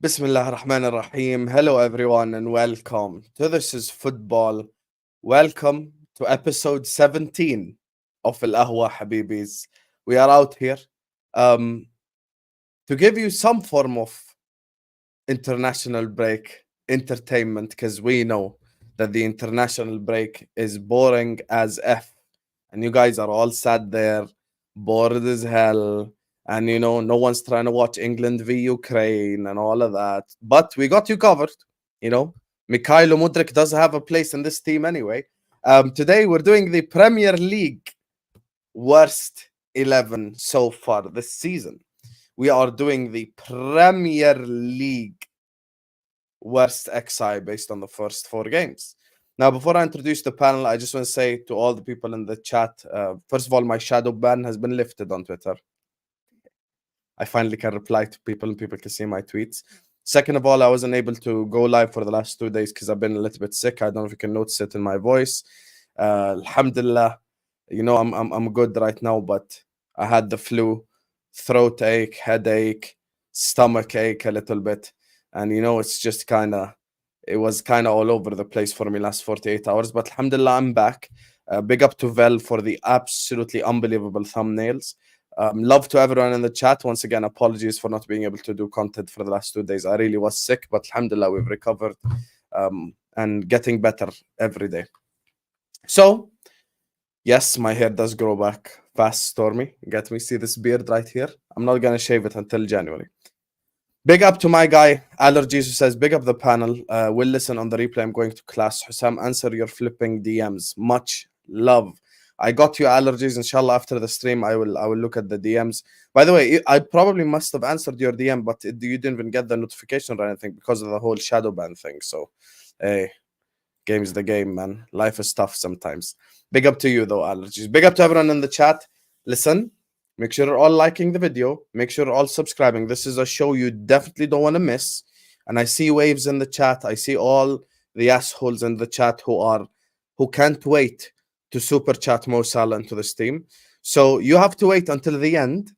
Bismillah ar-Rahman ar-Rahim. Hello everyone and welcome to This is Football. Welcome to episode 17 of Ahwa Habibis. We are out here to give you some form of international break entertainment, because we know that the international break is boring as F. And you guys are all sat there, bored as hell. And no one's trying to watch England v Ukraine and all of that. But we got you covered. Mikhailo Mudrik does have a place in this team anyway. Today we're doing the Premier League worst 11 so far this season. We are doing the Premier League worst XI based on the first 4 games. Now, before I introduce the panel, I just want to say to all the people in the chat, first of all, my shadow ban has been lifted on Twitter. I finally can reply to people and people can see my tweets. Second of all, I wasn't able to go live for the last 2 days because I've been a little bit sick. I don't know if you can notice it in my voice. Alhamdulillah, I'm good right now, but I had the flu, throat ache, headache, stomach ache a little bit. And it's just it was kind of all over the place for me last 48 hours. But alhamdulillah, I'm back. Big up to Vel for the absolutely unbelievable thumbnails. Love to everyone in the chat. Once again, apologies for not being able to do content for the last 2 days. I really was sick, but alhamdulillah, we've recovered and getting better every day. So, yes, my hair does grow back fast, Stormy. Get me, see this beard right here? I'm not going to shave it until January. Big up to my guy, Allergies, who says, big up the panel. We'll listen on the replay. I'm going to class. Hussam, answer your flipping DMs. Much love. I got you, Allergies. Inshallah, after the stream, I will look at the DMs. By the way, I probably must have answered your DM, but you didn't even get the notification or anything because of the whole shadow ban thing. So, hey, game's the game, man. Life is tough sometimes. Big up to you, though, Allergies. Big up to everyone in the chat. Listen, make sure you're all liking the video. Make sure you're all subscribing. This is a show you definitely don't want to miss. And I see waves in the chat. I see all the assholes in the chat who can't wait to super chat Mo Salah into this team. So you have to wait until the end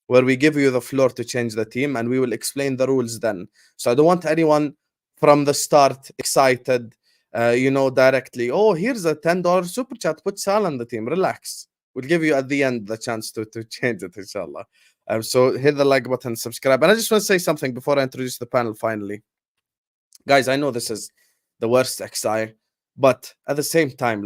where we give you the floor to change the team and we will explain the rules then. So I don't want anyone from the start excited, directly. Oh, here's a $10 super chat. Put Salah in the team. Relax. We'll give you at the end the chance to change it, inshallah. So hit the like button, subscribe. And I just want to say something before I introduce the panel finally. Guys, I know this is the worst XI, but at the same time,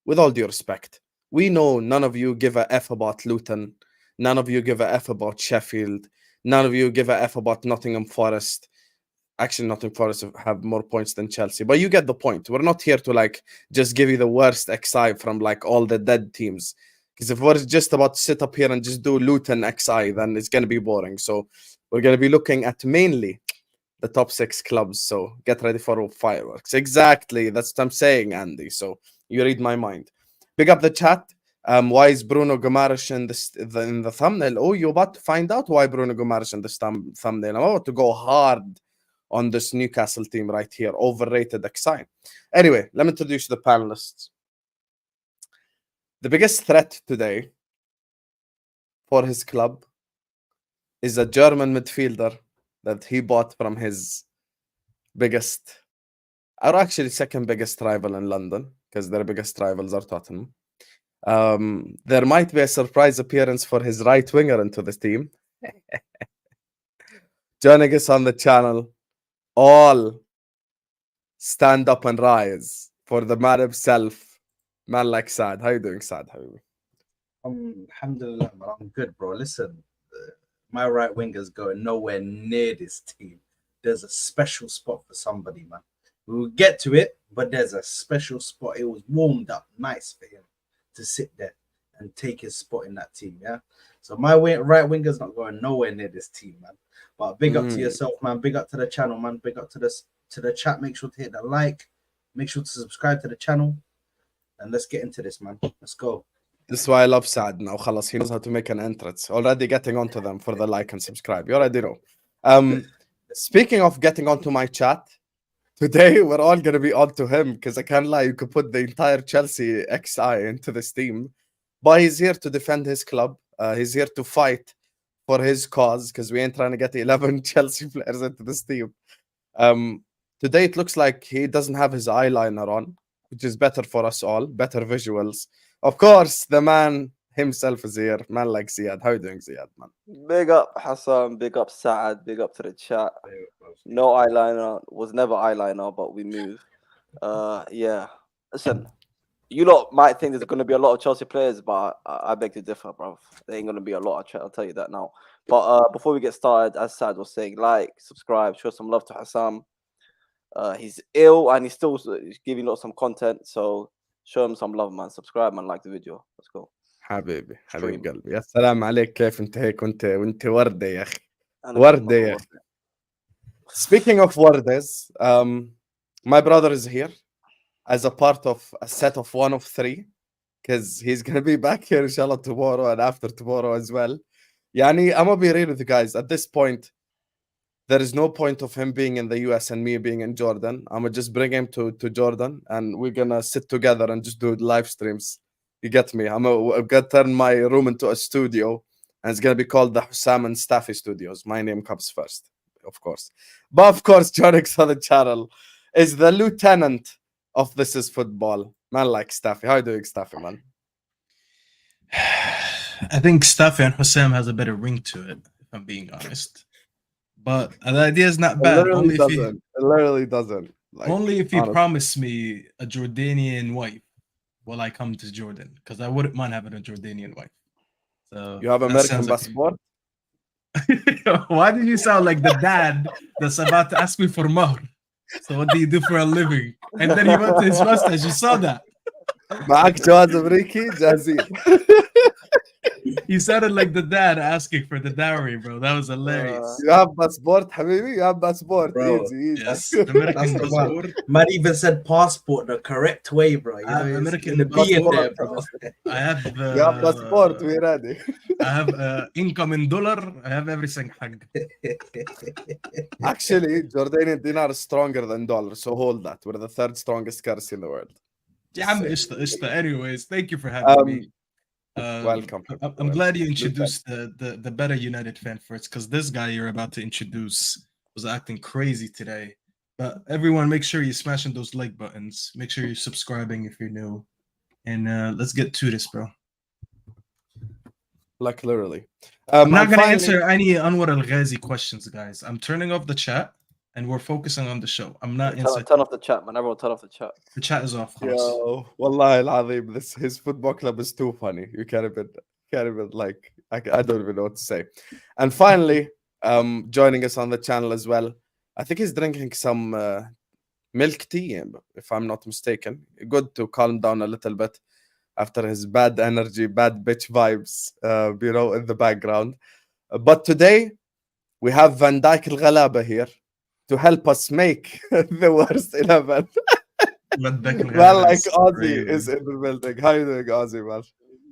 with all due respect, we know none of you give a F about Luton. None of you give a F about Sheffield. None of you give a F about Nottingham Forest. Actually, Nottingham Forest have more points than Chelsea. But you get the point. We're not here to just give you the worst XI from all the dead teams. Because if we're just about to sit up here and just do Luton XI, then it's going to be boring. So we're going to be looking at mainly the top 6 clubs. So get ready for fireworks. Exactly. That's what I'm saying, Andy. So you read my mind. Pick up the chat. Why is Bruno Guimaraes in the thumbnail? Oh, you're about to find out why Bruno Guimaraes in this thumbnail. I'm about to go hard on this Newcastle team right here. Overrated XI. Anyway, let me introduce the panelists. The biggest threat today for his club is a German midfielder that he bought from his biggest, or actually second biggest rival in London, because their biggest rivals are Tottenham. There might be a surprise appearance for his right winger into this team. Joining us on the channel, all stand up and rise for the man himself, man like Sad. How you doing, Sad? How are you? Alhamdulillah, man. I'm good, bro. Listen, my right winger's going nowhere near this team. There's a special spot for somebody, man. We will get to it, but there's a special spot. It was warmed up nice for him to sit there and take his spot in that team, yeah? So my right winger's not going nowhere near this team, man. But big up to yourself, man. Big up to the channel, man. Big up to the chat. Make sure to hit the like. Make sure to subscribe to the channel. And let's get into this, man. Let's go. This is why I love Sad now. Khalas, he knows how to make an entrance. Already getting onto them for the like and subscribe. You already know. Speaking of getting onto my chat, today we're all going to be onto him because I can't lie. You could put the entire Chelsea XI into this team. But he's here to defend his club. He's here to fight for his cause, because we ain't trying to get 11 Chelsea players into this team. Today it looks like he doesn't have his eyeliner on, which is better for us all, better visuals. Of course, the man himself is here, man like Ziad. How you doing, Ziad, man? Big up Hassan, big up Saad, big up to the chat. No eyeliner, was never eyeliner, but we move. Yeah. Listen, you lot might think there's going to be a lot of Chelsea players, but I beg to differ, bro. There ain't going to be a lot. I'll tell you that now. But before we get started, as Saad was saying, like, subscribe, show some love to Hassan. He's ill and he's still giving lots some content, so show him some love, man. Subscribe and like the video. Let's go. حبيبي حبيب قلبي يا سلام عليك كيف انت هيك وانت وردة يا اخي وردة يا اخي. Speaking of wordes, my brother is here as a part of a set of 1 of 3 because he's gonna be back here inshallah tomorrow and after tomorrow as well. Yani, I'm gonna be real with you guys. At this point, there is no point of him being in the US and me being in Jordan. I'm gonna just bring him to Jordan and we're gonna sit together and just do live streams. You get me? I'm gonna turn my room into a studio and it's gonna be called the Hussam and Staffy Studios. My name comes first, of course. But of course, joining on the channel is the lieutenant of This Is Football, man like Staffy. How are you doing, Staffy, man? I think Staffy and Hussam has a better ring to it, if I'm being honest. But the idea is not bad. It literally doesn't. Like, only if you promise me a Jordanian wife will I come to Jordan, because I wouldn't mind having a Jordanian wife. So you have American passport? Why did you sound like the dad that's about to ask me for more? So what do you do for a living? And then he went to his mustache. You saw that. معك جواز أمريكي جاهزين. He sounded like the dad asking for the dowry, bro. That was hilarious. You have passport, حبيبي. You have passport. Bro, easy. Yes, American passport. Man even said passport the correct way, bro. You know, American the B in there, passport. bro. I have You have passport. We're ready. I have income in dollar. I have everything. Actually, Jordanian dinar is stronger than dollar, so hold that. We're the 3rd strongest currency in the world. Anyways, thank you for having me. Welcome. I'm glad you introduced the better United fan first, because this guy you're about to introduce was acting crazy today. But everyone, make sure you're smashing those like buttons. Make sure you're subscribing if you're new. And let's get to this, bro. Like literally. I'm not going to answer any Anwar Al-Ghazi questions, guys. I'm turning off the chat and we're focusing on the show. I'm not answering. Turn off the chat, man. Everyone turn off the chat. The chat is off. Yo, wallahi al-azim, his football club is too funny. You can't even like, I don't even know what to say. And finally, joining us on the channel as well, I think he's drinking some milk tea, if I'm not mistaken. Good to calm down a little bit after his bad energy, bad bitch vibes, in the background. But today, we have Van Dijk Al-Ghalaba here to help us make the worst 11. Man like Ozzy is in the building. How you doing, Ozzy, man?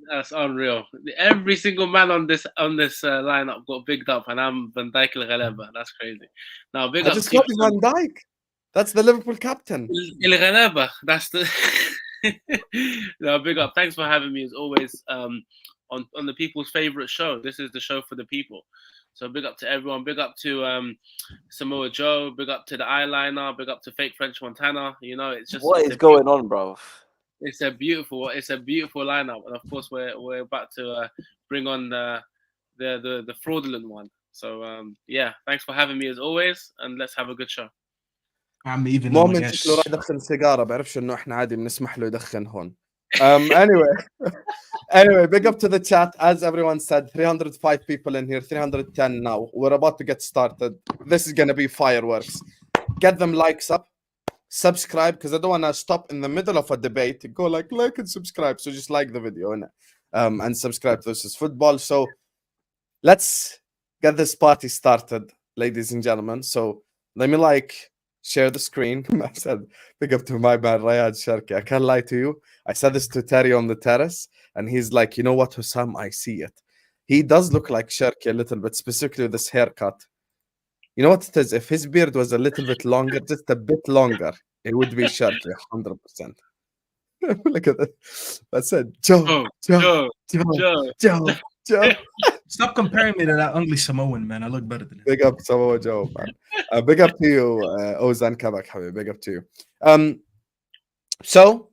That's unreal. Every single man on this lineup got bigged up, and I'm Van Dijk Al-Ghalaba. That's crazy. Now, big up. I just called him Van Dijk. That's the Liverpool captain. Al-Ghalaba. That's the. No, big up. Thanks for having me as always. On the people's favorite show. This is the show for the people. So big up to everyone. Big up to Samoa Joe. Big up to the eyeliner. Big up to fake French Montana. You know, it's just what is going on, bro. It's a beautiful lineup, and of course we're about to bring on the fraudulent one. So yeah, thanks for having me as always, and let's have a good show. مؤمن شكله راح يدخن سيجاره بعرفش انه احنا عادي بنسمح له يدخن هون. Anyway, big up to the chat. As everyone said, 305 people in here, 310 now. We're about to get started. This is gonna be fireworks. Get them likes up, subscribe, because I don't want to stop in the middle of a debate. Go like and subscribe. So just like the video and subscribe to This Is Football. So let's get this party started, ladies and gentlemen. So let me share the screen. I said, big up to my man Rayad Sharki. I can't lie to you. I said this to Terry on the terrace, and he's like, you know what, Hussam, I see it. He does look like Sharki a little bit, specifically with this haircut. You know what it is? If his beard was a little bit longer, just a bit longer, it would be Sharki, 100%. Look at that. I said, Joe. Joe. Stop comparing me to that ugly Samoan, man. I look better than him. Big up Samoa Joe, man. Big up to you, Ozan Kabak, Habib. Big up to you. So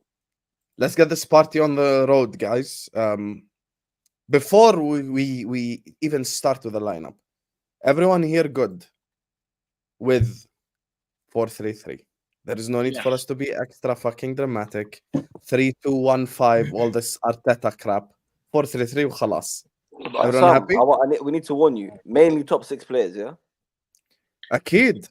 let's get this party on the road, guys. Before we even start with the lineup, everyone here good with 4-3-3. There is no need for us to be extra fucking dramatic. 3-2-1-5, all this Arteta crap. 4-3-3 وخلاص. Everyone Sam, happy? we need to warn you. Mainly top 6 players, yeah. أكيد.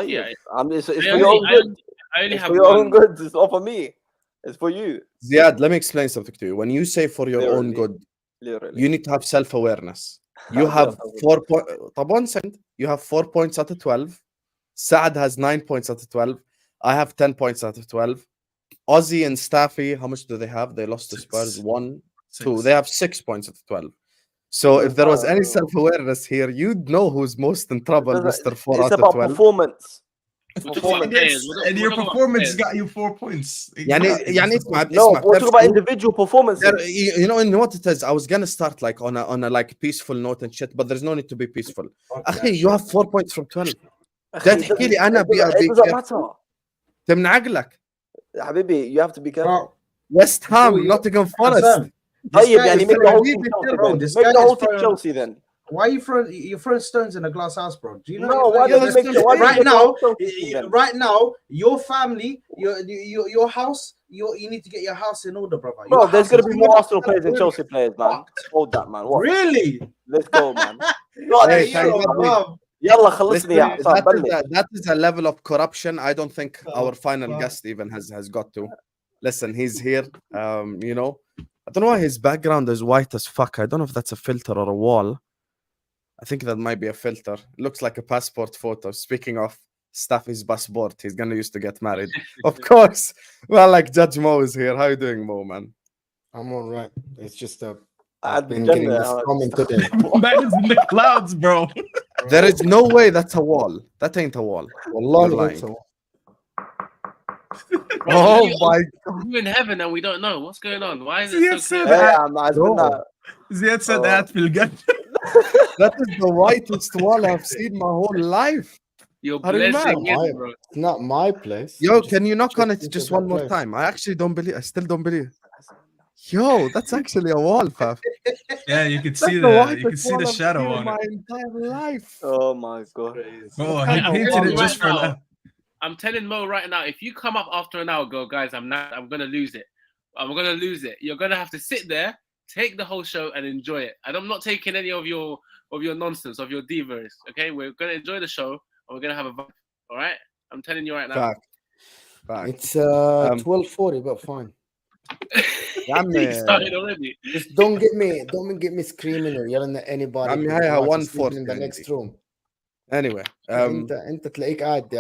Yeah. It's for your own good. I only It's have for your own one. good. It's not for me. It's for you. Ziad, let me explain something to you. When you say for your own Literally. good, Literally. you need to have self-awareness. You have 4 points. طب 1 second. You have 4 points out of 12. Saad has 9 points out of 12. I have 10 points out of 12. Ozzy and Staffy, how much do they have? They lost to Spurs 1, 2. They have 6 points out of 12. So if there was any self-awareness here, you'd know who's most in trouble, Mr. 4 It's out of about 12. performance. And your performance got you 4 points. يعني اسمع we're talking about individual performances. you know what it is. I was gonna start like on a like peaceful note and shit, but there's no need to be peaceful. أخي, you have 4 points from 12. جاي تحكي لي أنا It doesn't matter. تمن عقلك. حبيبي, you have to be careful. West Ham, Nottingham Forest. طيب يعني make the whole team bro, Chelsea. this Make guy the is whole team throwing- Chelsea then. Why are you throwing stones in a glass house, bro? Do you know? No, why Yeah, don't you make that's why don't you right make the now, whole Chelsea team then? right now, your family, your house, you need to get your house in order, brother. Bro, Your there's house gonna is be in more order. Arsenal players than Chelsea players, man. Hold that, man. What? Really? Let's go, man. Hey, Hey, thank yo, God. bruv. يلا خلصني يا Listen, حسام بلش. that is a level of corruption I don't think our final wow. guest even has got to. Listen, he's here. You know, I don't know why his background is white as fuck. I don't know if that's a filter or a wall. I think that might be a filter. It looks like a passport photo. Speaking of Staffy's passport, he's gonna used to get married. Of course. Well, like Judge Mo is here. How you doing, Mo, man? I'm all right. It's just I've عاد been getting الجنة this هذا. comment today. Man is in the clouds, bro. There is no way that's a wall. That ain't a wall. Wallahi, You're lying. it's a- Oh my You in heaven and we don't know what's going on. Why is Ziad it so said clear? إيه يا عم عزمنا. Ziad said that في الجنة. That is the whitest wall I've seen my whole life. You're Are you blessing mad? it, bro. It's not my place. Yo, Just can you knock on it into just that one more place. time? I actually don't believe. I still don't believe. Yo, that's actually a wall, fam. Yeah, you can That's see the you whitest can see wall the I've shadow seen in on my it. entire life. Oh my god. Bro, What he kind of painted wall it is just for right that. I'm telling Mo right now, if you come up after an hour, go, guys, I'm gonna lose it. I'm gonna lose it. You're gonna have to sit there, take the whole show, and enjoy it. And I'm not taking any of your nonsense, of your divas. Okay, we're gonna enjoy the show, and we're gonna have a vibe. All right, I'm telling you right now. Fact. Fact. It's 12:40, but fine. يا عمي He started already. Just don't get me screaming or yelling at anybody. عمي because هاي I'm 1:40 in the next عندي. room. Anyway, انت تلاقيك قاعد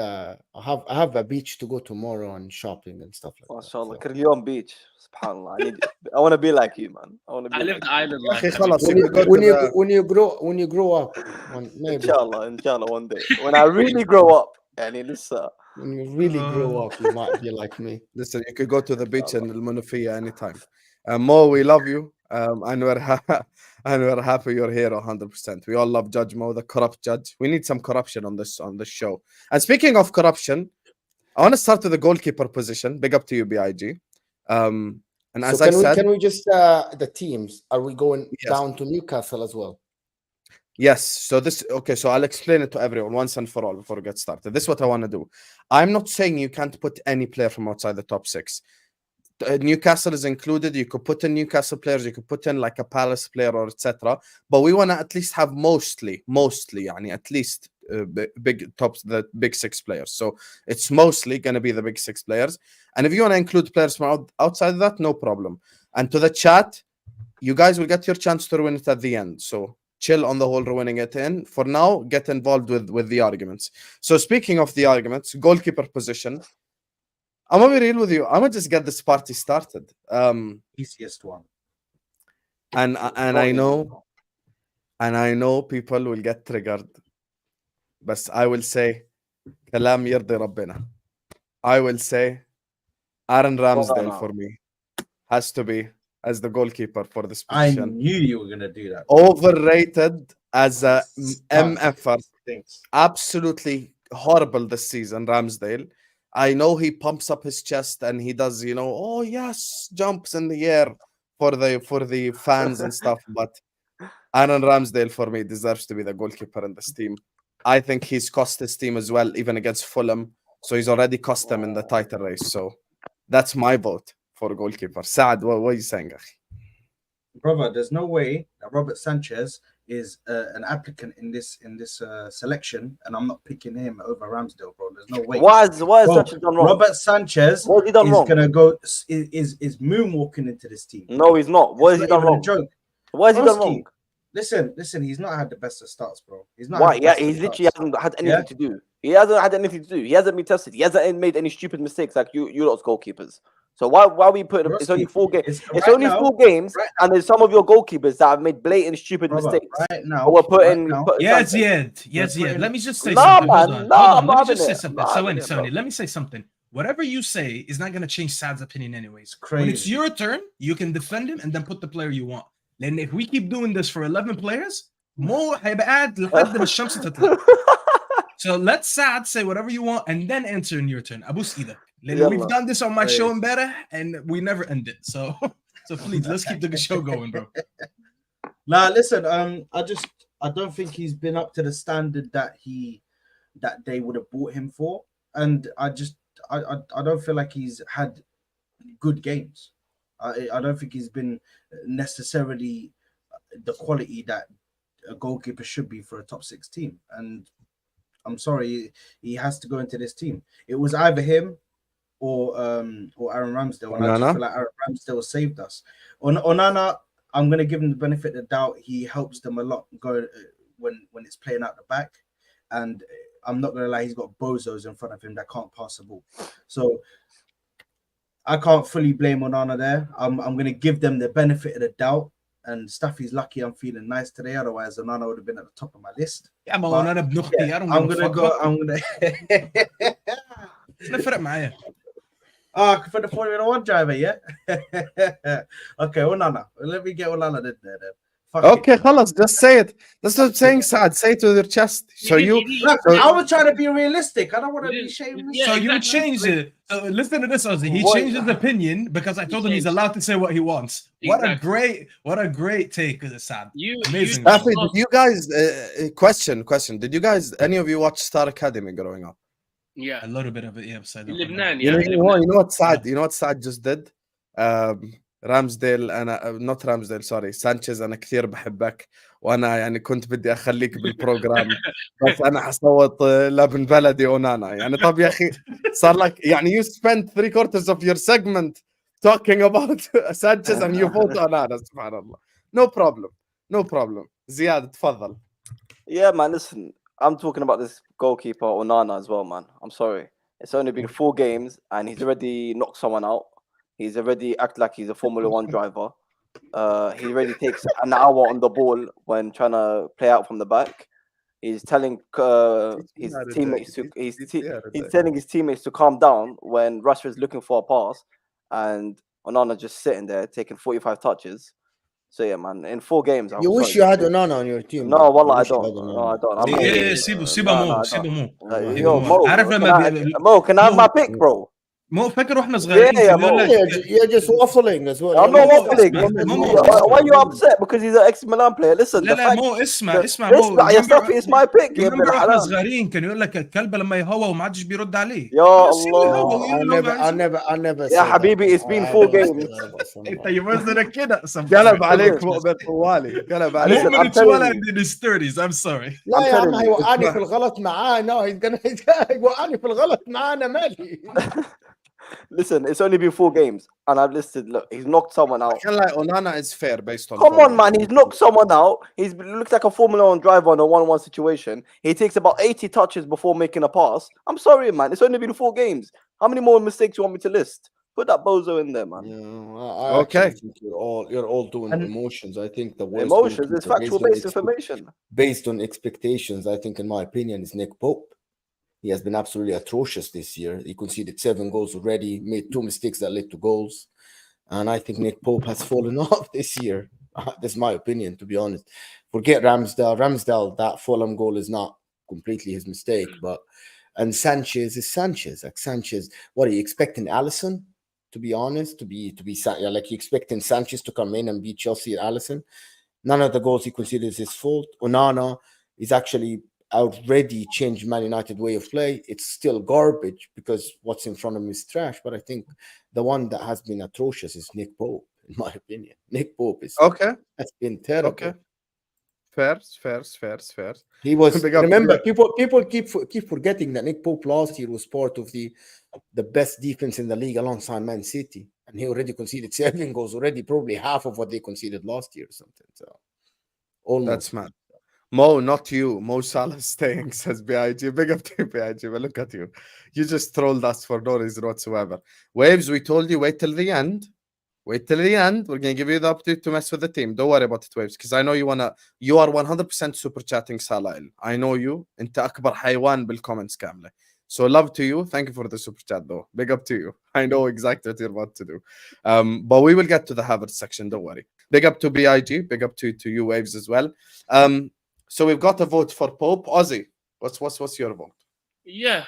I have a beach to go tomorrow and shopping and stuff like ما that. شاء الله كل يوم beach. سبحان الله. I want to be like you, man. I want to be I live like the you. island يا life. أخي خلاص When you you, could go when, to you, the... when you grow up, maybe inshallah one day. When I really grow up. يعني لسه. when you really grow up, you might be like me. Listen, you could go to the beach in Al Munafiyah anytime. Mo, we love you. And we're happy you're here 100%. We all love Judge Mo, the corrupt judge. We need some corruption on this show. And speaking of corruption, I want to start with the goalkeeper position. Big up to you, BIG. And as So I said, can we just the teams? Are we going Yes. down to Newcastle as well? yes. So I'll explain it to everyone once and for all before we get started. This is what I want to do. I'm not saying you can't put any player from outside the top 6. Newcastle is included. You could put in Newcastle players, you could put in like a Palace player or etc. But we want to at least have mostly يعني at least the big 6 players. So it's mostly going to be the big 6 players. And if you want to include players from outside of that, no problem. And to the chat, you guys will get your chance to ruin it at the end. So chill on the whole ruining it in. For now, get involved with the arguments. So speaking of the arguments, goalkeeper position. I'm gonna be real with you. I'm gonna just get this party started. Easiest one. And I know people will get triggered. But I will say كلام يرضي ربنا. I will say Aaron Ramsdale for me has to be as the goalkeeper for this I position. knew you were gonna do that. Overrated as a MFer. Thanks. Absolutely horrible this season, Ramsdale. I know he pumps up his chest and he does, oh yes, jumps in the air for the fans and stuff. But Aaron Ramsdale for me deserves to be the goalkeeper in this team. I think he's cost his team as well, even against Fulham. So he's already cost them in the title race. So that's my vote for goalkeeper. Saad, what are you saying, akhi? Brother, there's no way that Robert Sanchez is an applicant in this selection, and I'm not picking him over Ramsdale, bro. There's no way. Why is Sanchez done wrong? Robert Sanchez What has he done is wrong? gonna go is moonwalking into this team. No, he's not. What has he It's done not even a wrong? joke. What has he done Broski, wrong? Listen. He's not had the best of starts, bro. He's not. Why? had the Yeah, best of he's literally starts. hasn't had anything to do. He hasn't had anything to do. He hasn't been tested. He hasn't made any stupid mistakes like you lot's goalkeepers. So why are we putting him? It's only 4 games. It's right only now- 4 games, right and there's some of your goalkeepers that have made blatant stupid Brother, mistakes. right now. But we're putting. right now, Yes, Sanchez. Yes, putting- Let me just say Nah, something. man, Hold on. nah, Hold on. I'm Let me having just say it. something. I'm Sony, having it, bro. let me say something. Whatever you say is not going to change Saad's opinion anyways. When it's Crazy. your turn, you can defend him and then put the player you want. Then if we keep doing this for 11 players, مو هيبقى قاعد لحد ما الشمس تطلع. So let Saad say whatever you want and then answer in your turn. Abus إيدك. Yalla. We've done this on my show Crazy. in better and we never end it. So please, let's keep the show going, bro. Nah, listen. I don't think he's been up to the standard that they would have bought him for, and I don't feel like he's had good games. I don't think he's been necessarily the quality that a goalkeeper should be for a top 6 team. And I'm sorry, he has to go into this team. It was either him or Aaron Ramsdale, and I just feel like Aaron Ramsdale saved us. Onana, I'm gonna give him the benefit of the doubt. He helps them a lot when it's playing out the back, and I'm not gonna lie, he's got bozos in front of him that can't pass the ball. So I can't fully blame Onana there. I'm gonna give them the benefit of the doubt. And Staffy's lucky I'm feeling nice today. Otherwise, Onana would have been at the top of my list. Yeah, but أنا بنختي. I don't I'm give a gonna fuck. go. I'm gonna. لا فرق معايا. For the Formula 1 driver, yeah. Okay, Onana. Let me get Onana in there then. Fuck Okay, it. خلاص, just say it. That's what I'm saying, Saad. Say it with your chest. So Look, I was trying to be realistic. I don't want to be shameless. Yeah, So you would exactly. change it. Listen to this, Ozzy. He What? changed his opinion because I told him he's changed. allowed to say what he wants. Exactly. What a great take, Sad. Amazing. Staffy, did you guys question? Did you guys, any of you watch Star Academy growing up? Yeah. A little bit of it, yeah. Beside Lebanon, You yeah. know what Saad? You know what Saad just did? رامزديل انا not رامزديل سوري سانشيز انا كثير بحبك وانا يعني كنت بدي اخليك بالبروجرام بس انا حصوت لابن بلدي اونانا يعني طب يا اخي صار لك يعني you spent 3/4 of your segment talking about Sanchez and you vote Onana. سبحان الله. No problem. زياد تفضل. Yeah, man. Listen, I'm talking about this goalkeeper Onana as well, man. I'm sorry. It's only been 4 games and he's already knocked someone out. He's already acted like he's a Formula 1 driver. He already takes an hour on the ball when trying to play out from the back. He's telling his teammates to he's telling his teammates to calm down when Rashford's looking for a pass, and Onana just sitting there taking 45 touches. So yeah, man. In 4 games, You wish you had Onana on your team. No, wallah, I wish you don't. had No, Onana. I don't. I'm Yeah, سيبه مو. Mo, عارف Mo, can I have my pick, bro? مو فاكر واحنا صغيرين Yeah, كان يقول Mo. لك You're just waffling as well. I'm not waffling. Why are you upset? Because he's an ex-Milan player. Listen, لا the لا fact... مو اسمع مو اسمع يا صافي, it's my pick. يا ابن remember واحنا الحلال. صغيرين كان يقول لك الكلب لما يهوى وما عادش بيرد عليه. يا سيبه الله. يهوى. I never يا حبيبي, it's been 4 games. انت يوزنك كده. قلب عليك مؤمن طوالي. قلب عليك. Listen, I'm مؤمن telling اتولد you. in his 30s. I'm sorry. لا يا عم telling you. هيوقعني في الغلط معاه. No, he's gonna يوقعني في الغلط معاه. أنا مالي. Listen, it's only been 4 games, and I've listed. Look, he's knocked someone out. I feel like Onana is fair based on. Come on, man. He's knocked someone out. He's looks like a Formula 1 driver in a 1-1 situation. He takes about 80 touches before making a pass. I'm sorry, man. It's only been 4 games. How many more mistakes you want me to list? Put that bozo in there, man. I Okay. think you're all doing emotions. I think the worst Emotions. It's goalkeeper factual-based information. based on expectations. I think, in my opinion, is Nick Pope. He has been absolutely atrocious this year. He conceded 7 goals already, made 2 mistakes that led to goals. And I think Nick Pope has fallen off this year. That's my opinion, to be honest. Forget Ramsdale. Ramsdale, that Fulham goal is not completely his mistake, but and Sanchez is Sanchez. Like Sanchez, what are you expecting, Alisson? To be honest, to be like you expecting Sanchez to come in and beat Chelsea and Alisson? None of the goals he conceded is his fault. Onana is actually already changed Man United way of play. It's still garbage because what's in front of him is trash. But I think the one that has been atrocious is Nick Pope, in my opinion. Nick Pope has been terrible. Okay. Fair. He was. Big up. Remember, people keep forgetting that Nick Pope last year was part of the best defense in the league alongside Man City, and he already conceded 7 goals already, probably half of what they conceded last year or something. So almost. That's mad. Mo, not you. Mo Salah staying, says BIG. Big up to BIG, but look at you. You just trolled us for no reason whatsoever. Waves, we told you, wait till the end. Wait till the end. We're going to give you the opportunity to mess with the team. Don't worry about it, Waves, because I know you are 100% super chatting Salah. I know you. انت أكبر حيوان بالcomments كاملة. So love to you. Thank you for the super chat, though. Big up to you. I know exactly what you're about to do. But we will get to the Havertz section. Don't worry. Big up to BIG. Big up to you, Waves, as well. So we've got a vote for Pope. Ozzy, what's your vote? Yeah,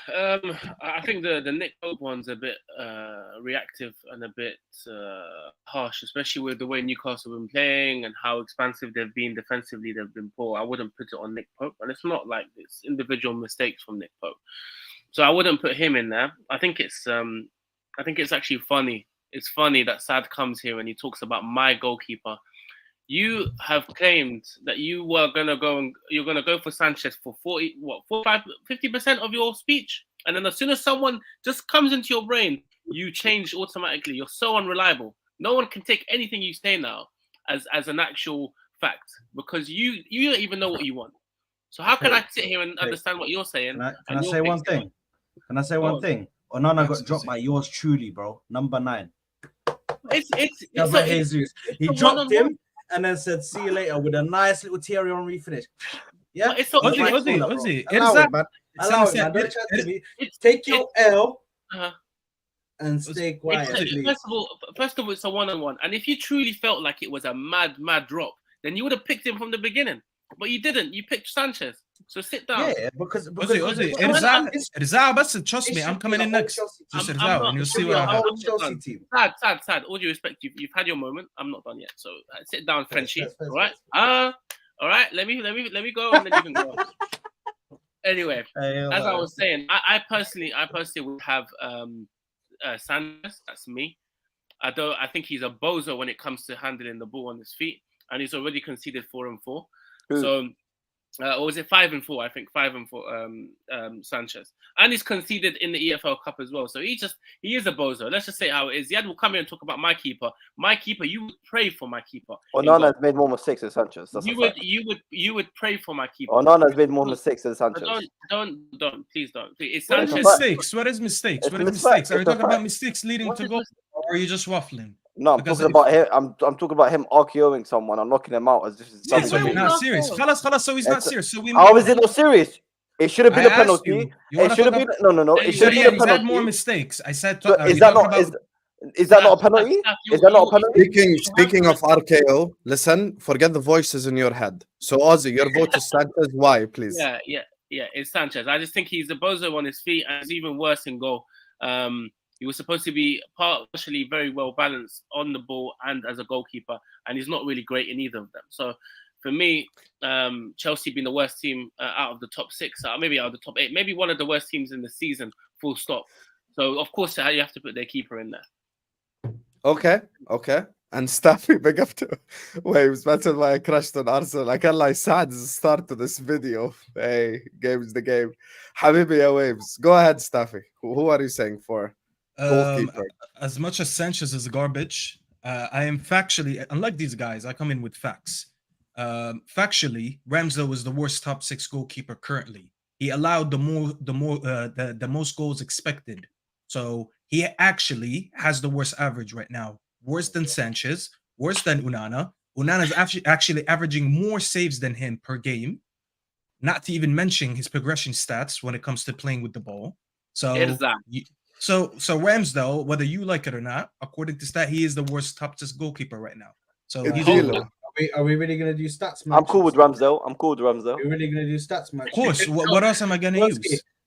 I think the Nick Pope one's a bit reactive and a bit harsh, especially with the way Newcastle have been playing and how expansive they've been defensively. They've been poor. I wouldn't put it on Nick Pope, and it's not like it's individual mistakes from Nick Pope. So I wouldn't put him in there. I think it's actually funny. It's funny that Sad comes here and he talks about my goalkeeper. You have claimed that you're gonna go for Sanchez for 50% of your speech, and then as soon as someone just comes into your brain, you change automatically. You're so unreliable. No one can take anything you say now as an actual fact because you don't even know what you want. So how can I sit here and understand what you're saying? Can I say one thing? Can I say one thing? Onana got dropped by yours truly, bro. Number 9. Jesus. He dropped him. And then said, "See you later" with a nice little Thierry Henry finish. Yeah, it's not Ozzy. Allow it, man. Don't chat to me. Take your L and stay quiet. First of all, it's a 1-on-1. And if you truly felt like it was a mad drop, then you would have picked him from the beginning. But you didn't. You picked Sanchez. So sit down. Yeah, because Ozzy, but trust me, I'm coming in next. Just Irzal, and you'll see what happens. Sad. All due respect, you've had your moment. I'm not done yet. So sit down, Frenchie. All right. All right. Let me go, and then you can go. Anyway, as I was saying, I personally would have Sanchez. That's me. I think he's a bozo when it comes to handling the ball on his feet, and he's already conceded 4 and 4. So. Or was it 5 and 4? I think 5 and 4. Sanchez, and he's conceded in the EFL Cup as well. So he is a bozo. Let's just say how it is. Ziad will come here and talk about my keeper. My keeper, you would pray for my keeper. Onana's made more mistakes than Sanchez. You would pray for my keeper. Onana's made more mistakes than Sanchez. Please don't. It's Sanchez. What is mistakes? Are you talking about mistakes leading to goal, or are you just waffling? No, I'm talking about him. I'm talking about him RKOing someone and knocking him out as this is. So he's not serious. So he's not serious. So how is it not serious? It should have been a penalty. It should have been no. It should have been a penalty. Had more mistakes. I said. Is that not a penalty? Is that not a penalty? Speaking of RKO, listen. Forget the voices in your head. So Ozzy, your vote is Sanchez. Why, please? Yeah. It's Sanchez. I just think he's a bozo on his feet, and it's even worse in goal. He was supposed to be partially very well balanced on the ball and as a goalkeeper, and he's not really great in either of them. So, for me, Chelsea being the worst team out of the top 6, maybe out of the top 8, maybe one of the worst teams in the season, full stop. So, of course, you have to put their keeper in there. Okay. And Staffy, big up to Waves. That's why I crushed on Arsenal. I can't lie, sad is the start to this video. Hey, game's the game. Habibi, ya Waves. Go ahead, Staffy. Who are you saying for? As much as Sanchez is garbage, I am factually, unlike these guys, I come in with facts. Factually, Ramsdale was the worst top 6 goalkeeper currently. He allowed the most goals expected. So he actually has the worst average right now. Worse than Sanchez, worse than Onana. Onana is actually averaging more saves than him per game. Not to even mention his progression stats when it comes to playing with the ball. So So Ramsdale, whether you like it or not, according to stat, he is the worst top just goalkeeper right now. So It's he's Gilo. over. Are we really gonna do stats, man? I'm cool with Ramsdale. I'm cool with Ramsdale. We're really gonna do stats, man. Of course. What else am I gonna use?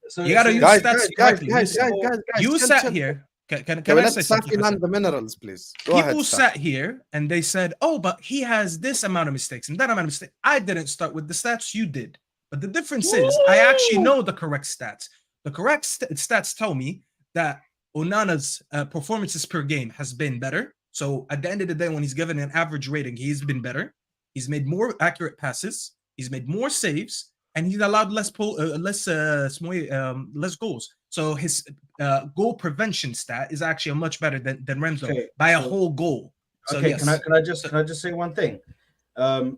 So, You gotta use Guys, stats correctly. Listen, guys, you chill, sat chill. here. Can Can we I let say something? Safi for a land second? the minerals, please? Go ahead, People Safi. sat here and they said, "Oh, but he has this amount of mistakes and that amount of mistakes." I didn't start with the stats. You did, but the difference is I actually know the correct stats. The correct stats tell me that Onana's performances per game has been better. So at the end of the day, when he's given an average rating, he's been better. He's made more accurate passes. He's made more saves, and he's allowed less goals. So his goal prevention stat is actually much better than Ramsdale by a whole goal. So okay, yes. can I just say one thing?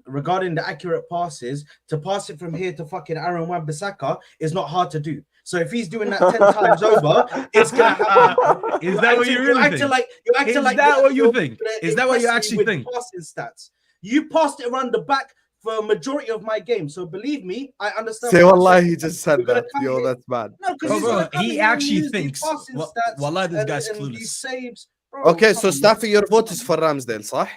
Regarding the accurate passes, to pass it from here to fucking Aaron Wan-Bissaka is not hard to do. So if he's doing that 10 times over, it's gonna happen. Is that what you really think? Is that what you think? Is that what you actually think? Passing stats. You passed it around the back for a majority of my game. So believe me, I understand. Say wallah, he just said We're gonna that. come Yo, here. that's bad. No, because he actually thinks. Wallah, this guy's clueless. These saves, bro, Okay, so come on. Staffy, your vote is for Ramsdale, صح?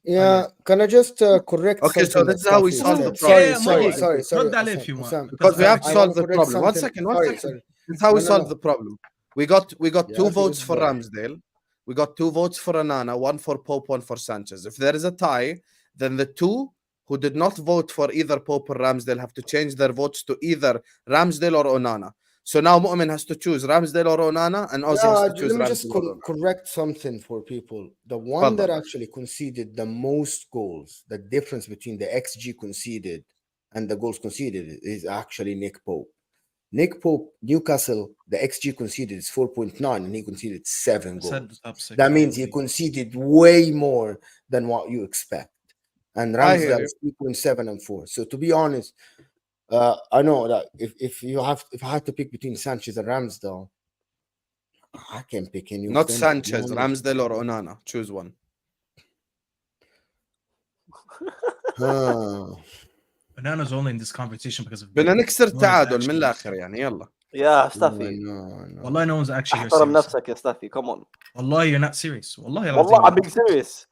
Yeah, can I just correct? Okay, so something this is that how we Staffy solve said? the problem. Sorry. Run that if you want. Sam, Because we have to I solve wanna the correct problem. One something. second. Sorry. This is how we No. solve the problem. We got Yeah, two I votes think for it's better. Ramsdale. We got 2 votes for Onana, 1 for Pope, 1 for Sanchez. If there is a tie, then the 2 who did not vote for either Pope or Ramsdale have to change their votes to either Ramsdale or Onana. So now Mu'min has to choose Ramsdale or Onana, and Ozzy has to choose Let me just Ramsdale or Onana. correct something for people. The one Fadal. that actually conceded the most goals, the difference between the XG conceded and the goals conceded is actually Nick Pope. Nick Pope, Newcastle, the XG conceded is 4.9 and he conceded 7 goals. That means he conceded way more than what you expect. And I hear Ramsdale is 3.7 and 4. So to be honest, I know that if I had to pick between Sanchez and Ramsdale, I can pick any. Not of them, Sanchez, to be honest. Ramsdale or Onana. Choose one. Onana's only in this conversation because of. بدنا نكسر No one's تعادل actually- من الآخر يعني يلا. Yeah, No, Staffy. no. Wallah, no one's actually here احترم serious. نفسك يا Staffy. Come on. Wallah, you're not serious. Wallah, والله I'm being serious.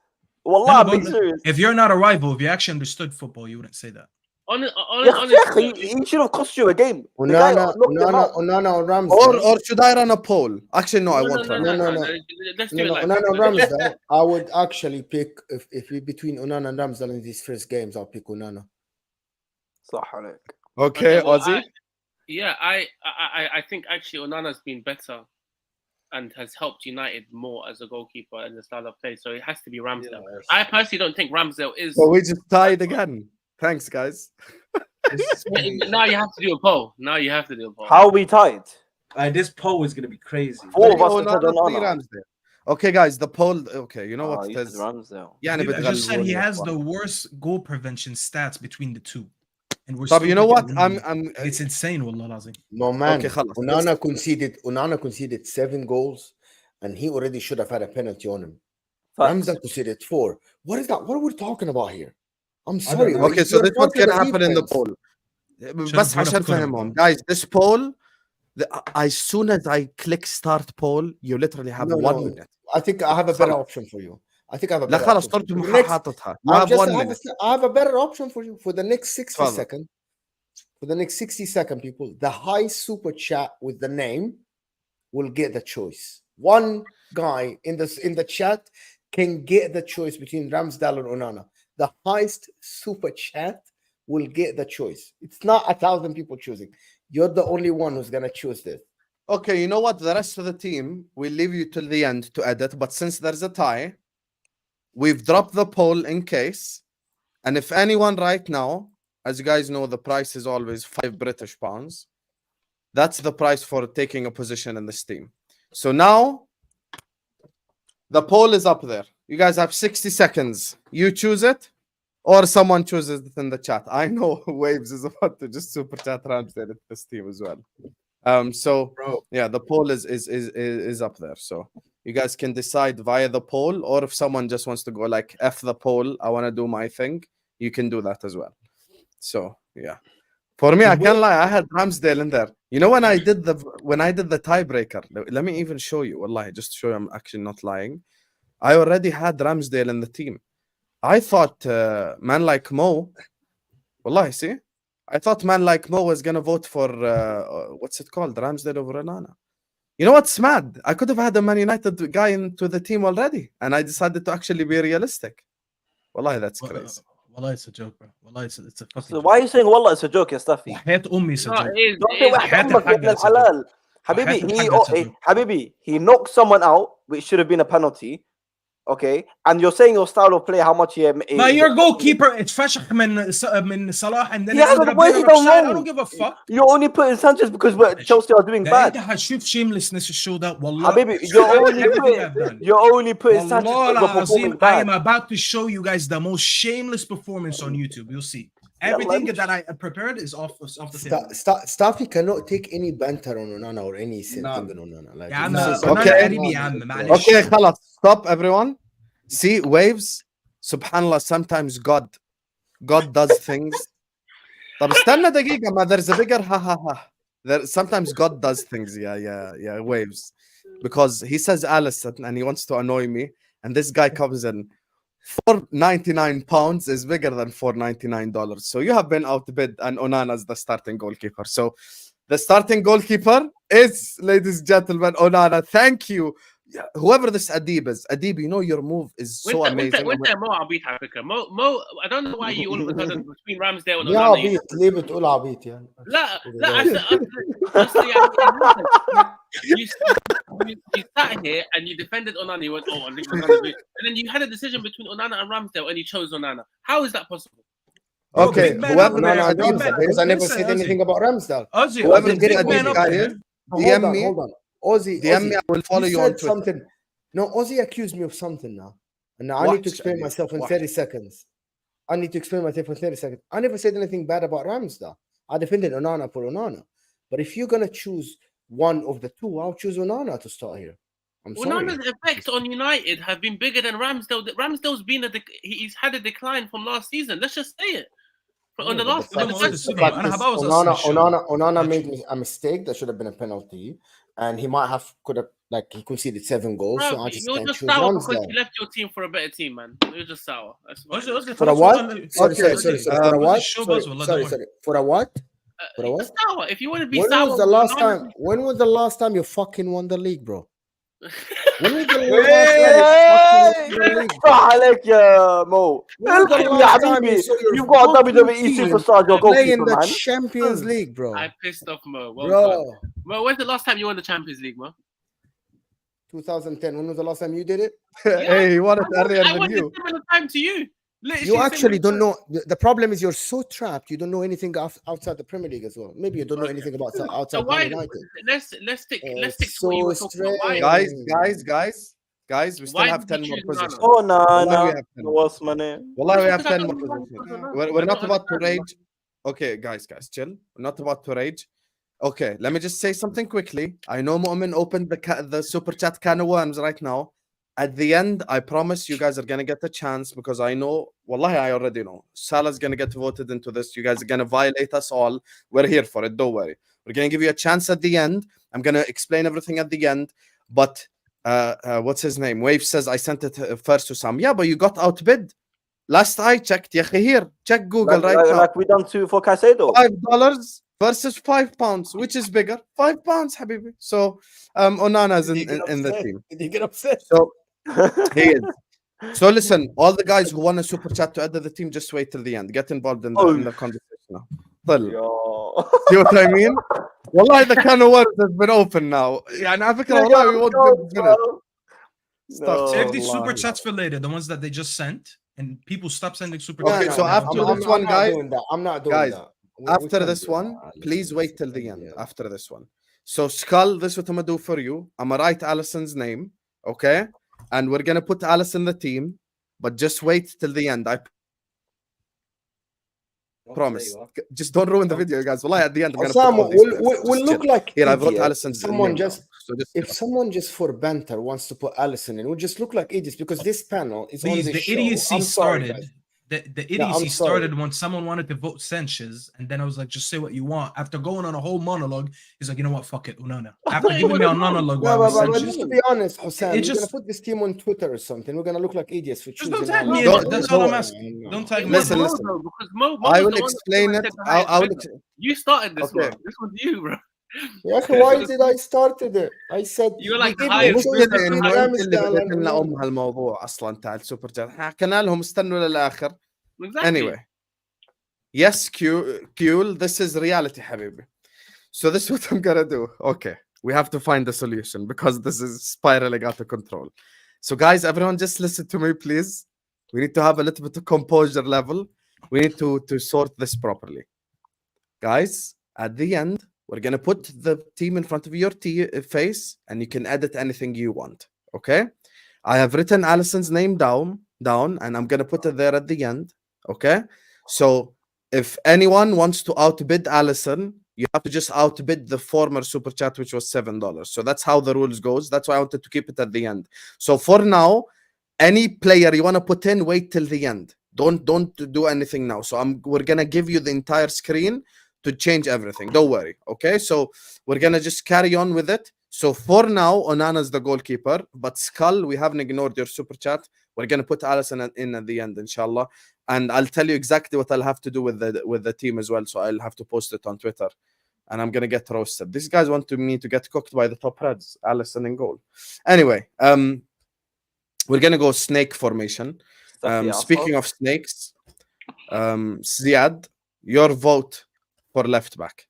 والله I'm being serious. If you're not a rival, if you actually understood football, you wouldn't say that. Honestly, he should have cost you a game. The guy knocked him out. Onana or Ramsdale. Or should I run a poll? Actually, no, I won't run. No. Let's do it like Onana or Ramsdale. I would actually pick if between Onana and Ramsdale in these first games, I'll pick Onana. صح عليك. Okay, well, Ozzy. I think actually Onana's been better and has helped United more as a goalkeeper in the style of play. So it has to be Ramsdale. Yes. I personally don't think Ramsdale is. So we just tied again. Thanks, guys. Now you have to do a poll. How are we tied? This poll is gonna be crazy. 4 of us Onana, said 3 Onana. Ramsdale. Okay, guys, the poll. Okay, you know what You it said is. Ramsdale. يعني I just said he بتغلبوني. has the worst goal prevention stats between the two. And we're طب still you know what? winning. I'm It's insane, wallah lazim. No man. Okay, خلاص. Onana conceded 7 goals, and he already should have had a penalty on him. Facts. Ramsdale conceded 4. What is that? What are we talking about here? I'm sorry. know. Okay, so this is what can happen in the poll. بس عشان فهمهم, guys, this poll, as soon as I click start poll, you literally have 1 minute. I think I have a better option for you. I think I have a لا better خلاص option. طرت For the next- حاططها. You have 1 minute. I have a better option for you for the next 60 Father. seconds. For the next 60 seconds, people, the high super chat with the name will get the choice. One guy in the chat can get the choice between Ramsdale and Onana. The highest super chat will get the choice. It's not 1,000 people choosing. You're the only one who's gonna choose this. Okay, you know what? The rest of the team, we'll leave you till the end to edit. But since there's a tie, we've dropped the poll in case. And if anyone right now, as you guys know, the price is always £5. That's the price for taking a position in this team. So now, the poll is up there. You guys have 60 seconds. You choose it, or someone chooses it in the chat. I know Waves is about to just super chat Ramsdale at this team as well. So Bro. yeah, the poll is up there. So you guys can decide via the poll, or if someone just wants to go like F the poll, I want to do my thing, you can do that as well. So yeah, for me, I can't lie, I had Ramsdale in there. You know when I did the tiebreaker, let me even show you. Wallahi, just to show you I'm actually not lying. I already had Ramsdale in the team. I thought man like Mo, wallahi, see? I thought man like Mo was gonna vote for what's it called? Ramsdale over Onana. You know what's mad? I could have had a Man United guy into the team already, and I decided to actually be realistic. Wallahi, that's crazy. Wallah, it's a joke, bro. Wallah, it's a fucking So why are you saying wallah it's a joke, ya Stuffy? حياة أمي it's a No, joke. it is. Don't It say is. واحد أمك يا ابن حتى الحلال. حبيبي حتى he حاجة تسجل. حبيبي he knocked someone out which should have been a penalty. Okay, and you're saying your style of play, how much But your goalkeeper اتفشخ من صلاح and then Yeah, ended but up why being is he offside. wrong? I don't give a fuck. You're only putting Sanchez because Chelsea are doing ده bad. انت هتشوف shamelessness showed up والله. حبيبي, you're only putting Sanchez والله because we're performing العظيم I am bad. about to show you guys the most shameless performance on YouTube. You'll see. Everything that I prepared is off the table. Staffy cannot take any banter on Onana or any thing on Onana. Like, يا عم this is- Onana قريب يا عم معلش. Okay, خلاص. Stop, everyone. See, waves. Subhanallah, sometimes God does things. طب استنى دقيقة, ما there's a bigger ha. Sometimes God does things, yeah, waves. Because he says Alisson and he wants to annoy me, and this guy comes in. £499 is bigger than $499. So you have been outbid, and Onana's the starting goalkeeper. So the starting goalkeeper is, ladies and gentlemen, Onana. Thank you. Whoever this Adib is, Adib, you know your move is so amazing. When's that Mo عبيط على فكرة. Mo, I don't know why you all of a sudden between Ramsdale and ليه Onana. عبيط؟ ليه بتقول عبيط يعني؟ لا you sat here and you defended Onana. You went, I think Onana. And then you had a decision between Onana and Ramsdale, and you chose Onana. How is that possible? Okay, big man whoever up there, this Onana and Adib Ramsdale, because I never Listen, said Ozzy. anything about Ramsdale. Ozzy, Whoever Ozzy, this big man Adib up guy there. is, Hold DM me. on. Ozzy, DM me. I will follow you on said Twitter. something. No, Ozzy accused me of something now. And now I need to explain myself in 30 seconds. I need to explain myself in 30 seconds. I never said anything bad about Ramsdale. I defended Onana for Onana. But if you're going to choose one of the two, I'll choose Onana to start here. I'm sorry. Onana's effects on United have been bigger than Ramsdale. Ramsdale's been he's had a decline from last season. Let's just say it. On the last, Onana made a mistake that should have been a penalty, and he he conceded 7 goals. Bro, So I just you're can't just choose sour because Ramsdale. you left your team for a better team, man. You're just sour. That's fine. For a what? Sorry. For a what? Sorry. For a what? For a what? Sour. If you want to be When sour, was the last time? When was the last time you fucking won the league, bro? When was the last time you fucking won the league? عليك يا مو. يا حبيبي, you've got a WWE superstar your playing goalkeeper, the man. Champions League, bro. I pissed off Mo. Well Bro, done. Mo, when's the last time you won the Champions League, Mo? 2010. When was the last time you did it? Hey, he won it earlier I than won you. the similar time to you. Literally You actually don't similar know. The problem is you're so trapped. You don't know anything outside the Premier League as well. Maybe you don't know anything about time. outside So why? Man United. Let's stick to so what you were talking about. Why? Guys, we still Why have did 10 you more choose Onana? positions. Oh, Wallahi, we no. have 10 more. What's my name? Wallahi, we have Because I 10 more don't want positions. Onana. We're I not don't about to understand. rage. Okay, guys, chill. We're not about to rage. Okay, let me just say something quickly. I know Mu'min opened the super chat can of worms right now. At the end, I promise you guys are going to get a chance because I know, wallahi, I already know. Salah's going to get voted into this. You guys are going to violate us all. We're here for it. Don't worry. We're going to give you a chance at the end. I'm going to explain everything at the end. But what's his name? Wave says, I sent it first to Sam. Yeah, but you got outbid. Last I checked, here. Check Google now. Like we done for Caicedo. $5 versus £5. Which is bigger? £5, habibi. So Onana's in the team. Did you get upset? So he is. So listen, all the guys who want a super chat to add to the team, just wait till the end. Get involved in the conversation now. See what I mean? Wallahi, the can of worms has been open now. يعني على فكرة والله we won't finish. Save these super chats for later, the ones that they just sent, and people stop sending super Okay, chats. so after this one, guys, I'm not doing guys, that. after this one, please wait till the end. After this one. So Skull, this is what I'm gonna do for you. I'm gonna write Alisson's name, okay? And we're gonna put Alisson in the team, but just wait till the end. I promise. Just don't ruin the video, guys. Wallahi, at the end, I'm gonna Osama, put we'll look like here. I've wrote idiots. Alisson's Someone name. if someone just for banter wants to put Alisson in, we'll just look like idiots because this panel is on Please, this the show. idiocy I'm sorry, started. guys. The Yeah, idiocy I'm started sorry. when someone wanted to vote Sanchez, and then I was like, just say what you want. After going on a whole monologue, he's like, you know what, fuck it, Unana. After thought it giving me a was wrong. monologue No, why was but Sanchez. just to be honest, Hussein, It we're just- gonna put this team on Twitter or something. We're gonna look like idiots for Just don't choosing. tag me in Don't- it. That's all I'm don't- asking. No. Don't tag me. Listen, in it. listen. Because Mo I was will the one explain that it. said the highest I will. figure. You started this, Okay. bro. This was you, bro. يا أخي, why did I started it? I said You're we like the give you a highest choice bidder. between انه انت اللي Ramsdale بديت and لنا Onana. هالموضوع اصلا تاع السوبر جات. حكينا لهم استنوا للاخر. Exactly. Anyway, yes, Q, this is reality, حبيبي. So this is what I'm gonna do. Okay, we have to find a solution because this is spiraling out of control. So guys, everyone just listen to me, please. We need to have a little bit of composure level. We need to sort this properly. Guys, at the end, we're gonna put the team in front of your face and you can edit anything you want. Okay? I have written Alisson's name down and I'm gonna put it there at the end. Okay? So if anyone wants to outbid Alisson, you have to just outbid the former super chat, which was $7. So that's how the rules goes. That's why I wanted to keep it at the end. So for now, any player you want to put in, wait till the end. Don't do anything now. So we're gonna give you the entire screen to change everything. Don't worry. Okay, so we're gonna just carry on with it. So for now, Onana's the goalkeeper, but Skull, we haven't ignored your super chat. We're gonna put Alisson in at the end, inshallah. And I'll tell you exactly what I'll have to do with the team as well. So I'll have to post it on Twitter. And I'm gonna get roasted. These guys want me to get cooked by the top Reds. Alisson in goal. Anyway, we're gonna go snake formation. Speaking of snakes, Ziad, your vote for left back.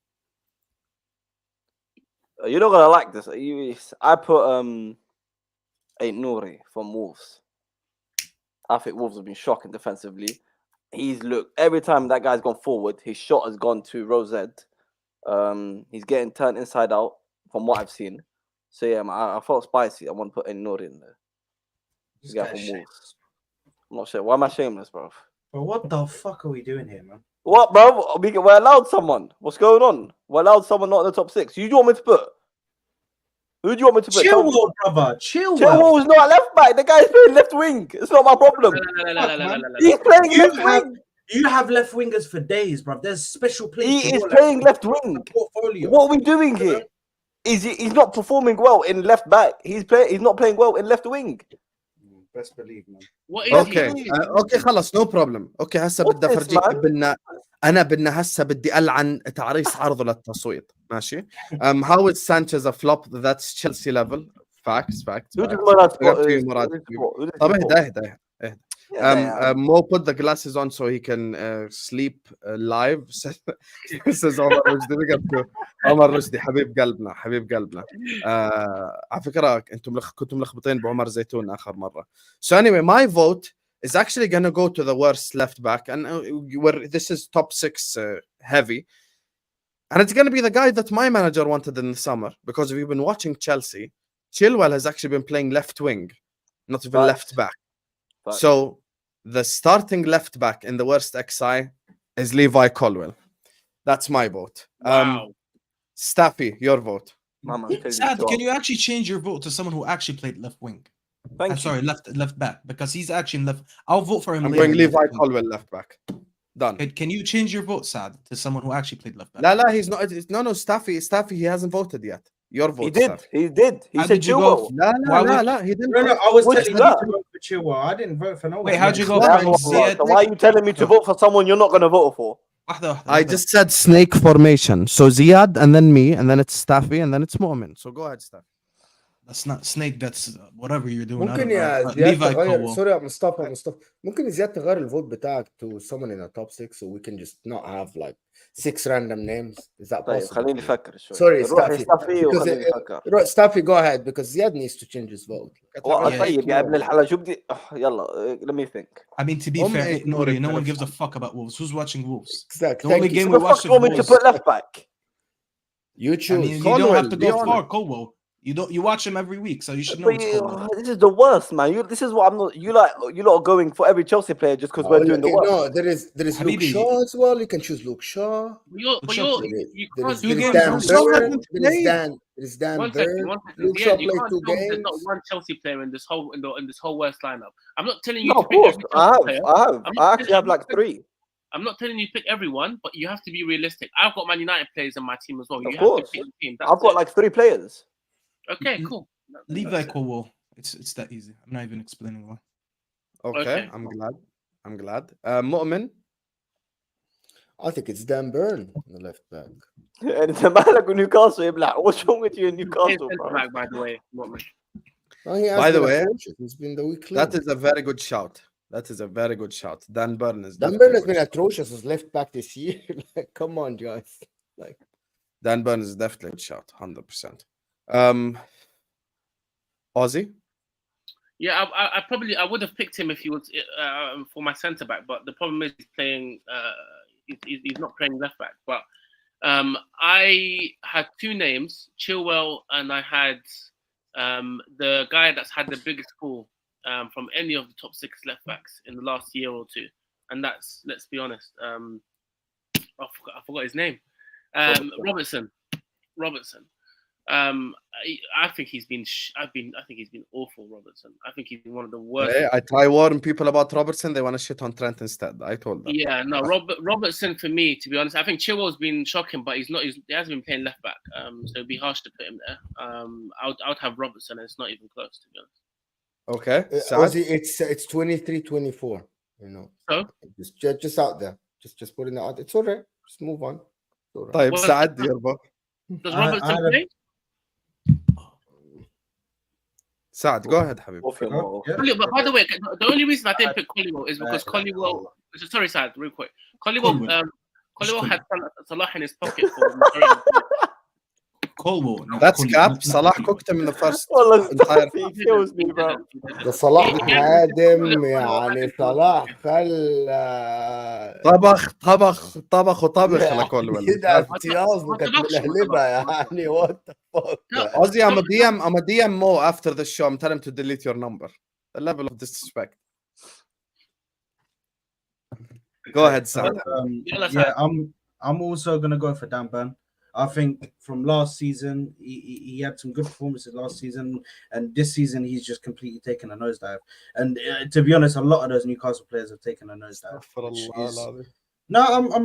You're not gonna like this. I put Nouri from Wolves. I think Wolves have been shocking defensively. He's looked every time that guy's gone forward, his shot has gone to Rosette. He's getting turned inside out from what I've seen. So yeah, I felt spicy. I want to put Nouri in there. This Yeah, guy's from shameless. Wolves. I'm not sure. Why am I shameless, bro? But what the fuck are we doing here, man? What, bro? We're allowed someone. What's going on? We're allowed someone not in the top 6. Who do you want me to put? Who do you want me to put? Chill, brother. Chill. Chilwell's not left back. The guy's playing left wing. It's not my problem. He's playing left wing. You have left wingers for days, bro. There's special players. He is playing left wing. Portfolio. What are we doing here? He's not performing well in left back. He's not playing well in left wing. Best believe, man. What is اوكي he? اوكي خلص نو بروبلم. اوكي هسه بدي افرجيك بدنا هسه بدي العن تعريس عرضه للتصويت. ماشي. How is Sanchez a flop? That's Chelsea level. Facts. Who does Murad طب اهدى. Mo put the glasses on so he can sleep live. Says عمر رشدي حبيب قلبنا. على فكرة انتم كنتم ملخبطين بعمر زيتون آخر مرة. So anyway, my vote is actually gonna go to the worst left back, and this is top 6 heavy, and it's gonna be the guy that my manager wanted in the summer, because if you've been watching Chelsea, Chilwell has actually been playing left wing, not even left back. So the starting left back in the worst XI is Levi Colwill. That's my vote. Wow. Staffy, your vote. Sad, can you actually change your vote to someone who actually played left wing? Sorry, left back, because he's actually in left. I'll vote for him. I'm going Levi Colwill left back. Done. Can you change your vote, Sad, to someone who actually played left back? La, he's not. No, Staffy, he hasn't voted yet. Your vote. He did. He said Chilwell. La, he didn't. No, I was telling you to vote for Chilwell. I didn't vote for no one. Wait, how'd you go? So why are you telling me to vote for someone you're not going to vote for? I just said snake formation. So Ziad, and then me, and then it's Staffy, and then it's Mu'min. So go ahead, Staffy. That's not snake. That's whatever you're doing. ممكن يا زياد تغير. سوري يا مصطفى. ممكن زياد تغير الفوت بتاعك to someone in the top 6 so we can just not have like 6 random names. Is that possible? خليني أفكر شوي. Sorry, Staffy, go ahead, because Ziad needs to change his vote. طيب يا ابن الحلال شو بدي يلا let me think. I mean, to be fair, no one gives a fuck about Wolves. Who's watching Wolves? Exactly. The only game we watched. You want me to put left back? You choose. I mean, you don't have to go far, Colwell. You watch him every week, so you should know But what's going on. this is the worst, man. This is what I'm not. You lot are going for every Chelsea player just because we're doing the work. No, there is Luke Habibi. Shaw as well. You can choose Luke Shaw. You There can't. is You Dan can't. Burn. There is Dan One Burn. second. Luke Yeah, Shaw you played can't 2 tell me there's games. not one Chelsea player in this whole worst lineup. I'm not telling you No, to of pick course. every Chelsea player. I have. I'm not I actually telling- have like 3. I'm not telling you to pick everyone, but you have to be realistic. I've got Man United players in my team as well. Of You course. have to pick the team. I've got like 3 players. Okay, cool. Leave that Kowo. It's that easy. I'm not even explaining why. Okay, I'm glad. Mu'min. I think it's Dan Burn on the left back. And it's a man like Newcastle. I'm like, what's wrong with you in Newcastle, bro? Back, by the way. Mu'min. Oh, he has By the been way, atrocious. He's been the weak That link. is a very good shout. Dan Burn is Dan definitely Burn has good been shout. atrocious as left back this year. Like, come on, guys. Like, Dan Burn is definitely a good shout, 100%. Ozzy. Yeah, I would have picked him if he was for my centre back, but the problem is he's playing. He's not playing left back. But I had 2 names, Chilwell, and I had the guy that's had the biggest fall from any of the top 6 left backs in the last year or 2, and that's, let's be honest, I forgot his name, Robertson. I think he's been. I think he's been awful, Robertson. I think he's been one of the worst. I try warn people about Robertson. They want to shit on Trent instead. I told them. Yeah, no, Robertson for me, to be honest, I think Chilwell's been shocking, but he hasn't been playing left back. So it'd be harsh to put him there. I would have Robertson, and it's not even close, to be honest. Okay, Ozzy, it's 23-24. You know, So just out there, just putting it out. It's all right. Just move on. It's all right. طيب Well, Saad يربط. does Robertson play? Saad, go ahead, Habib. But by the way, the only reason I didn't pick Collywell is because Collywell. Sorry, Saad, real quick. Collywell had Salah in his pocket for Colwell. That's cap. Salah cooked him in the first والله entire. he kills me, bro. ده صلاح هادم يعني صلاح خلى طبخ لكل كده امتياز وكانت ملهلبه يعني what the fuck. Ozzy, I'm a DM Mo after the show. I'm telling him to delete your number. The level of disrespect. Go ahead, Sam. Yeah, I'm also gonna go for Dan Burn. I think from last season, he had some good performances last season, and this season he's just completely taken a nosedive. And to be honest, a lot of those Newcastle players have taken a nosedive. No,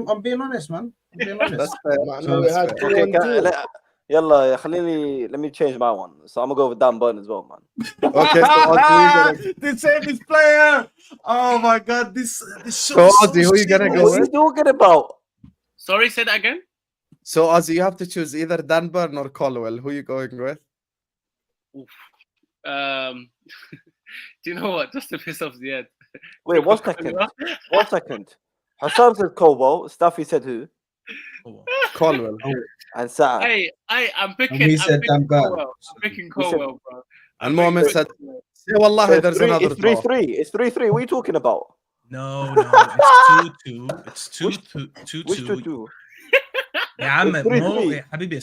I'm being honest, man. I'm being honest. That's fair. So we had Okay, يلا خليني, let me change my one. So I'm gonna go with Dan Burn as well, man. Okay, so Ozzy, They saved this player. Oh my god, this So Ozzy, who you gonna go What are you with? talking about? Sorry, say that again. So Ozzy, you have to choose either Dan Burn or Colwell. Who are you going with? Do you know what? Just to piss off the head. Wait, 1 second. 1 second. Hassan said Colwell. Staffy said who? Colwell. And Saad. Hey, I'm picking. And he said Dan Burn. Colwell. I'm picking Colwell, bro. And Mohammed said, "Say wallahi, So there's another it's 3-3. It's 3-3. What are you talking about? No, it's 2-2. It's 2-2. Which 2-2? يا عم It's 3-3. مو يا حبيبي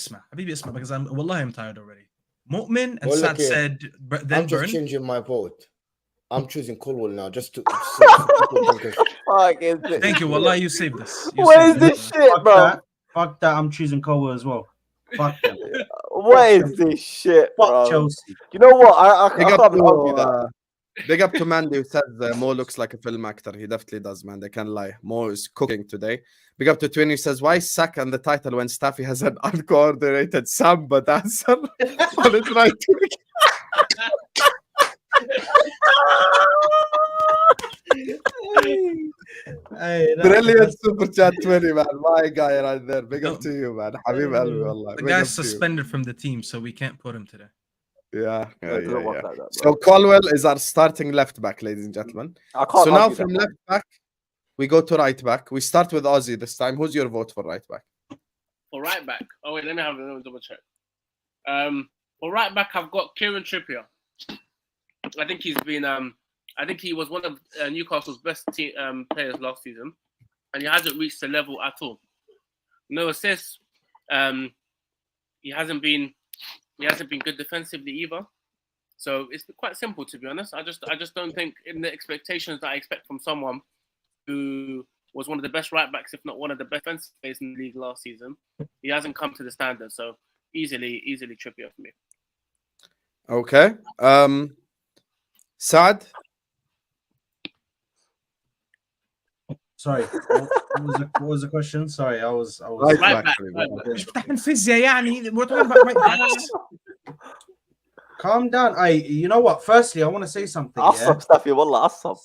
اسمع because I'm tired already. Mu'min and Saad said Dan I'm just Burn. changing my vote. I'm choosing Colwell now just to so people Fuck is this? Thank you, Wallah, you saved this. You What saved is this shit, Fuck bro? that. Fuck that. I'm choosing Colwell as well. Fuck that. What is this shit, Fuck bro? Chelsea. You know what? I big can't up argue that. big up to Mandy who said Mo looks like a film actor. He definitely does, man. They can't lie. Mo is cooking today. Big up to Twin who says, why is Saka on the title when Staffy has an uncoordinated samba dancer on his right wing? Hey, Brilliant super chat 20, man. My guy right there. Big up to you, man. Habib Alwi, wallah. The Big up guy's to you. suspended from the team, so we can't put him today. Yeah. It doesn't work like that, So bro. Colwell is our starting left back, ladies and gentlemen. I can't So now argue from that, left back, we go to right back. We start with Ozzy this time. Who's your vote for right back? For right back. Oh wait, let me double check. For right back, I've got Kieran Trippier. I think he's been. I think he was one of Newcastle's best players last season, and he hasn't reached the level at all. No assists. He hasn't been He hasn't been good defensively either. So it's quite simple, to be honest. I just don't think in the expectations that I expect from someone who was one of the best right backs, if not one of the best defensive players in the league last season, he hasn't come to the standard. So easily Trippier for me. Okay. Saad? Sorry, what was the question? Sorry, I was Right Right back. back. مش فتح الفيزياء يعني we're talking about right backs. Calm down. You know what? Firstly, I want to say something. عصب ستافي والله عصب.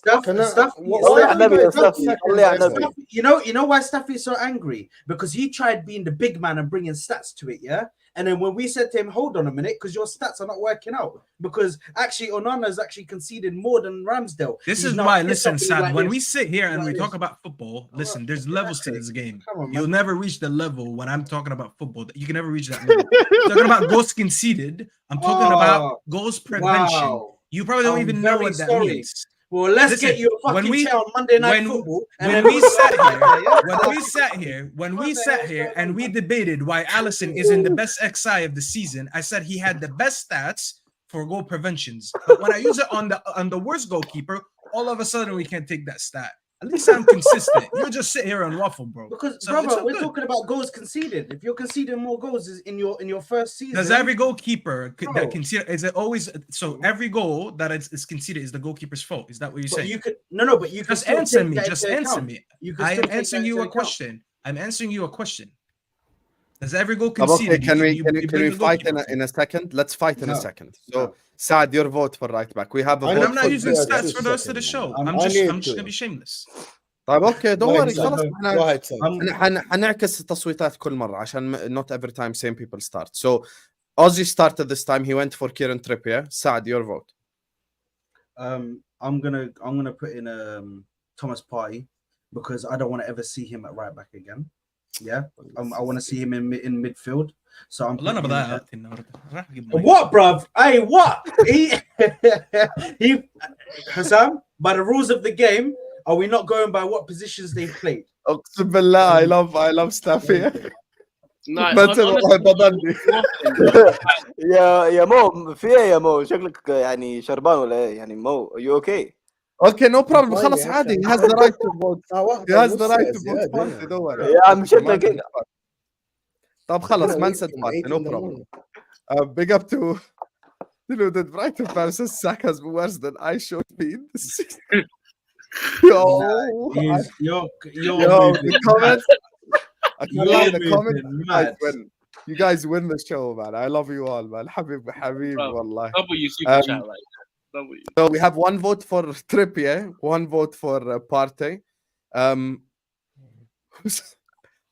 You know why Staffy is so angry? Because he tried being the big man and bringing stats to it, yeah? And then when we said to him, hold on a minute, because your stats are not working out. Because actually, Onana has actually conceded more than Ramsdale. This is why, listen, Sad, when we sit here and we talk about football, listen, there's levels to this game. You'll never reach the level when I'm talking about football. You can never reach that level. I'm talking about goals conceded. I'm talking about goals prevention. Wow. You probably don't even know what that means. Well, let's get you a fucking chair on Monday Night Football. When we sat here and we debated why Alisson is in the best XI of the season, I said he had the best stats for goal preventions. But when I use it on the worst goalkeeper, all of a sudden we can't take that stat. At least I'm consistent. You just sit here and waffle, bro. Because, brother, we're talking about goals conceded. If you're conceding more goals in your first season, does every goalkeeper that concede, is it always so? Every goal that is conceded is the goalkeeper's fault. Is that what you're saying? You could but you just answer me. Just answer me. I am answering you a question. I'm answering you a question. Does every goal conceded? Okay, can we fight in a second? Let's fight in a second. So, Saad, your vote for right back. We have a vote. I'm not using stats for the rest of the show. I'm just gonna be shameless. طيب اوكي don't worry خلاص احنا حنعكس التصويتات كل مرة عشان not every time same people start. So Ozzy started this time. He went for Kieran Trippier. Saad, your vote. I'm gonna put in Thomas Partey because I don't want to ever see him at right back again. Yeah, I want to see him in midfield. So I'm what, bruv? Hey, what? he Hassam, by the rules of the game, are we not going by what positions they've played? اقسم بالله I love Staffy. يا مو في يا مو شكلك يعني شربان ولا ايه يعني مو you okay? Okay, no problem. خلاص عادي. He has the right to vote. He has the right to vote. Don't worry. يا عم شكلك طب خلاص ما نسد Partey. No problem. Big up to the Brighton versus Saka has been worse than I showed me in the season. The comments. The comments. You guys win the show, man. I love you all, man. Habib, wallah. W super chat, right? W. So we have one vote for Trippier, one vote for Partey.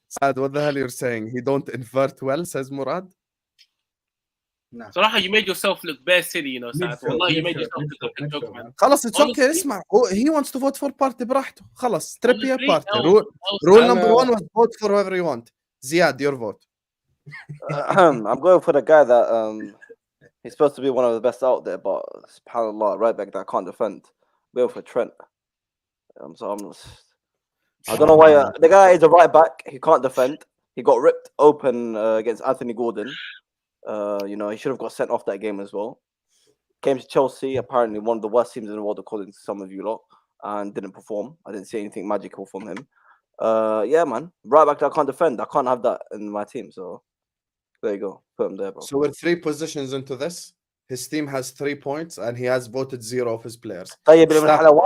Sad, what the hell you're saying? He don't invert well, says Murad. No. صراحة you made yourself look bare silly, you know, Sad. والله you made yourself look like a joke, man. خلاص it's okay. اسمع, he wants to vote for Partey براحته. خلاص Trippier Partey. Rule number 1 was vote for whoever you want. Ziad, your vote. I'm going for the guy that he's supposed to be one of the best out there, but subhanallah, right back that can't defend. I'm going for Trent. I don't know why the guy is a right back. He can't defend. He got ripped open against Anthony Gordon. You know, he should have got sent off that game as well. Came to Chelsea, apparently one of the worst teams in the world, according to some of you lot, and didn't perform. I didn't see anything magical from him. Yeah, man, right back that can't defend. I can't have that in my team. So there you go, put him there, bro. So we're 3 positions into this. His team has 3 points, and he has voted 0 of his players. Why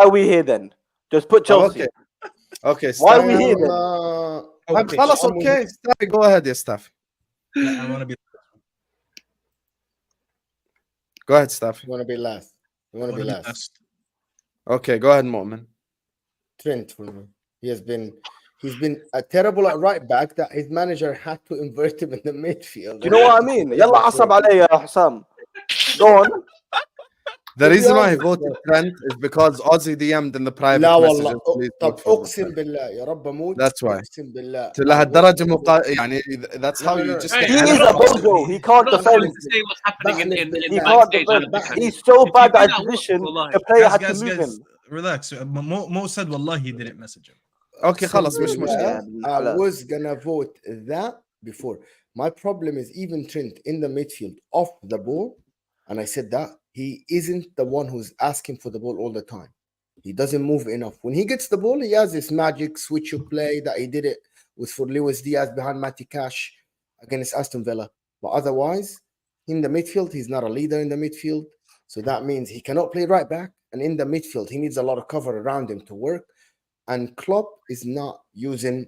are we here then? Just put Chelsea. Okay. Why are we here then? خلاص okay. Staffy, go ahead, yes, Staffy. I want to be. Go ahead, Staffy. You want to be last. You want to be last. Okay, go ahead, Mu'min. Trent for me. He's been terrible at right back that his manager had to invert him in the midfield. You know what I mean? يلا عصب علي يا حسام. Go on. The reason why he voted Trent is because Ozzy DM'd in the private لا messages. والله طب اقسم بالله يا رب اموت. That's why. اقسم بالله. لهالدرجة يعني that's how you just. He is a bozo. He can't defend. Say what's happening in He can't defend. He's so bad at position. The player had to move him. Relax. Mo said والله he didn't message him. Okay, خلاص مش مشكلة. I was gonna vote that before, My problem is even Trent in the midfield off the ball, and I said that he isn't the one who's asking for the ball all the time. He doesn't move enough. When he gets the ball, he has this magic switch of play that he did it with for Lewis Diaz behind Matty Cash against Aston Villa. But otherwise, in the midfield, he's not a leader in the midfield. So that means he cannot play right back. And in the midfield, he needs a lot of cover around him to work. And Klopp is not using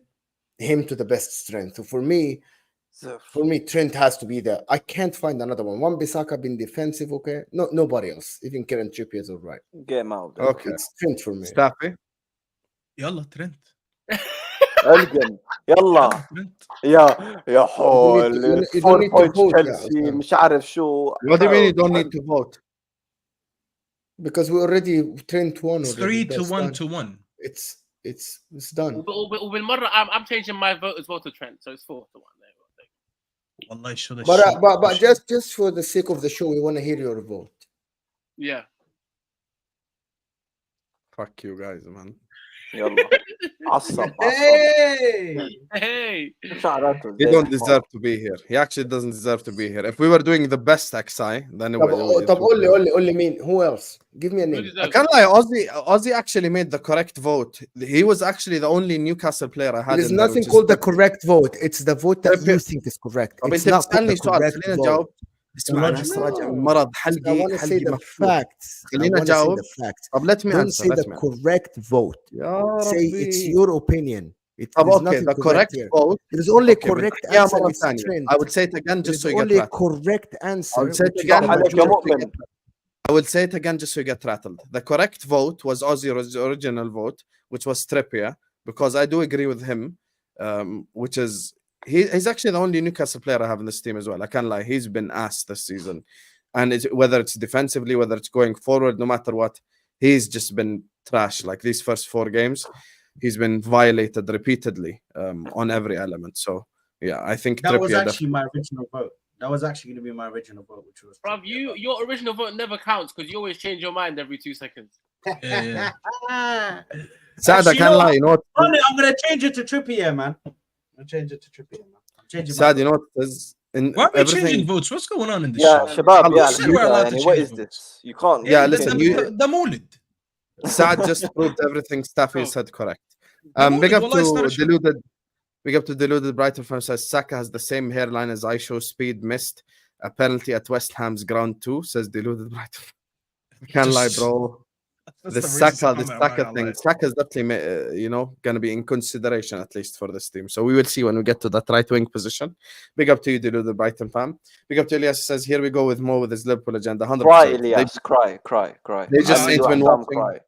him to the best strength. So for me, Trent has to be there. I can't find another one. Wan-Bissaka been defensive, okay? No, nobody else. Even Kieran Trippier is all right. Get him out. Okay. It's Trent for me. Staffy. يلا ترنت. الجن يلا ترنت. يا حول you don't 4 need to points vote, Chelsea yeah. مش عارف شو. What do you mean you don't need to vote? Because we already Trent won. It's already. 3-1 That's to done. 1. It's done. وبالمرة I'm changing my vote as well to Trent, so it's 4-1 there. والله شو ذا But just for the sake of the show, we want to hear your vote. Yeah. Fuck you guys, man. يلا عصب Hey. شعراته He don't deserve to be here. He actually doesn't deserve to be here. If we were doing the best XI, then it would. طب قول لي مين? Who else? Give me a name. I can't lie. Ozzy actually made the correct vote. He was actually the only Newcastle player I had. There's nothing called the correct vote. It's the vote that you think is correct. طب It's انت not called بتسألني the سؤال correct خلينا vote. نجاوب. اسمع انا No. هسه راجع من مرض I حلقي want to say the مفتوح. facts. I خلينا want to say نجاوب. the facts. طب let me Don't answer. say Let the me. correct vote. يا Say it's ربي. your opinion. طب There's okay, nothing the correct here. vote. There's only Okay, correct يا answer. مرة It's ثانية. Trent. I would say it again just There's so you get only rattled. correct answer. I would say it which is again. the عليك يا majority. مؤمن. I will say it again just so you get rattled. The correct vote was Ozzy's original vote, which was Trippier, because I do agree with him, which is he's actually the only Newcastle player I have in this team as well. I can't lie. He's been ass this season. And whether it's defensively, whether it's going forward, no matter what, he's just been trash. Like these first 4 games, he's been violated repeatedly on every element. So, yeah, I think That was Trippier actually my original vote. That was actually going to be my original vote, which was. Bruv, your original vote never counts because you always change your mind every 2 seconds. Yeah. Sad, I Actually, can't you know lie. You know what? I'm going to change it to Trippier, man. I'm change it to Trippier, man. I'm changing Sad, my you know what? There's in Why are we everything. changing votes? What's going on in this يا show? شباب Who يا said we're allowed to يعني what change is this? You can't. Yeah, you listen, can't- you- ده مولد. Sad just proved everything Staffy Oh. said correct. مولد Big up والله to استرشد. deluded. Big up to deluded Brighton fan says Saka has the same hairline as I show speed missed a penalty at West Ham's ground 2, says deluded Brighton. I can't lie, bro. That's The racist Saka comment, I'm not thing. gonna lie. Saka is definitely, going to be in consideration at least for this team. So we will see when we get to that right wing position. Big up to you, deluded Brighton fan. Big up to Elias, says here we go with Mo with his Liverpool agenda. 100%. Cry Elias, cry. They just I'm ain't doing been damn watching. cry.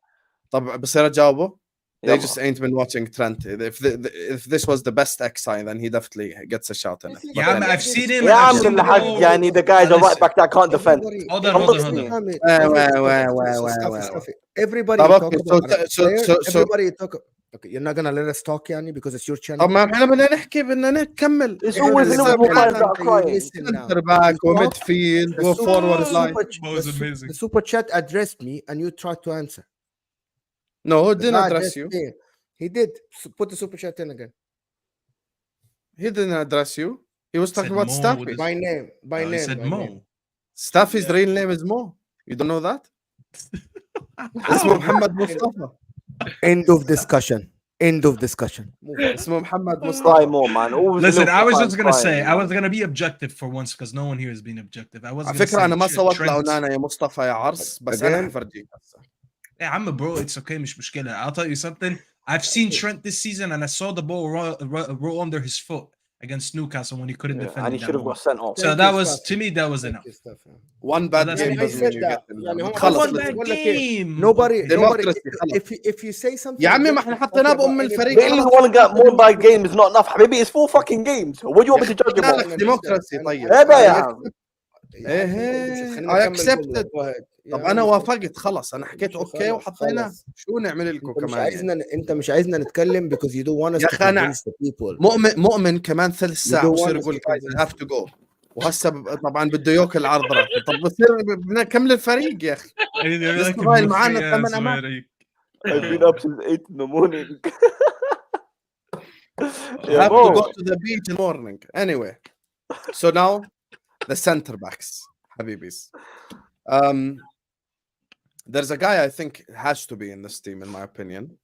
طب بصير أجاوبه. They يلا. just ain't been watching Trent. If this was the best XI, then he definitely gets a shout in it. But Yeah, anyway. I've seen him. يا I've عم seen the الحق goal. يعني the guy's a right back that can't defend. Hold on. Everybody طب talk اوكي about so everybody talk. Okay, you're not gonna let us talk يعني because it's your channel. طب ما احنا بدنا نحكي بدنا نكمل. It's always Listen, Liverpool fans listen, that are crying. Listen now. Center back, go Stop. midfield, The go super- forward the line. super- That was amazing. The super chat addressed me and you tried to answer. No, he The didn't guy address addressed you. me. He did. Put the super chat in again. He didn't address you. He was talking Said about Mo Staffy. with his- By name. By He name. said by Mo. name. Staffy's real name is Mo. You don't know that? اسمه محمد مصطفى. End of discussion. End of discussion. Move on. اسمه محمد Cry مصطفى. more, man. Always Listen, I Liverpool was fans just gonna say, crying, I man. was gonna be objective for once because no one here is being objective. I was على gonna فكرة say أنا ما صوت Trent. لأونانا يا مصطفى يا عرس بس أنا Again? حفرجيك هسه. يا عم bro, it's okay, مش مشكلة. I'll tell you something. I've seen Trent this season and I saw the ball roll under his foot against Newcastle when he couldn't Yeah, defend. and he in that should have got moment. sent off. So Thank that you, was, Staffy. to me, that was Thank enough. you, Staffy. One bad That's game it. doesn't I said mean you that. get يعني هو خلص One أصلاً bad بقول لك إيه، game. Nobody. Democracy، خلص. If you say something. يا عمي ما against احنا Staffy حطيناه about بأم any الفريق. They only one got one by game is not enough. حبيبي, it's 4 fucking games. What do you want me to judge قلنا about? لك ديمقراطي طيب. ايه بقى يا عم. I accepted. طب انا وافقت خلاص انا حكيت اوكي وحطيناه شو نعمل لكم انت مش كمان عايزنا يعني. انت مش عايزنا نتكلم because you don't want us يا to أخي أنا- convince the people. مؤمن كمان 3 ساعة don't بصير want us يقول to guys I convince have to go وهسه طبعا بده ياكل عرض راتب. طب بصير بدنا نكمل الفريق يا اخي. لسه ضايل معانا 8 اماكن. I've been up since 8 in the morning. You have to go to the beach in the morning. Anyway, So now the center backs, Habibis. There's a guy I think has to be in this team, in my opinion,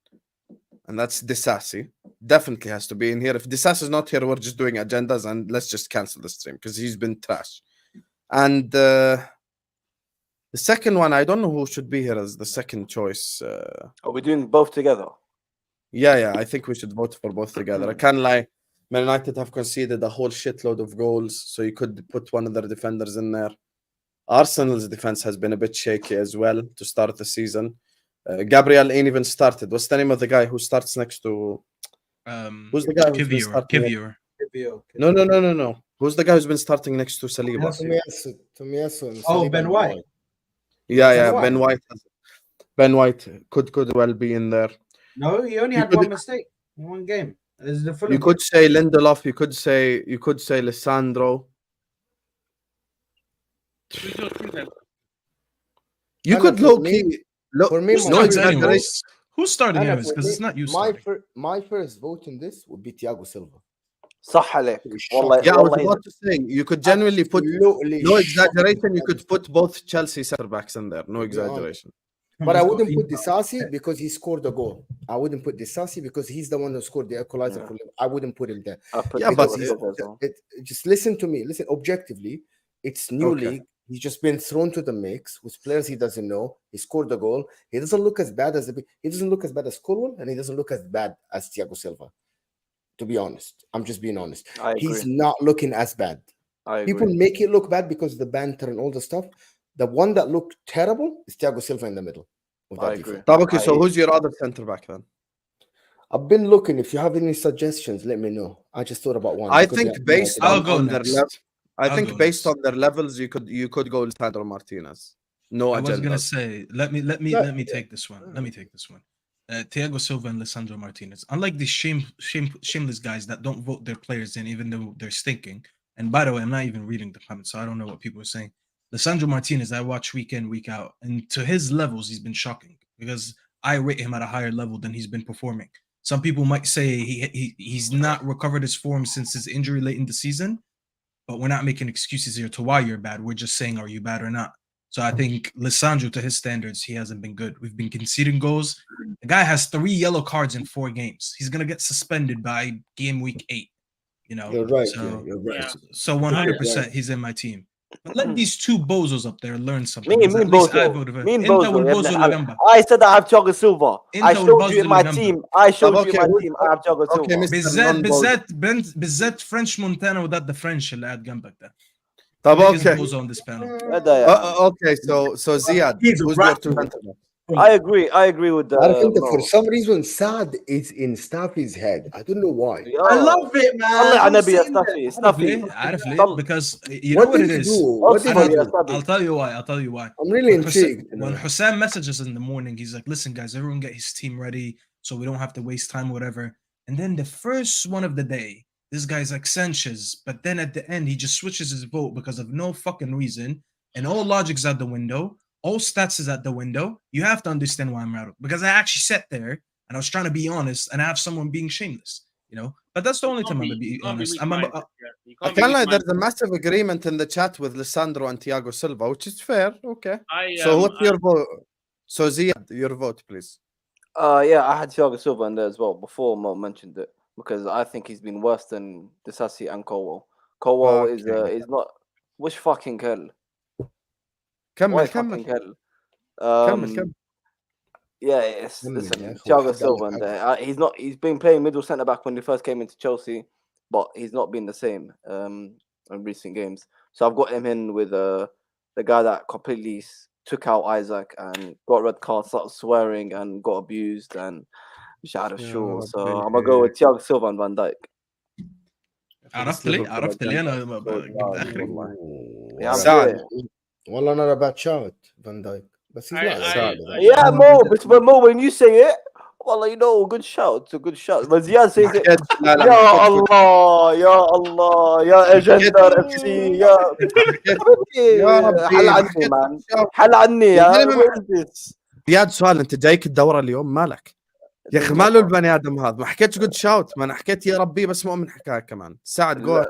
and that's Disasi. Definitely has to be in here. If Disasi is not here, we're just doing agendas and let's just cancel the stream because he's been trash. And the second one, I don't know who should be here as the second choice. Are we doing both together? Yeah, I think we should vote for both together. I can't lie. Man United have conceded a whole shitload of goals, so you could put one of their defenders in there. Arsenal's defense has been a bit shaky as well to start the season. Gabriel ain't even started. What's the name of the guy who starts next to? Who's the guy who's been starting? Kivior. No. Who's the guy who's been starting next to Saliba? Tomiyasu. Oh, Ben White. Yeah, Ben White. Ben White could well be in there. No, he only had one mistake in one game. You could say Lindelof. You could say Lissandro. Who's your three then? You could low key. For me, Who's no my- starting exaggeration. anyways? Who's starting Anna, anyways? for Because me, it's not you my starting. my first vote in this would be Thiago Silva. صح عليك. Shocking. والله Yeah, I was والله about to say you could genuinely put. Absolutely No shocking. exaggeration. You could put both Chelsea center backs in there. No be honest. exaggeration. But I wouldn't put Disasi because he scored a goal. I wouldn't put Disasi because he's the one who scored the equalizer for Liverpool. I wouldn't put him there. Yeah, but Just listen to me. Listen, objectively, it's new Okay. league. He's just been thrown to the mix with players he doesn't know. He scored the goal. He doesn't look as bad as Colwell, and he doesn't look as bad as Thiago Silva. To be honest, I'm just being honest. I agree. He's not looking as bad. I agree. People make it look bad because of the banter and all the stuff. The one that looked terrible is Thiago Silva in the middle of that I agree. defense. Okay, so who's your other center back then? I've been looking. If you have any suggestions, let me know. I just thought about one. I because think we have based United. I'll on, go on their next. level, I I'll think go based next. on their levels, you could go Lisandro Martinez. No I was agenda. gonna say, let me take this one. Let me take this one. Thiago Silva and Lisandro Martinez. Unlike these shameless guys that don't vote their players in, even though they're stinking. And by the way, I'm not even reading the comments, so I don't know what people are saying. Lisandro Martinez, I watch week in, week out, and to his levels, he's been shocking because I rate him at a higher level than he's been performing. Some people might say he's not recovered his form since his injury late in the season, but we're not making excuses here to why you're bad. We're just saying, are you bad or not? So I think Lisandro, to his standards, he hasn't been good. We've been conceding goals. The guy has 3 yellow cards in 4 games. He's gonna get suspended by game week 8. You know, You're right. So, You're right. Yeah. so 100% he's in my team. But let these two bozos up there learn something. Mean because at least I bozo. voted for Mean Inter bozo. will يا bozo ابن la الحلال. gamba. I said I have Thiago Silva. I Inter will showed you bozo in my la gamba. team. I showed you in my Okay, team. I have Thiago Silva. Okay, Mr. بالذات French Montana وذات the French اللي قاعد جنبك ده. طب Biggest okay. bozo on this panel. هذا يا عم. Okay, so Ziad, He's who's right. your two center backs? I agree with I think that Bro. for some reason, Saad is in Staffy's head. I don't know why. I love it, man. والله I'm على نبي يا seeing that. Stuffy. عارف ليه؟ Stuffy. عارف ليه؟ طل- Because you know what it did he is. do? What did أصفر he يا do? Stuffy. I'll tell you why. I'll tell you why. I'm really When Hussam, intrigued. when Hussam messages in the morning, he's like, "Listen, guys, everyone get his team ready, so we don't have to waste time, whatever." And then the first one of the day, this guy's like Sanchez, but then at the end, he just switches his vote because of no fucking reason, and all logic's out the window, all stats is out the window. You have to understand why I'm rattled because I actually sat there and I was trying to be honest, and I have someone being shameless, you know. But that's the only time I'm gonna be honest. I can't lie, there's a massive agreement in the chat with Lisandro and Thiago Silva, which is fair. Okay. So what's your vote? So Ziad, your vote, please. Yeah, I had Thiago Silva in there as well before Mo mentioned it because I think he's been worse than Disasi and Colwell. Colwell is not. Which fucking hell? كمل Why fucking كمل hell? كمل. Yeah, it's, كمل listen, يا أخي. Thiago حق Silva in عليك. there. He's not. He's been playing middle centre back when he first came into Chelsea, but he's not been the same in recent games. So I've got him in with the guy that completely took out Isaac and got red card, started swearing and got abused and مش عارف شو. So I'm gonna go with Thiago Silva and Van Dijk. عرفت ليه انا جبت اخري. Yeah, I'm Saad. there. Well, not a bad shout, Van Dijk. But he's not sad. Yeah, but Mo, when you say it, well, you know, good shout. It's a good shout. But Ziad says it. لا لا يا الله يا الله يا اجندر اف سي يا يا ربي. حل عني مان حل عني يا زياد سؤال، انت جايك الدوره اليوم مالك يا اخي؟ ماله البني ادم هذا؟ ما حكيتش جود شاوت، ما انا حكيت يا ربي بس مؤمن حكايه كمان. سعد جو.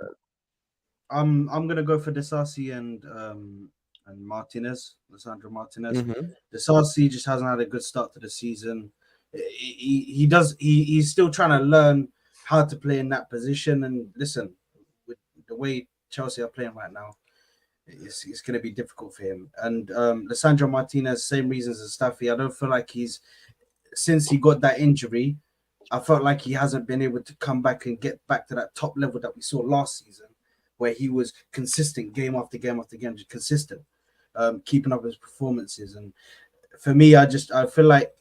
I'm gonna go for Disasi and Martinez, Lisandro Martinez. Disasi just hasn't had a good start to the season. He's still trying to learn how to play in that position. And listen, with the way Chelsea are playing right now, it's going to be difficult for him. And Lisandro Martinez, same reasons as Staffy. I don't feel like since he got that injury, I felt like he hasn't been able to come back and get back to that top level that we saw last season, where he was consistent game after game after game, just consistent, keeping up his performances. And for me, I feel like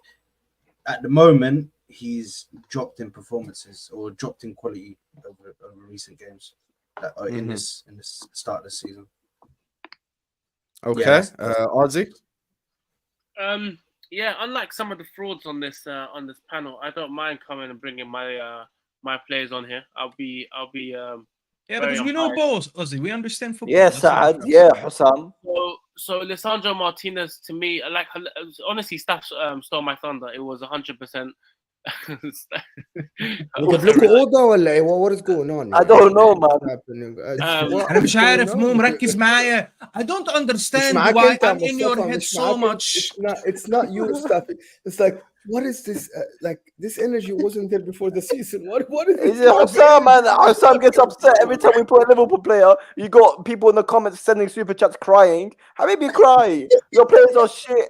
at the moment he's dropped in performances or dropped in quality over recent games that are in this start of the season. Okay, Yeah, Ozzy. Yeah, unlike some of the frauds on this panel, I don't mind coming and bringing my my players on here. I'll be Yeah, because we know balls, Ozzy. We understand football. Yeah, That's Saad. it. Yeah, Hussam. So Lisandro Martinez, to me, like, honestly, Staff stole my thunder. It was 100%. بتطلقوا اوضه ولا ايه؟ what is going on? I don't know, man. انا مش عارف، مو مركز معايا. I don't understand why I'm in your head so much. It's not you, stuff. It's like, what is this? Like, this energy wasn't there before the season. What is this? Hussam, man. Hussam gets upset every time we put a Liverpool player. You got people in the comments sending super chats crying. How made me cry? Your players are shit.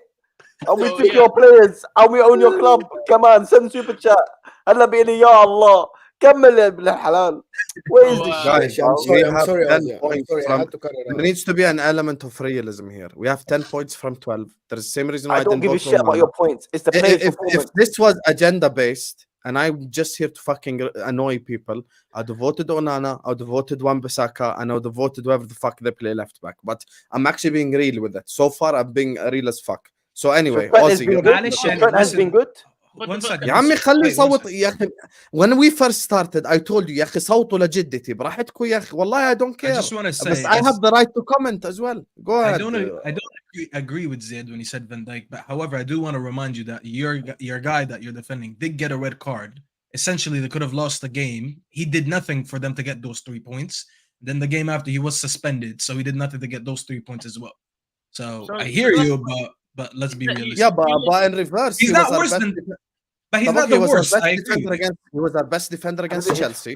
And we took your players and we own your club. Come on, send super chat. هلا بيقولي يا الله كمل يا ابن الحلال. Where is this Guys, shit? I'm sorry, Ozzy. I had to cut it out. There needs to be an element of realism here. We have 10 points from 12. There's the same reason why I don't didn't give a vote shit for about your points. It's the players' if performance. this was agenda based and I'm just here to fucking annoy people, I'd have voted Onana, I'd have voted Wan-Bissaka, and I'd have voted whoever the fuck they play left back. But I'm actually being real with it. So far, I'm being real as fuck. So anyway, Trent has Ozzy, been good. Trent has been good. One second. يا عمي خلي Wait, one يصوت second. يا اخي. When we first started, I told you يا اخي صوتوا لجدتي براحتكم يا اخي. والله I don't I care. just want to But say I have the right to comment as well. Go I ahead. don't agree with Zed when he said Van Dijk, but however, I do want to remind you that your guy that you're defending did get a red card. Essentially, they could have lost the game. He did nothing for them to get those 3 points. Then the game after, he was suspended, so he did nothing to get those 3 points as well. So I hear you, but let's be realistic. Yeah, but in reverse, He's he not was our worse best than, but he's But not he the was our worst. best I agree. defender he was our best defender against Chelsea.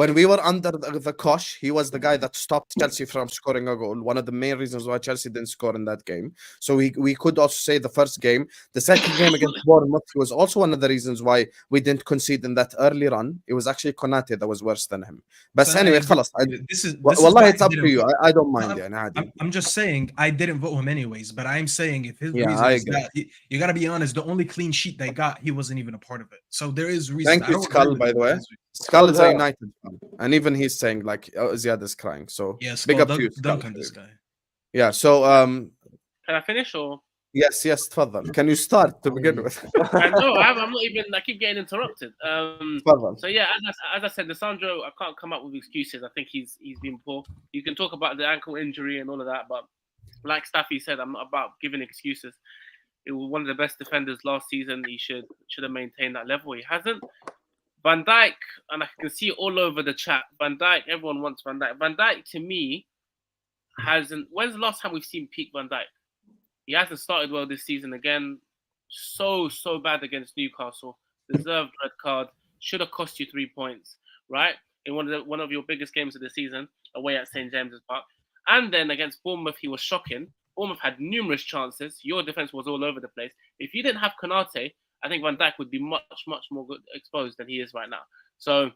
When we were under the cosh, he was the guy that stopped Chelsea from scoring a goal. One of the main reasons why Chelsea didn't score in that game. So we could also say the first game. The second game against Bournemouth was also one of the reasons why we didn't concede in that early run. It was actually Konate that was worse than him. But So anyway, خلاص. Wallah, it's up to you. I don't mind. I'm just saying I didn't vote him anyways, but I'm saying if his Yeah, reason I is agree. that you got to be honest, the only clean sheet they got, he wasn't even a part of it. So there is reason. Thank I you, don't Skull, agree with by you the way. guys. Skull is a United fan. And even he's saying like Ziad is crying. So Yeah, big Skull, up to you, dunk Skull. on this guy. Yeah, so Can I finish or? yes, تفضل. Can you start to begin with? No, I'm not even. I keep getting interrupted. تفضل. So yeah, as I said, Lisandro, I can't come up with excuses. I think he's been poor. You can talk about the ankle injury and all of that, but like Staffy said, I'm not about giving excuses. It was one of the best defenders last season. He should have maintained that level. He hasn't. Van Dijk, and I can see it all over the chat. Van Dijk, everyone wants Van Dijk. Van Dijk, to me, hasn't. When's the last time we've seen peak Van Dijk? He hasn't started well this season again. So bad against Newcastle. Deserved red card. Should have cost you 3 points, right? In one of your biggest games of the season, away at St James's Park. And then against Bournemouth, he was shocking. Bournemouth had numerous chances. Your defense was all over the place. If you didn't have Konate, I think Van Dijk would be much more good, exposed than he is right now. So,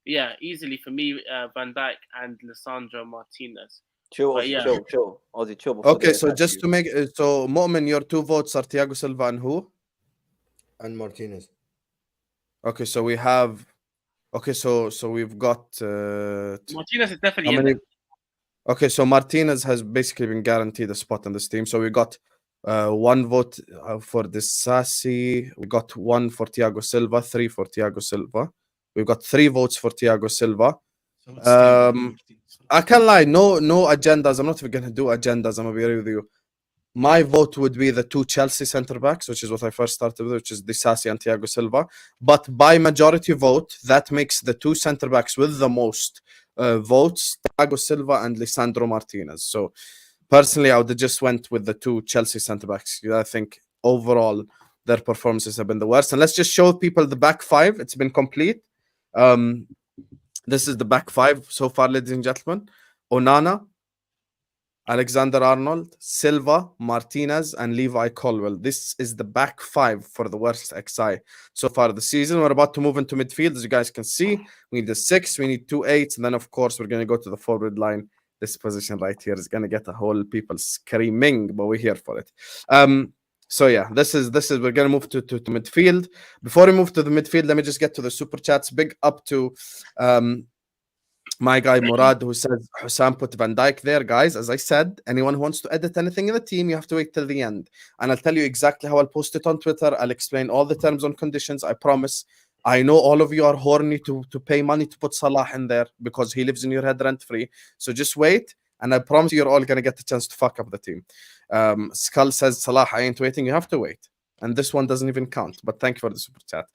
yeah, easily for me, Van Dijk and Lisandro Martinez. Chill. Ozzy, chill. Okay, so just to make so Mu'min, your 2 votes are Thiago Silva and who? And Martinez. Okay, so we have. Okay, so we've got. Martinez is definitely how in many? there. Okay, so Martinez has basically been guaranteed a spot on this team. So we got 1 vote for this Sassi. We got 1 for Thiago Silva, 3 for Thiago Silva. We've got 3 votes for Thiago Silva. So it's I can't lie, no agendas. I'm not even gonna do agendas. I'm gonna be real with you. My vote would be the 2 Chelsea centre backs, which is what I first started with, which is Disasi and Thiago Silva. But by majority vote, that makes the 2 centre backs with the most votes: Thiago Silva and Lisandro Martinez. So personally, I would have just went with the two Chelsea centre backs. I think overall their performances have been the worst. And let's just show people the back five. It's been complete. This is the back five so far, ladies and gentlemen. Onana, Alexander-Arnold, Silva, Martinez, and Levi Colwill. This is the back five for the worst XI so far this season. We're about to move into midfield. As you guys can see, we need a 6, we need 2 8s, and then, of course, we're going to go to the forward line. This position right here is going to get a whole people screaming, but we're here for it. So yeah, this is we're going to move to midfield. Before we move to the midfield, let me just get to the super chats. Big up to my guy Murad, who says Hussam put Van Dijk there. Guys, as I said, anyone who wants to edit anything in the team, you have to wait till the end. And I'll tell you exactly how I'll post it on Twitter. I'll explain all the terms and conditions. I promise. I know all of you are horny to pay money to put Salah in there because he lives in your head rent-free. So just wait, and I promise you're all going to get the chance to fuck up the team. Skull says, Salah, I ain't waiting. You have to wait. And this one doesn't even count. But thank you for the super chat.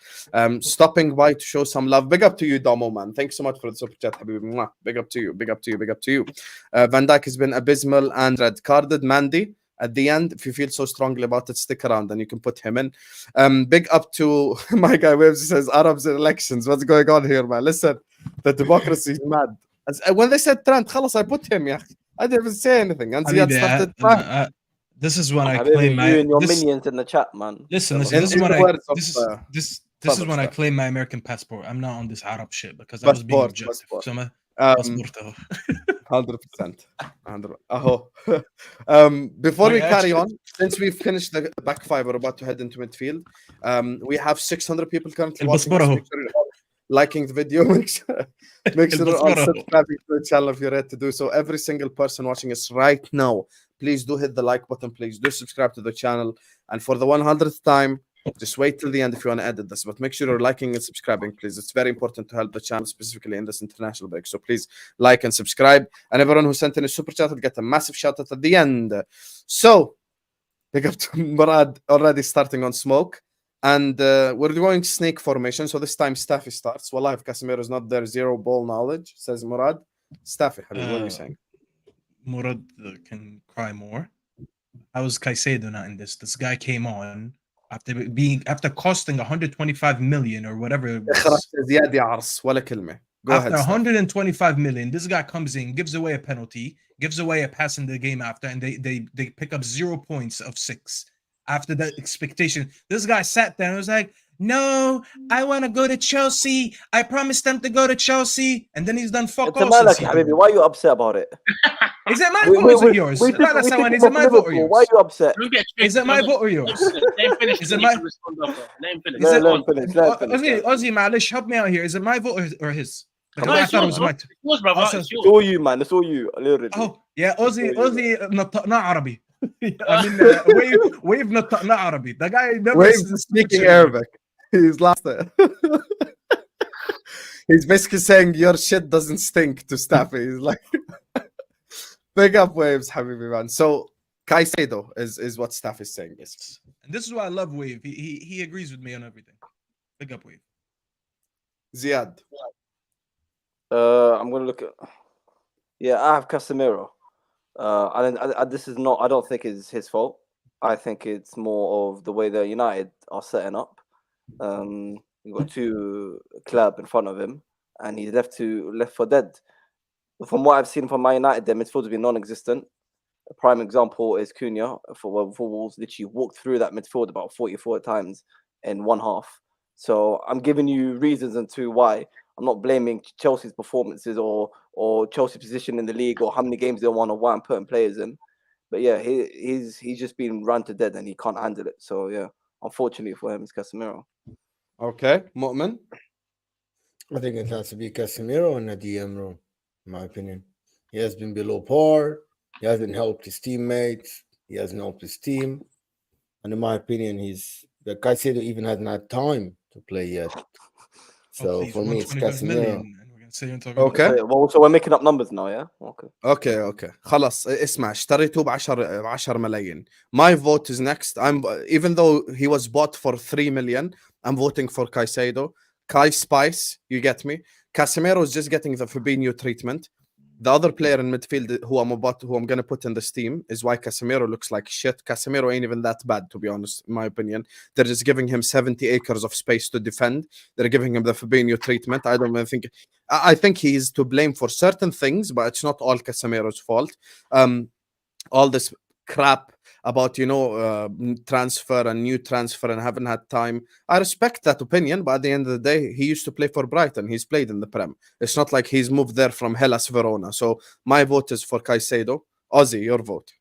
Stopping by to show some love. Big up to you, Domo, man. Thanks so much for the super chat, Habibi. Mwah. Big up to you. Big up to you. Big up to you. Van Dijk has been abysmal and red-carded. Mandy, at the end, if you feel so strongly about it, stick around and you can put him in. Big up to my guy Waves, says Arabs in elections. What's going on here, man? Listen, the democracy is mad. When they said Trent, خلاص, I put him. I didn't even say anything. And Ziyad started this is when I claim my... You and your minions in the chat, man. Listen, this is when I claim my American passport. I'm not on this Arab shit because I was being objective. So 100%. Before we carry on, since we've finished the back five, we're about to head into midfield. We have 600 people currently watching us. Make sure you're all liking the video. Make sure you're all subscribing to the channel if you're ready to do so. Every single person watching us right now, please do hit the like button. Please do subscribe to the channel. And for the 100th time, just wait till the end if you want to edit this, but make sure you're liking and subscribing, please. It's very important to help the channel, specifically in this international break. So please like and subscribe. And everyone who sent in a super chat will get a massive shout out at the end. So, big up to Murad already starting on smoke. And we're going snake formation. So this time Staffy starts. Wallah, if Casemiro is not there, zero ball knowledge, says Murad. Staffy, what are you saying? Murad can cry more. How was Caicedo not in this? This guy came on after costing 125 million or whatever it was. Go ahead, 125 million, this guy comes in, gives away a penalty, gives away a pass in the game after, and they pick up 0 points of 6 after that expectation. This guy sat there and was like, no, I want to go to Chelsea. I promised them to go to Chelsea. And then he's done fuck all. Why are you upset about it? Is it my vote or is it yours? Is it my vote or yours? Why are you upset? Is it my vote or yours? Is it my... Ozzy, Malish, help me out here. Is it my vote or his? I thought it was my... Yours, brother. It's all you, man. It's all you. Literally. Oh, yeah. Ozzy, نطقنا عربي. I mean, Wave نطقنا عربي. The guy never... Wave's speaking Arabic. He's lost it. He's basically saying your shit doesn't stink to Staffy. He's like, big up Waves, Habibi, man. So Caicedo is what Staff is saying. Yes. And this is why I love Wave. He agrees with me on everything. Big up Wave. Ziyad. I'm gonna look at. Yeah, I have Casemiro. This is not. I don't think it's his fault. I think it's more of the way that United are setting up. You've got two club in front of him, and he's left for dead. From what I've seen from Man United, their midfield has been non-existent. A prime example is Cunha for Wolves. Literally walked through that midfield about 44 times in one half. So I'm giving you reasons into why. I'm not blaming Chelsea's performances or Chelsea's position in the league or how many games they won or why I'm putting players in. But yeah, he's just been run to death and he can't handle it. So yeah, unfortunately for him, it's Casemiro. Okay, Mu'min? I think it has to be Casemiro and Nadi Emro, in my opinion. He has been below par. He hasn't helped his teammates. He hasn't helped his team. And in my opinion, Caicedo even hasn't had time to play yet. So for me, it's Casemiro. Okay. Well, so we're making up numbers now, yeah? Okay. خلاص اسمع اشتريته ب10 ملايين. My vote is next. Even though he was bought for 3 million, I'm voting for Caicedo. Kai Spice, you get me? Casemiro is just getting the Fabinho treatment. The other player in midfield who I'm gonna put in this team is why Casemiro looks like shit. Casemiro ain't even that bad, to be honest, in my opinion. They're just giving him 70 acres of space to defend. They're giving him the Fabinho treatment. I don't even think. I think he's to blame for certain things, but it's not all Casemiro's fault. All this crap about transfer and new transfer and haven't had time. I respect that opinion, but at the end of the day, he used to play for Brighton. He's played in the Prem. It's not like he's moved there from Hellas Verona. So my vote is for Caicedo. Ozzy, your vote.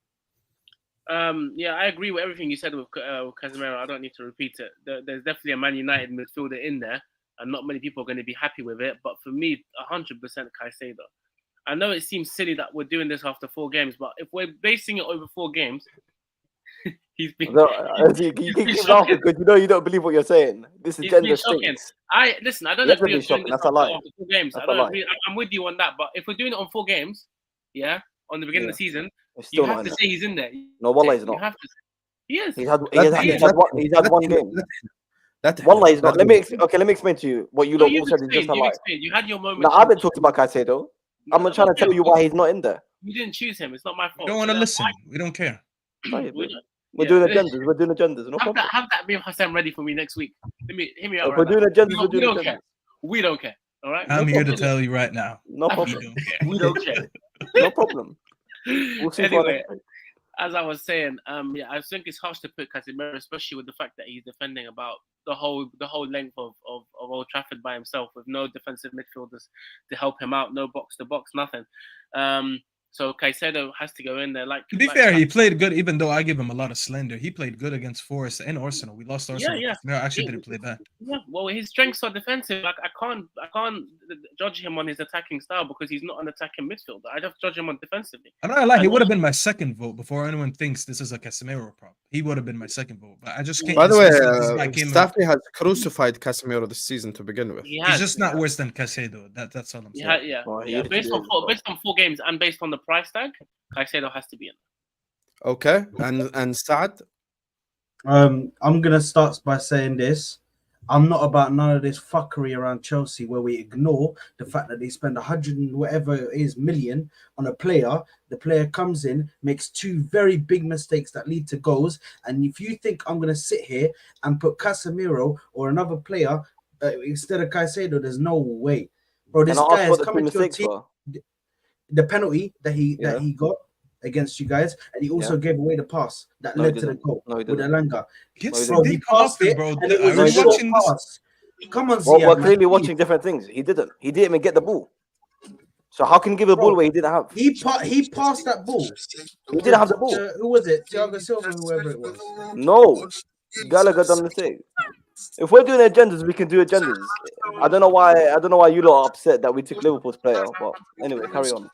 Yeah, I agree with everything you said with Casemiro. I don't need to repeat it. There's definitely a Man United midfielder in there, and not many people are going to be happy with it. But for me, 100% Caicedo. I know it seems silly that we're doing this after 4 games, but if we're basing it over 4 games, he's been. You keep laughing because you don't believe what you're saying. This is gender stinks. I don't agree with doing this after 4 games. I don't agree. I'm with you on that. But if we're doing it on 4 games, on the beginning of the season, you have to say he's in there. No, Wallah he's not. You have to. He is. He's had 1 game. Wallah he's not. Let me explain to you what you all said is just a lie. You had your moment. No, I've been talking about Caicedo. I'm not trying to tell you why he's not in there. You didn't choose him. It's not my fault. We don't want to listen. We don't care. We're doing agendas. We're doing agendas. No problem. Have that Mir Hassan ready for me next week. Hear me out. If we're doing agendas, we don't care. We don't care. All right. I'm here to tell you right now. No problem. We don't care. No problem. We'll see. Anyway, as I was saying, I think it's harsh to put Casemiro, especially with the fact that he's defending about the whole length of Old Trafford by himself with no defensive midfielders to help him out, no box to box, nothing. So Caicedo has to go in there. To be fair, he played good, even though I give him a lot of slander. He played good against Forest and Arsenal. We lost Arsenal. Yeah. No, actually didn't play bad. Yeah, well, his strengths are defensive. I can't judge him on his attacking style because he's not an attacking midfielder. I just judge him on defensively. I'm not gonna lie, he would have been my second vote before anyone thinks this is a Casemiro problem. He would have been my second vote, but I just can't. By the way, Staffy has crucified Casemiro this season to begin with. He's just not worse than Caicedo. That's all I'm saying. Yeah. Based on 4 games and based on the price tag, Caicedo has to be in. Okay, and Saad? I'm gonna start by saying this. I'm not about none of this fuckery around Chelsea where we ignore the fact that they spend 100 and whatever it is million on a player. The player comes in, makes 2 very big mistakes that lead to goals. And if you think I'm going to sit here and put Casemiro or another player instead of Caicedo, there's no way. Bro, this guy has come into your team. The penalty that he got against you guys, and he also gave away the pass that led to the goal with Elanga. He passed it, bro. And it was a short pass. Come on, Ziad, we're clearly watching different things. He didn't even get the ball. So how can you give a ball away he didn't have? He passed that ball. He didn't have the ball. Who was it? Thiago Silva, whoever it was. No, Gallagher done the mistake. If we're doing agendas, we can do agendas. I don't know why you lot are upset that we took Liverpool's player. But anyway, carry on.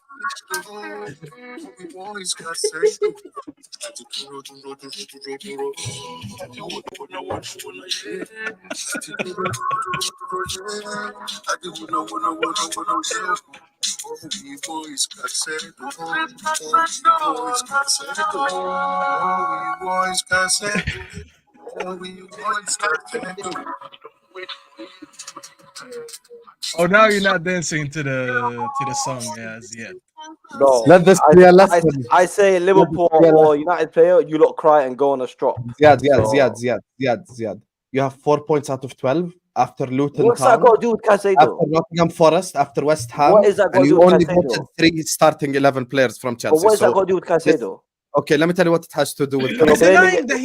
Oh, now you're not dancing to the song, yet. No, let this be a lesson. I say Liverpool or United player, you lot cry and go on a strop. Ziad. You have 4 points out of 12 after Luton. What's that got to do with Caicedo? After Nottingham Forest, after West Ham. What is that got to do with Caicedo? You only voted 3 starting 11 players from Chelsea. But what is that got to do with Caicedo? Okay, let me tell you what it has to do with. You're denying that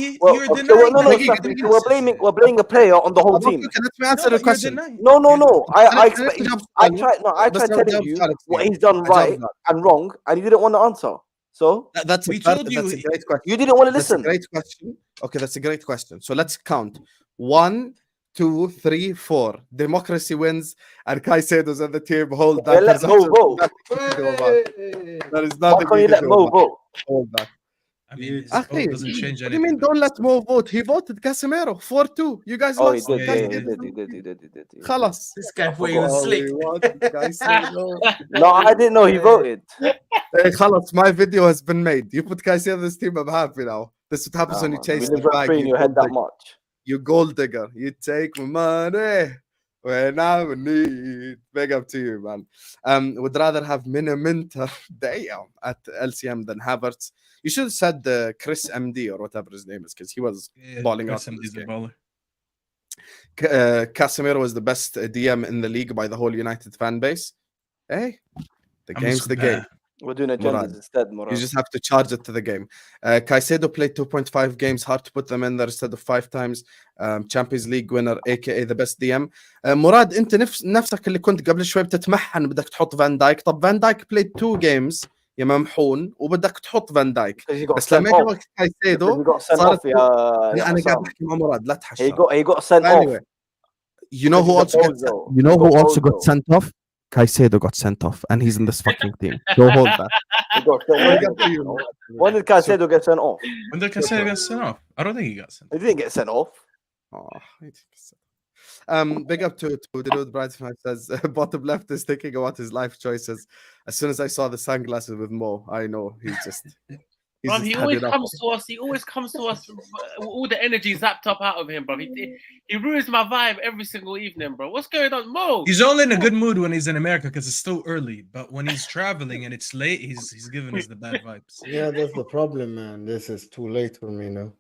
we're blaming a player on the whole team. Okay, let me answer the question. No. I tried telling you what he's done right and wrong, and you didn't want to answer. So that's a great question. You didn't want to listen. That's a great question. Okay, that's a great question. So let's count. 1, 2, 3, 4. Democracy wins, and Caicedo's on the team. Hold that. Let Mo vote. That is nothing. Why can't you let Mo vote? Hold that. I mean, his vote doesn't change anything. What do you mean don't let Mo vote? He voted Casemiro 4-2. You guys lost. He did. Khalas. This guy thought he was slick. No, I didn't know he voted. Hey, khalas, my video has been made. You put Caicedo in this team, I'm happy now. This is what happens when you chase the bag. In your head that much. You gold digger. You take my money. when I need. Big up to you, man. Would rather have Miniminter damn at LCM than Havertz. You should have said Chris MD or whatever his name is, because he was balling out in this SMD's a game. baller. Casemiro was the best DM in the league by the whole United fan base. Hey, the game's the game. We're doing agendas Murad. instead, Murad. You just have to charge it to the game. Caicedo played 2.5 games. Hard to put them in there instead of 5 times. Champions League winner, aka the best DM. مراد انت نفسك اللي كنت قبل شوي بتتمحن بدك تحط فان دايك. طب فان دايك played 2 games يا ممحون وبدك تحط فان دايك. بس لما يجي وقت كايسيدو صارت انا قاعد احكي مع مراد لا تحشر. He got sent off. You know who also got sent off? Caicedo got sent off, and he's in this fucking team. Go hold that. When did Caicedo get sent off? When did Caicedo get sent off? I don't think he got sent off. He didn't get sent off. Big up to the dude Bradford says bottom left is thinking about his life choices. As soon as I saw the sunglasses with Mo, I know he's just. Bro, he always comes to us. He always comes to us. All the energy zapped up out of him, bro. He ruins my vibe every single evening, bro. What's going on, Mo? He's only in a good mood when he's in America because it's still early. But when he's traveling and it's late, he's giving us the bad vibes. Yeah, that's the problem, man. This is too late for me now.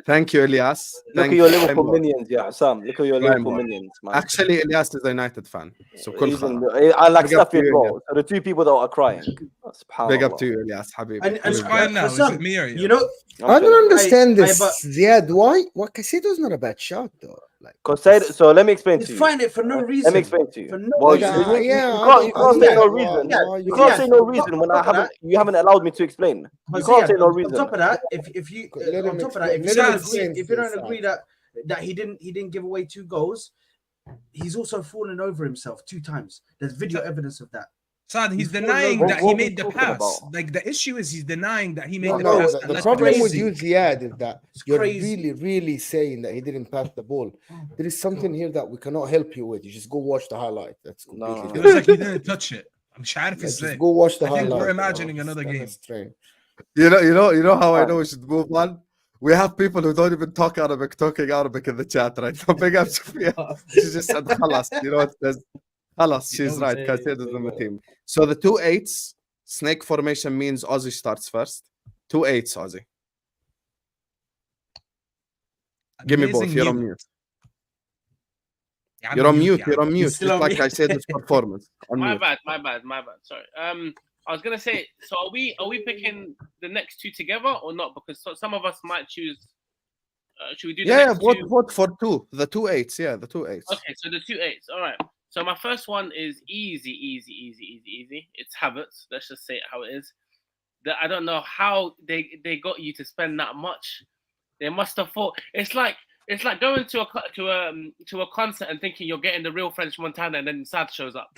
Thank you, Elias. Look at your Liverpool minions, yeah, Sam. Look at your Liverpool minions, man. Actually, Elias is a United fan. So I like stuff as well. So the 2 people that are crying. Big up to you, Elias, Habib. And crying now. Is it me or you? You know, I don't understand this. Ziad, why? What Caicedo's not a bad shot though. Like, so let me explain to you. Find it for no reason. Let me explain to you. Well, you can't say no reason. You can't say no reason when you haven't allowed me to explain. You can't say no reason. On top of that, if you don't agree that he didn't give away 2 goals, he's also fallen over himself 2 times. There's video evidence of that. Sad, he's denying that he made the pass. Like the issue is he's denying that he made the pass. The problem with you, Ziad, is that you're really saying that he didn't pass the ball. There is something here that we cannot help you with. You just go watch the highlight. That's completely It was like he didn't touch it. I'm sure if it's go watch the highlight. I think we're imagining another game. You know how I know we should move on? We have people who don't even talk Arabic talking Arabic in the chat right now. Big up Sophia. She just said khalas. You know what it says? Khalas, she's right. Caicedo's in the team. So the 2 8s, snake formation means Ozzy starts first. 2 8s, Ozzy. Give me both. You're on mute. You're on mute. You're on mute. Just like Caicedo's performance. My bad. Sorry. I was gonna say. So are we picking the next 2 together or not? Because some of us might choose. Should we do? Vote for 2. The 2 8s. Yeah, the 2 8s. Okay, so the 2 8s. All right. So my first one is easy. It's Havertz. Let's just say it how it is. I don't know how they got you to spend that much. They must have thought it's like going to a concert and thinking you're getting the real French Montana, and then Sad shows up.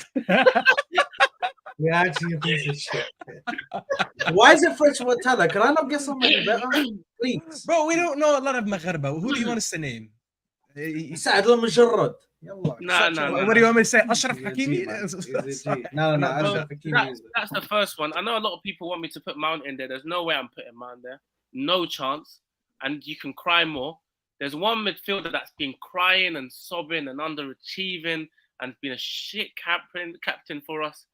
You're actually a piece of shit. Why is it French Montana? Can I not get somebody better, please? Bro, we don't know a lot of Maghreba. Who do you want us to name? سعد المجرد. No. What do you want me to say? Ashraf Hakimi? No, Ashraf Hakimi. That's the first one. I know a lot of people want me to put Mount in there. There's no way I'm putting Mount there. No chance. And you can cry more. There's one midfielder that's been crying and sobbing and underachieving and been a shit captain for us.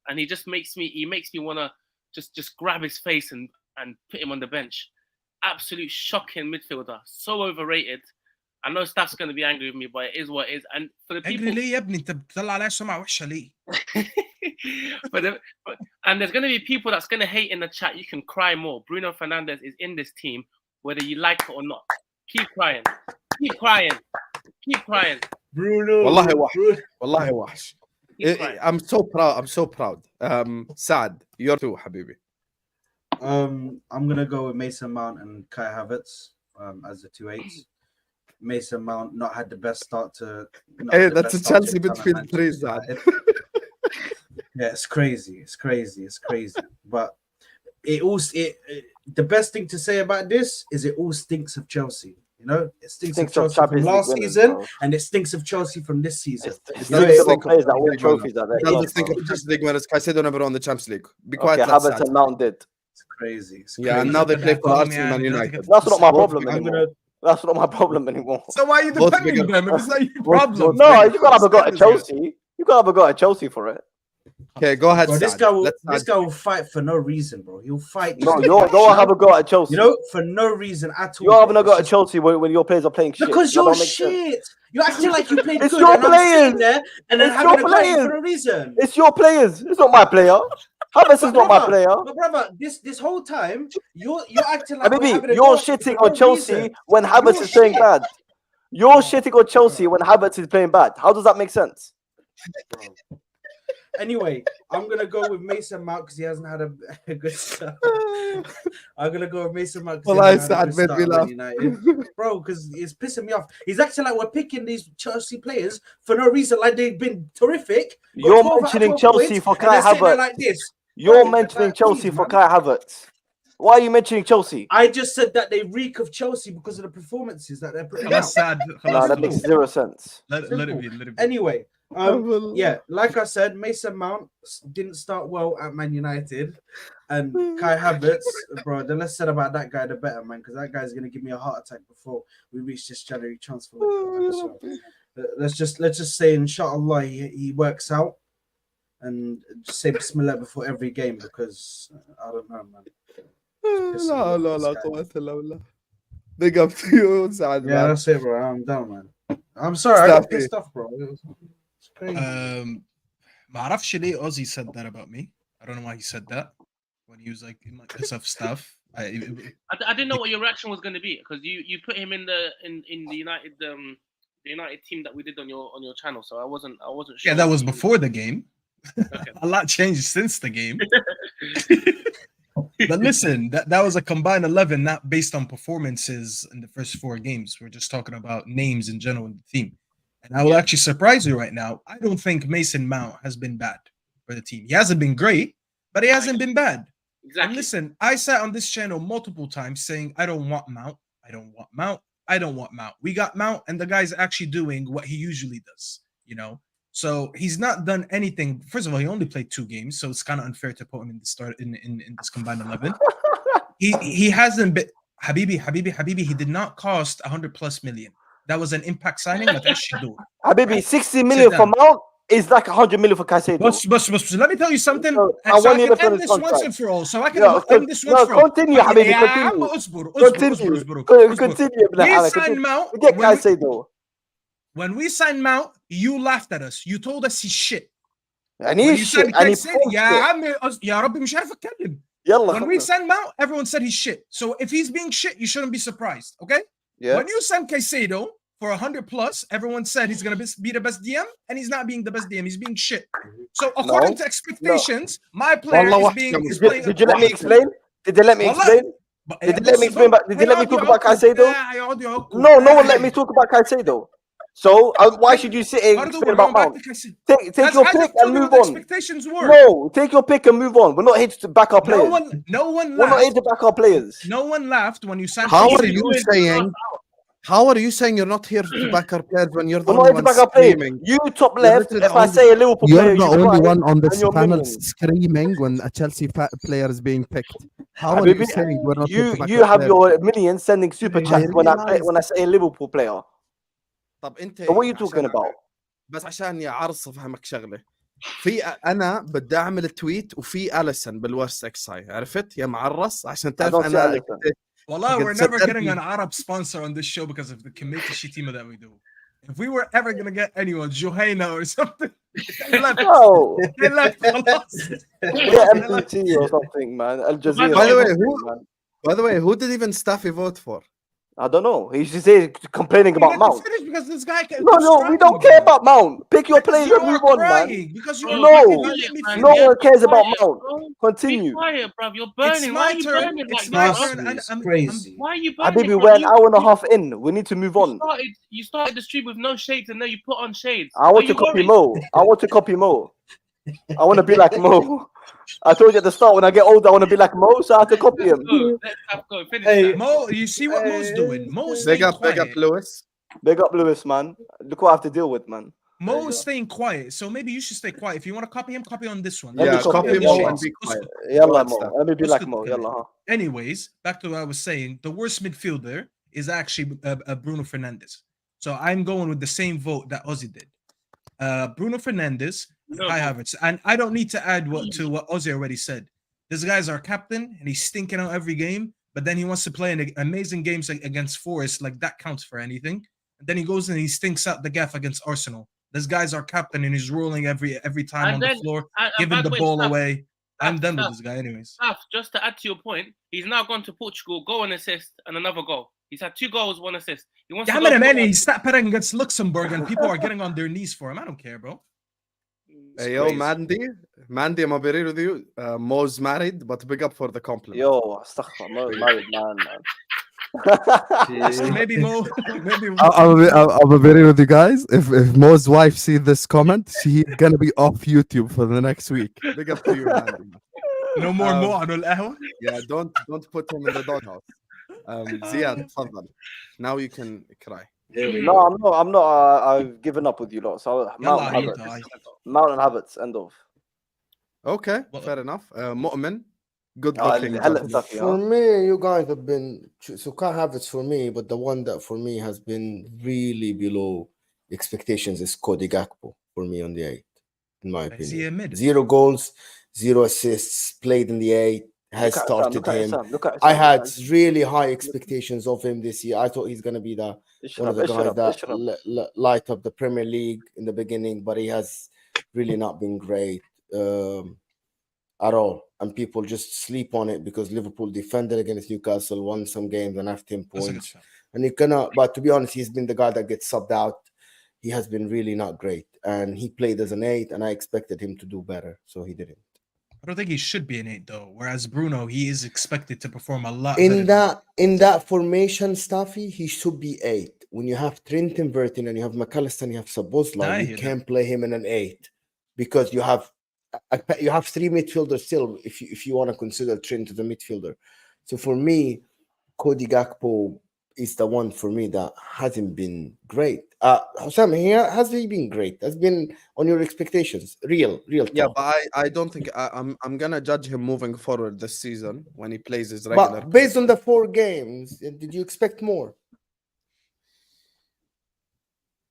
And he just makes me want to just grab his face and put him on the bench. Absolute shocking midfielder. So overrated. I know staff's going to be angry with me, but it is what it is. And for the people... and there's going to be people that's going to hate in the chat. You can cry more. Bruno Fernandes is in this team, whether you like it or not. Keep crying. Bruno. Wallahi wash. I'm so proud. Saad, you're too, Habibi. I'm going to go with Mason Mount and Kai Havertz as the 2 8s. Mason Mount not had the best start to. Hey, that's a Chelsea midfield 3, Saad. Yeah, it's crazy. But the best thing to say about this is it all stinks of Chelsea. You know, it stinks of Chelsea from last season, and it stinks of Chelsea from this season. It stinks of players that win trophies. It stinks of Champions League winners. Caicedo never won the Champions League. Be quiet. Okay, Havertz and Mount did. It's crazy. Yeah, and now they play for Arsenal and United. That's not my problem anymore. That's not my problem anymore. So why are you Both defending bigger. them if it's not your problem? No, you can't have a go at Chelsea. You can't have a go at Chelsea for it. Okay, go ahead. Bro, this Saad. guy will, Let's this guy will fight for no reason, bro. He'll fight. No, just you to get don't shit. have a go at Chelsea. You know, for no reason at all. You're having a bro. go at It's just- Chelsea when your players are playing shit. Because That you're don't make sense. shit. You're acting like you played It's good, your and I'm sitting players. there and then It's having your a go at you players. for no reason. It's your players. It's not my player. Havertz is not my player. But brother, this whole time you're acting like we're Maybe having a you're go at you shitting for on no Chelsea reason. when Havertz You're is playing shit. bad. You're shitting on Chelsea when Havertz is playing bad. How does that make sense? Anyway, I'm gonna go with Mason Mount because he hasn't had a good start. I'm gonna go with Mason Mount because Wallahi, he hasn't had a Saad good made me start at Man laugh. United. Bro, because it's pissing me off. He's acting like we're picking these Chelsea players for no reason, like they've been terrific. Got You're 12 out of mentioning 12 Chelsea points, for and Kai they're sitting there Havertz. like this. You're Bro, mentioning like, Chelsea please, for man. Kai Havertz. Why are you mentioning Chelsea? I just said that they reek of Chelsea because of the performances that they're putting out. That's sad. Nah, that makes zero sense. Let it be. Let it be. Anyway, yeah, like I said, Mason Mount didn't start well at Man United, and Kai Havertz, bro. The less said about that guy, the better, man, because that guy's gonna give me a heart attack before we reach this January transfer window. So, let's just say, inshallah, he works out, and just say Bismillah before every game because I don't know, man. لا لا لا قوة إلا بالله. Big up to you, Saad. Yeah, that's it, bro. I'm done, man. I'm sorry, I got pissed off, bro. It's crazy. ما اعرفش ليه Ozzy said that about me. I don't know why he said that when he was like piss off stuff. I didn't know what your reaction was going to be because you put him in the United the United team that we did on your channel, so I wasn't sure. Yeah, that was before the game. Okay. A lot changed since the game. But listen, that was a combined 11, not based on performances in the first 4 games. We're just talking about names in general in the team. And I will actually surprise you right now. I don't think Mason Mount has been bad for the team. He hasn't been great, but he hasn't been bad. Exactly. And listen, I sat on this channel multiple times saying, I don't want Mount. I don't want Mount. I don't want Mount. We got Mount, and the guy's actually doing what he usually does, you know? So he's not done anything. First of all, he only played 2 games, so it's kind of unfair to put him in the start in this combined 11. He hasn't been Habibi. He did not cost 100+ million. That was an impact signing. Habibi, 60 million for Mount is like 100 million for Caicedo. But let me tell you something. So, I want you can to end this contract. once and for all. So I can end this once for all. Continue, Habibi, continue. We signed Mount. Get Caicedo. When we signed Mount, you laughed at us. You told us he's shit. And he's shit. And he يا ربي مش عارف اتكلم. When we send Mount, everyone said he's shit. So if he's being shit, you shouldn't be surprised, okay? Yeah. When you send Caicedo for 100+, everyone said he's gonna be the best DM, and he's not being the best DM. He's being shit. So according to expectations, my player is being. Did you let me explain? Did they let me explain? Did they let me explain? Did they let me talk about Caicedo? No one let me talk about Caicedo. So why should you sit and explain about Mount? Take your pick and move on. No, take your pick and move on. We're not here to back our players. We're not here to back our players. No one laughed when you signed. How are you saying you're not here to back our players when you're the only one screaming? You top left. If I say a Liverpool player, you're the only one on this panel screaming when a Chelsea player is being picked. How are you saying we're not here to back you our have players? your millions sending super chats when I say a Liverpool player. طب انت So what are you talking about? بس عشان عرص افهمك شغله في انا بدي اعمل تويت وفي أليسن بالورس اكساي عرفت يا معرص عشان تعرف انا والله we're never getting an Arab sponsor on this show because of the committee shetima that we do. If we were ever gonna get anyone, Johanna or something, they left. They left. MPT or something, man. Al Jazeera. By the way, who did even Staffy vote for? I don't know. He's just complaining about Mount. Because this guy no, we don't care about Mount. Pick your players and move on, man. No one cares about Mount. Continue. Be quiet, bro. You're burning. Why are you burning like that? It's crazy. Why are you burning? Habibi, we're an hour and a half in. We need to move on. You started the stream with no shades and now you put on shades. I want to copy Mo. I want to be like Mo. I told you at the start, when I get older, I want to be like Mo, so I have to copy him. Hey, Mo, you see what Mo's doing? Mo's big up Lewis. Big up Lewis, man. Look what I have to deal with, man. Mo is staying quiet, so maybe you should stay quiet. If you want to copy him, copy on this one. Yeah, copy Mo and be quiet. Yalla, Mo. Let me be like Mo. Yalla. Anyways, back to what I was saying. The worst midfielder is actually Bruno Fernandes. So I'm going with the same vote that Ozzy did. Bruno Fernandes, Kai Havertz. And I don't need to add what Ozzy already said. This guy's our captain, and he's stinking out every game, but then he wants to play in amazing games against Forest, like that counts for anything. And then he goes and he stinks out the gaff against Arsenal. This guy's our captain, and he's rolling every time on the floor, giving the ball away. I'm done with this guy anyways. Just to add to your point, he's now gone to Portugal, goal and assist, and another goal. He's had 2 goals, 1 assist. He wants to man, he's stat padding against Luxembourg, and people are getting on their knees for him. I don't care, bro. Hey, yo, Mandy, I'm agree with you. Mo's married, but big up for the compliment. Yo, astaghfir, Mo's married man. Maybe Mo. I'm agree with you guys. If Mo's wife sees this comment, she's gonna be off YouTube for the next week. Big up to you, Mandy. No more Mo on Ahwa. Yeah, don't put him in the doghouse. Ziad, تفضل. Now you can cry. No, I'm not. I've given up with you lot. So Mountain Havertz, end of. Okay, fair enough. Mu'min, good looking. For me, you guys have been so Kai Havertz for me, but the one that for me has been really below expectations is Cody Gakpo for me on the 8, in my opinion. 0 goals, 0 assists, played in the 8. Has started him. I had really high expectations of him this year. I thought he's going to be one of the guys that light up the Premier League in the beginning, but he has really not been great at all. And people just sleep on it because Liverpool defended against Newcastle, won some games and have 10 points. And you cannot, but to be honest, he's been the guy that gets subbed out. He has been really not great. And he played as an 8, and I expected him to do better, so he didn't. I don't think he should be an 8 though. Whereas Bruno, he is expected to perform a lot in that formation, Staffy. He should be 8. When you have Trent inverting and you have McAllister and you have Szoboszlai, you can't play him in an 8 because you have 3 midfielders still. If you want to consider Trent as a midfielder, so for me, Cody Gakpo is the one for me that hasn't been great. Sam, has he been great? Has been on your expectations? Real talk. Yeah, but I don't think I'm gonna judge him moving forward this season when he plays his regular. But based on the 4 games, did you expect more?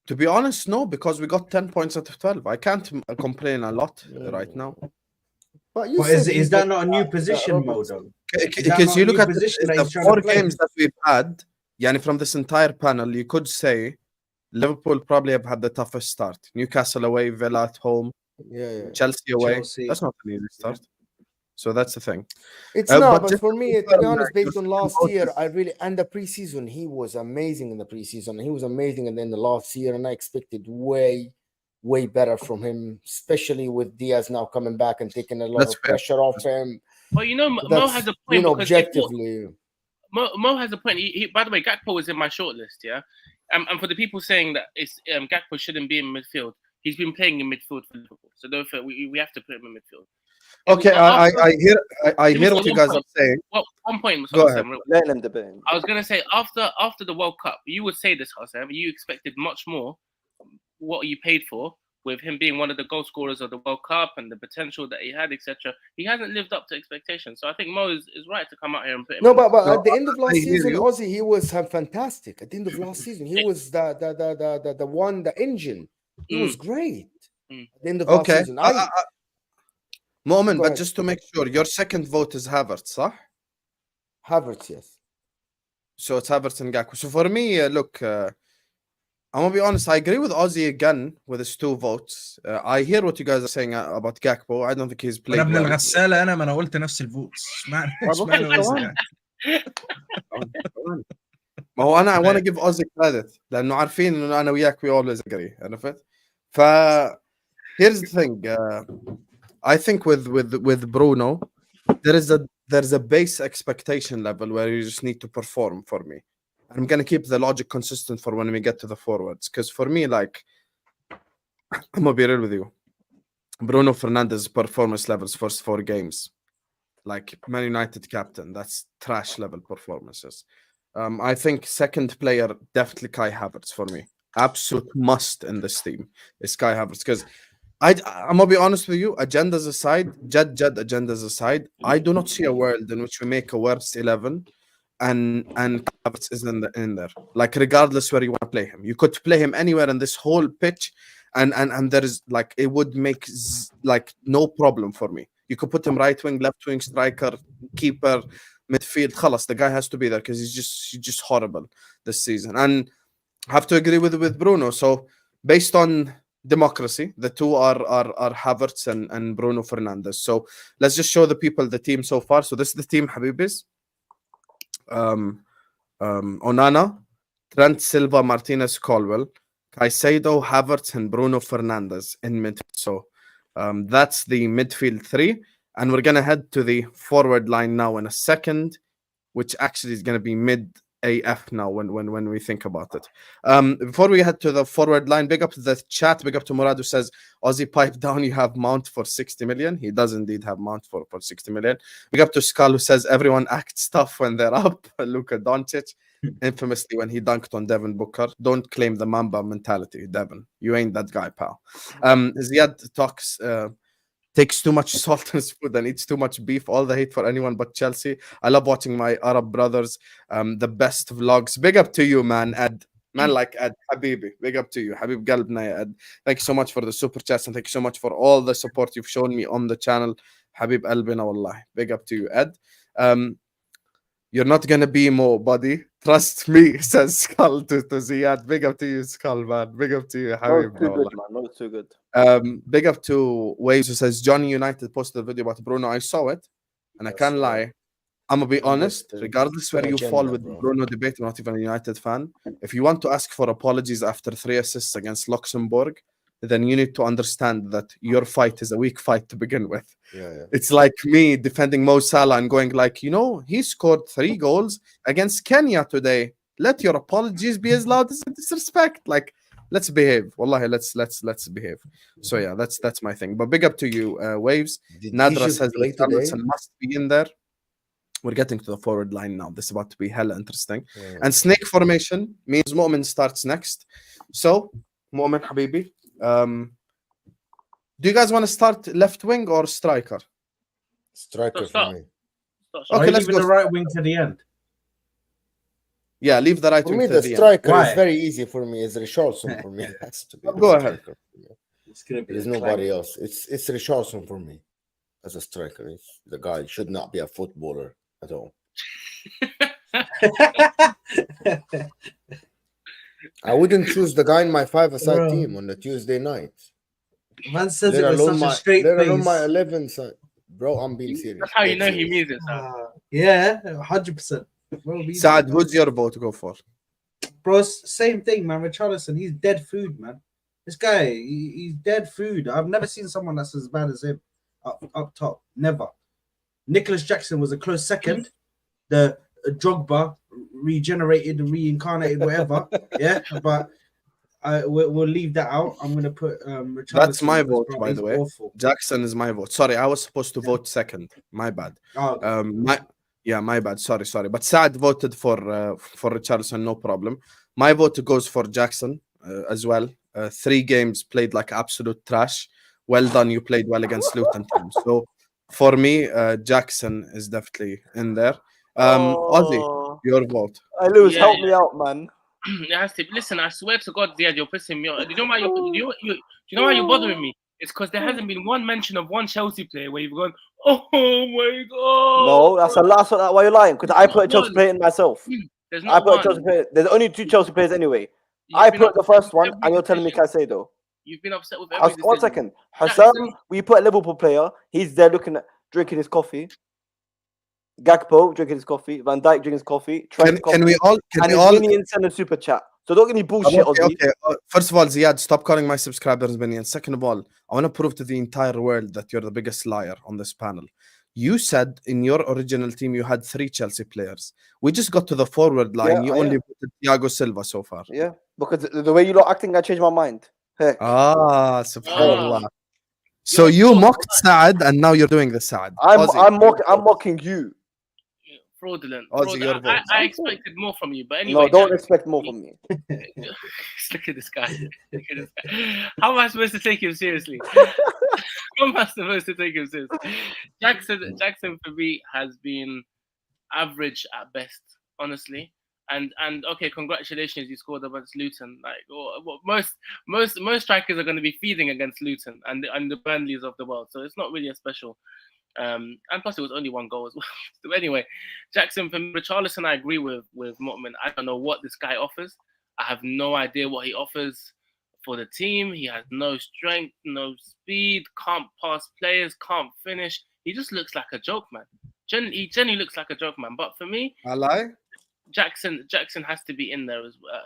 To be honest, no, because we got 10 points out of 12. I can't complain a lot right now. But is that not a new position, Modo? Because you look at the 4 games that we've had, from this entire panel, you could say Liverpool probably have had the toughest start. Newcastle away, Villa at home, Chelsea away. That's not an easy start. So that's the thing. It's not, but for me, to be honest, based on last year, and the preseason, he was amazing in the preseason. He was amazing in the last year, and I expected way better from him, especially with Diaz now coming back and taking a lot of pressure off him. Well, Mo has a point. Objectively. Mo has a point. He, by the way, Gakpo was in my shortlist, yeah? And for the people saying that it's Gakpo shouldn't be in midfield, he's been playing in midfield for Liverpool. So we have to put him in midfield. Okay, I hear what you guys are saying. Well, one point. Go ahead. Let him debate. I was going to say, after the World Cup, you would say this, Hassan, you expected much more what you paid for with him being one of the goal scorers of the World Cup and the potential that he had, etc. He hasn't lived up to expectations. So I think Mo is right to come out here and put him but at the end of last season, Ozzy, he was fantastic. At the end of last season, he was the engine. He was great. At the end of last season. Moment, but just to make sure, your second vote is Havertz, huh? Havertz, yes. So it's Havertz and Gakpo. So for me, look, I'm gonna be honest. I agree with Ozzy again with his 2 votes. I hear what you guys are saying about Gakpo. I don't think he's played. ابن الغسالة أنا قلت نفس الفوتس. ما هو I want to give Ozzy credit لأنه عارفين إنه أنا وياك we always agree. عرفت؟ Here's the thing. I think with Bruno, there's a base expectation level where you just need to perform for me. I'm going to keep the logic consistent for when we get to the forwards. Because for me, I'm going to be real with you. Bruno Fernandes' performance levels first 4 games. Like Man United captain, that's trash level performances. I think second player, definitely Kai Havertz for me. Absolute must in this team is Kai Havertz. Because I'm going to be honest with you, agendas aside, Jed agendas aside, I do not see a world in which we make a worst 11 and Havertz is in there. Like regardless where you want to play him, you could play him anywhere in this whole pitch, and there is like it would make like no problem for me. You could put him right wing, left wing, striker, keeper, midfield. Khalas, the guy has to be there because he's just horrible this season. And I have to agree with Bruno. So based on democracy, the two are Havertz and Bruno Fernandes. So let's just show the people the team so far. So this is the team, Habibis. Onana, Trent, Silva, Martinez, Colwell, Caicedo, Havertz, and Bruno Fernandes in midfield. So that's the midfield three. And we're going to head to the forward line now in a second, which actually is going to be mid AF now when we think about it. Before we head to the forward line, big up to the chat, big up to Murad who says, Aussie pipe down, you have Mount for 60 million. He does indeed have Mount for 60 million. Big up to Skull who says, everyone acts tough when they're up. Luka Doncic, infamously when he dunked on Devin Booker. Don't claim the Mamba mentality, Devin. You ain't that guy, pal. Ziad talks... takes too much salt in his food and eats too much beef. All the hate for anyone but Chelsea. I love watching my Arab brothers. The best vlogs. Big up to you, man, Ed. Man like Ed. Habibi. Big up to you. Habib Galbna, Ed. Thank you so much for the super chats and thank you so much for all the support you've shown me on the channel. Habib Albina, wallah. Big up to you, Ed. You're not going to be more, buddy. Trust me, says Skull to Ziyad. Big up to you, Skull, man. Big up to you, Habib. Not too good, man. Not too good. Big up to Waves who says Johnny United posted a video about Bruno. I saw it, and I can't lie. I'm gonna be honest. Regardless where you fall with the Bruno debate, I'm not even a United fan. If you want to ask for apologies after 3 assists against Luxembourg, then you need to understand that your fight is a weak fight to begin with. Yeah. It's like me defending Mo Salah and going like, you know, he scored 3 goals against Kenya today. Let your apologies be as loud as disrespect. Like, let's behave. Wallahi, let's behave. So yeah, that's my thing. But big up to you, Waves. Nadra says Richarlison must be in there. We're getting to the forward line now. This is about to be hella interesting. Yeah. And snake formation means Mu'min starts next. So, Mu'min Habibi, do you guys want to start left wing or striker? Striker for me. Okay, let's go. The right wing to the end. Yeah, leave the right For wing me, to the the striker Why? is very easy for me. It's Richarlison for me. It has to be. Go ahead. It's gonna be There's nobody else. It's Richarlison for me as a striker. It's the guy should not be a footballer at all. I wouldn't choose the guy in my 5-a-side team on the Tuesday night. Man says it with such a straight let face. alone my 11 side. Bro, I'm being serious. That's how you Dead know he serious. means it, sir. Yeah, 100%. Saad, who's your vote to go for? Bro, same thing, man. Richarlison, he's dead food, man. This guy, he's dead food. I've never seen someone that's as bad as him up top. Never. Nicholas Jackson was a close second. The Drogba regenerated, reincarnated, whatever. Yeah, but we'll leave that out. I'm gonna put Richarlison. That's my vote, bro, by he's the way. awful. Jackson is my vote. Sorry, I was supposed to vote second. My bad. Oh, My bad. Sorry. But Saad voted for Richarlison, no problem. My vote goes for Jackson as well. 3 games played like absolute trash. Well done, you played well against Luton team. So for me, Jackson is definitely in there. Ozzy, your vote. I lose. Yeah, Help me out, man. It has to. Listen, I swear to God, Ziad, you're pissing me off. Do you know why you're bothering me? It's because there hasn't been one mention of one Chelsea player where you've gone, oh my God. No, that's a last one. Why you're lying? Because I put a Chelsea player in myself. There's I not put a one. Chelsea player. There's only 2 Chelsea players anyway. You've I been put the upset first with one, every and you're telling me decision. Caicedo. You've been upset with every One decision. second. Hassan, we put a Liverpool player. He's there drinking his coffee. Gakpo drinking his coffee. Van Dijk drinking his coffee. Trent Can we all? and his minion send a super chat. So don't get any bullshit. Okay. First of all, Ziad, stop calling my subscribers minions. Second of all, I want to prove to the entire world that you're the biggest liar on this panel. You said in your original team you had 3 Chelsea players. We just got to the forward line. You only put Thiago Silva so far. Yeah, because the way you lot acting, I changed my mind. Heck. Subhanallah. So you mocked Saad and now you're doing the Saad. I'm mocking you. Fraudulent. Your vote. I expected more from you, but anyway. No, don't expect more from me. Look at this guy. How am I supposed to take him seriously? How am I supposed to take him seriously? Jackson for me has been average at best honestly. And okay, congratulations, you scored against Luton. Like most strikers are going to be feeding against Luton and the Burnleys of the world. So it's not really a special. And plus, it was only one goal as well. So anyway, Jackson, for Richarlison, I agree with Motman. I don't know what this guy offers. I have no idea what he offers for the team. He has no strength, no speed, can't pass players, can't finish. He just looks like a joke, man. He genuinely looks like a joke, man. But for me, I lie. Jackson has to be in there as well.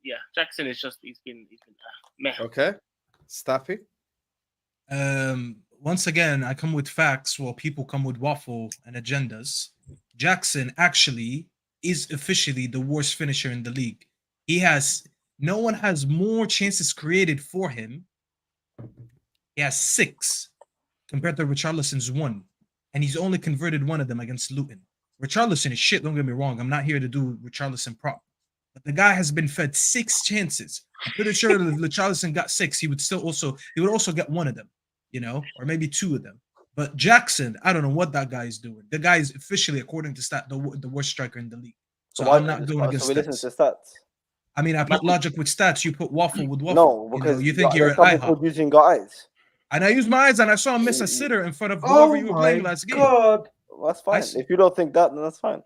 Yeah, Jackson is just he's been meh. Okay, Staffy. Once again, I come with facts while people come with waffle and agendas. Jackson actually is officially the worst finisher in the league. No one has more chances created for him. He has 6 compared to Richarlison's 1, and he's only converted 1 of them against Luton. Richarlison is shit, don't get me wrong. I'm not here to do Richarlison prop. But the guy has been fed 6 chances. I'm pretty sure that if Richarlison got 6, he would also get 1 of them, or maybe 2 of them. But Jackson, I don't know what that guy is doing. The guy is officially, according to stat, the worst striker in the league. So I'm not going against we stats. listen to stats. I mean, I put logic with stats. You put waffle with waffle. No, because you think you're an IHOP. using your eyes. And I used my eyes, and I saw him miss a sitter in front of whoever you were playing last game. God. Well, that's fine. If you don't think that, then that's fine.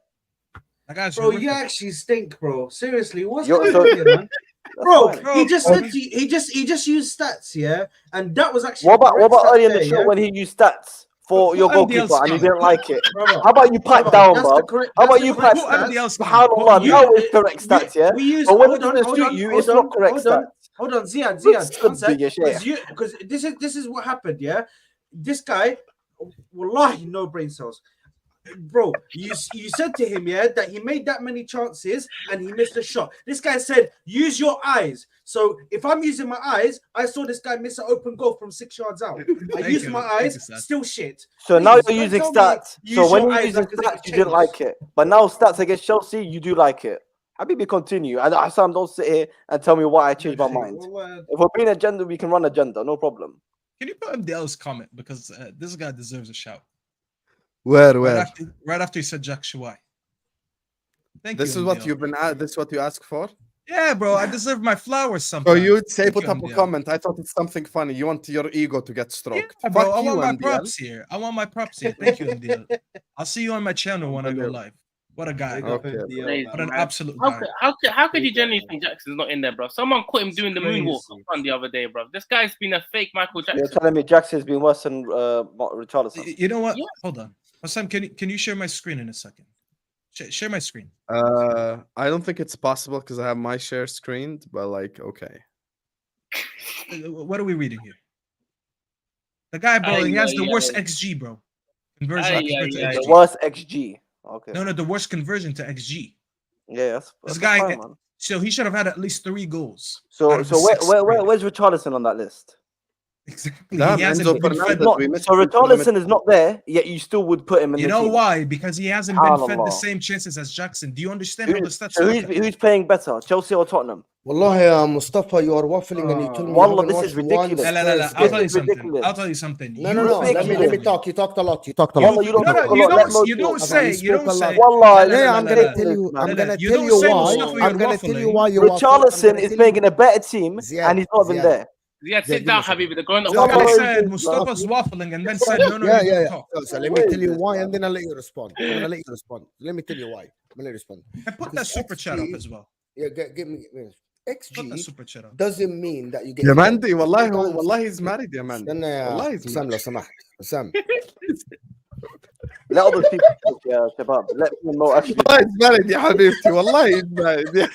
That guy's Bro, horrific. you actually stink, bro. Seriously, what's You're- going on here, man? Bro, fine. he just said he just used stats, yeah, and that was actually. What about correct early in stat the show there, when he used stats for your Put MDL goalkeeper and you stats. didn't like it? Brother, How about you pipe brother, down, that's bro? the correct- How that's about the you correct pipe stats. MDL stats. Subhanallah, You- now it's correct stats, yeah? We use. But when Hold it's on, in the hold street on, you, hold it's on, not correct hold on. stats. Hold on, Ziad, What's one sec, the biggest because this is what happened, yeah. This guy, wallahi, no brain cells, bro. You said to him, yeah, that he made that many chances and he missed a shot. This guy said, use your eyes. So if I'm using my eyes, I saw this guy miss an open goal from 6 yards out. I Thank used you. my Thank eyes, you, Seth. still shit. So now Please, you're don't using tell me stats. use So when your you're eyes using like it's stats, you changed. didn't like it. But now stats against Chelsea, you do like it. Habibi, continue. And Sam, don't sit here and tell me why I changed my mind. If we're being agenda, we can run agenda, no problem. Can you put MDL's comment? Because this guy deserves a shout. Where? Right after he said Jack Shuai. Thank This you, is what MDL. you've been. This is what you asked for. Yeah, bro, I deserve my flowers So sometimes. you'd say Thank put you, up a MDL. comment. I thought it's something funny. You want your ego to get stroked. Yeah, bro, Fuck I you, want my MDL. props here. I want my props here. Thank you, MDL. I'll see you on my channel when I go live. What a guy. Okay, What an absolute How guy. how could you genuinely think Jackson's not in there, bro? Someone caught him doing the moonwalk Crazy. on the other day, bro. This guy's been a fake Michael You're Jackson. telling me Jackson's been worse than Richarlison. You know what? Yeah. Hold on. Sam, can you share my screen in a second? Share my screen. I don't think it's possible because I have my share screened. But like, okay. What are we reading here? The guy, bro, he has the worst XG, bro. Conversion compared to The XG. worst XG. Okay. No, the worst conversion to XG. Yeah, This that's guy, fine, man. so he should have had at least 3 goals. So out of the 6 where's Richarlison on that list? Exactly. Damn, He hasn't Enzo been Fernandez, fed. Not, we missed so him. Richarlison is not there, yet you still would put him in You the know team. why? Because he hasn't been fed the Subhanallah. same chances as Jackson. Do you understand how the stats So look? who's playing better, Chelsea or Tottenham? Wallahi, Mustafa, you are waffling and you told me you Wallah, haven't this watched is ridiculous. one La, la, la, Spurs I'll tell game. you something. ridiculous. I'll tell you something. No. Let me talk. You talked a lot. Wallah, you don't No, talk a you lot. Let don't. Mo You talk. don't say. You don't say. Wallah, Yeah, I'm gonna tell you. man. I'm gonna You tell don't you say why. Mustafa, you're I'm gonna tell you waffling. why you waffle. I'm Richarlison gonna is tell playing you- in a better team, Ziad, and he's not even Ziad. there. Yeah, give sit me down, a second. Habibi. They're going This up. guy Wallah, said it's- Mustafa's waffling and then said, no, you Yeah. don't talk. So let me tell you why, and then I'll let you respond. I'm gonna let you respond. Let me tell you why. I'm gonna let you respond. And put that super chat up as well. Yeah, give me Put that XG super chat up. doesn't mean that you get. يا مندي والله Hold on. والله he's married يا مندي استنى يا والله he's حسام married. لو سمحت حسام. Let other people talk, yeah, Shabab. Let me know actually. والله he's married يا حبيبتي والله he's married يا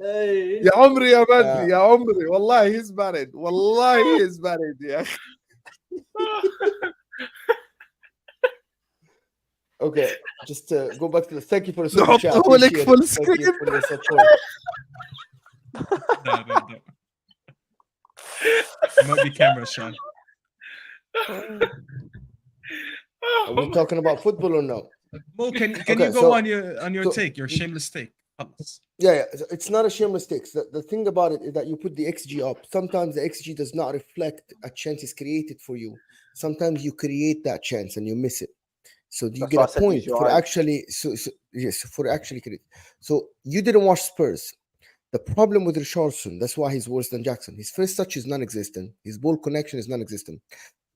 Hey. يا عمري يا مندي يا عمري والله he's married والله he's married يا أخي. Okay, just to go back to the thank you for the super chat. نحطه لك Appreciate full it. Thank you screen. for the support. No. It might be camera shy. Are we talking about football or no? Mo, can Okay, you go so- on your so- take, your shameless take? Fellas. Yeah. So it's not a shameless mistake. The thing about it is that you put the XG up. Sometimes the XG does not reflect a chance is created for you. Sometimes you create that chance and you miss it. So do you That's why I get a said use point your for eyes. actually? Yes, for actually. So you didn't watch Spurs. The problem with Richarlison, that's why he's worse than Jackson. His first touch is non-existent. His ball connection is non-existent.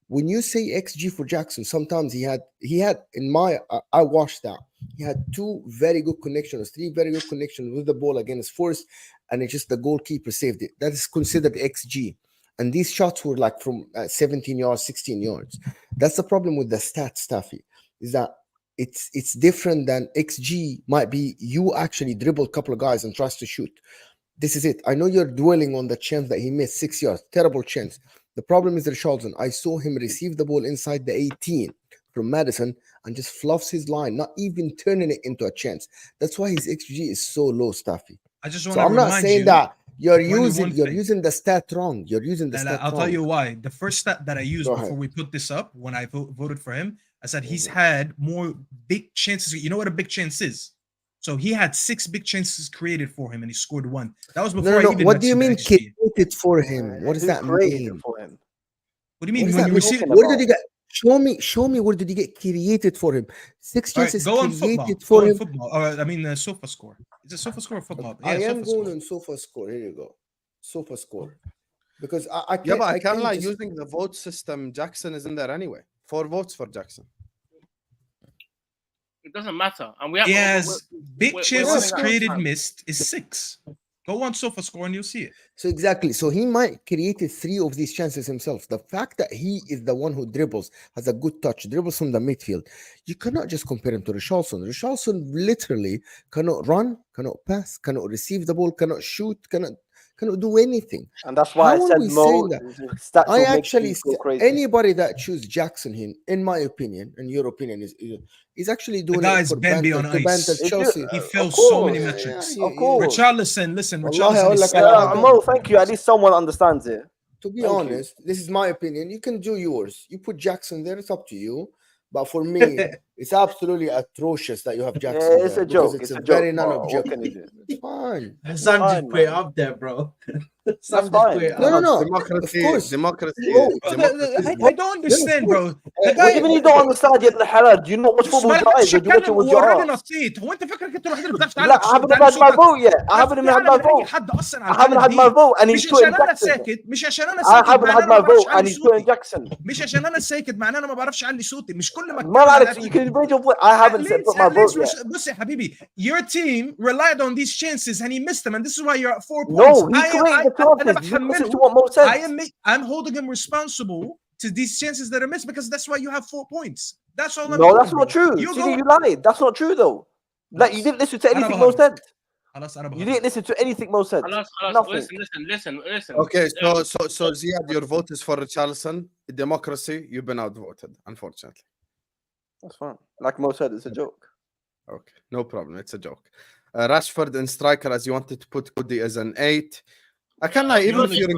When you say XG for Jackson, sometimes he had in my I watched that. He had 2 very good connections, 3 very good connections with the ball against Forest, and it's just the goalkeeper saved it. That is considered XG. And these shots were like from 17 yards, 16 yards. That's the problem with the stat stuffy, is that it's different than XG might be you actually dribble a couple of guys and tries to shoot. This is it. I know you're dwelling on the chance that he missed 6 yards. Terrible chance. The problem is Richarlison. I saw him receive the ball inside the 18 from Madison and just fluffs his line, not even turning it into a chance. That's why his XG is so low, Staffy. I just want So to I'm not remind saying you that you're 21 using thing. the stat wrong. You're using the And stat I'll wrong. tell you why. The first stat that I used Go ahead. before we put this up, when I voted for him, I said he's Mhm. had more big chances. You know what a big chance is? So he had 6 big chances created for him, and he scored 1. That was before I No. even What do you mean mentioned the XG. created for him? What does Who that created mean? it for him? What do you What mean does when that you mean? receive? talking Where did about? he get? Show me where did he get created for him? 6 All right, chances go on football. created Go for on him. football. I mean, Sofa Score. Is it Sofa Score or football? I Yeah, am Sofa Score. going on Sofa Score. Here you go. Sofa Score. Because I can't. Yeah, but I can't can't lie. just- Using the vote system, Jackson is in there anyway. 4 votes for Jackson. It doesn't matter. And we have He has big we're chances running out of created time. missed is 6. Go on Sofa Score and you'll see it. So exactly. So he might created 3 of these chances himself. The fact that he is the one who dribbles, has a good touch, dribbles from the midfield, you cannot just compare him to Richarlison. Richarlison literally cannot run, cannot pass, cannot receive the ball, cannot shoot, cannot do anything. And that's why How I are said we saying Mo that? stats I will make actually you go crazy. anybody that choose Jackson here, in my opinion, and your opinion is actually The doing it guy's for Bambi banter, on to banter ice. If you- Chelsea. He of fails so many course. metrics. Of course. Richarlison, listen, Wallahi, Richarlison is أقول لك still أنا Mo, thank you. At least someone understands it. To be Thank you. honest, this is my opinion. You can do yours. You put Jackson there, it's up to you. But for me, it's absolutely atrocious that you have Jackson It's there a because joke. it's It's a a very joke. Bro. What non-objective. can you do? It's fine. Sam just fine, put it man. up there, bro. That's Sam just fine. put it No, up. no. Democracy. Of course. Democracy. Bro, I don't understand, bro. The What guy do you mean you don't understand yet? الحلال. Do you not watch بص football ما with your eyes or do you watch it تتكلم with your ووريني ass? نصيت. هو انت فاكرك انت الوحيد اللي بتعرف لا, I haven't had my vote yet. I haven't even had my من اي vote. حد اصلا I على haven't البلد had my دي. vote and he's مش putting عشان انا Jackson. ساكت مش عشان انا I ساكت haven't معناه had انا ما my بعرفش vote اعلي and he's putting صوتي. Jackson. مش عشان انا ساكت معناه انا ما بعرفش اعلي صوتي. مش كل ما ما اتكلم عليك. You can raise your voice. I haven't said put my vote yet. بص يا حبيبي, your team relied on these chances and he missed them, and this is why you're at 4 points. No, he created the انا chances. You listen to بحمله. what Mo said. I'm holding him responsible to these chances that are missed because that's why you have 4 points. That's all I'm No, doing, that's bro. not true. You See, go. you lied. That's not true though. Like you didn't listen to anything Mo said. You didn't listen to anything Mo said. Nothing. Listen. Okay, so Ziad, your vote is for Richarlison. Democracy, you've been outvoted, unfortunately. That's fine. Like Mo said, it's a joke. Okay, no problem. It's a joke. Rashford and striker, as you wanted to put Cody as an 8. I can't lie, even if you're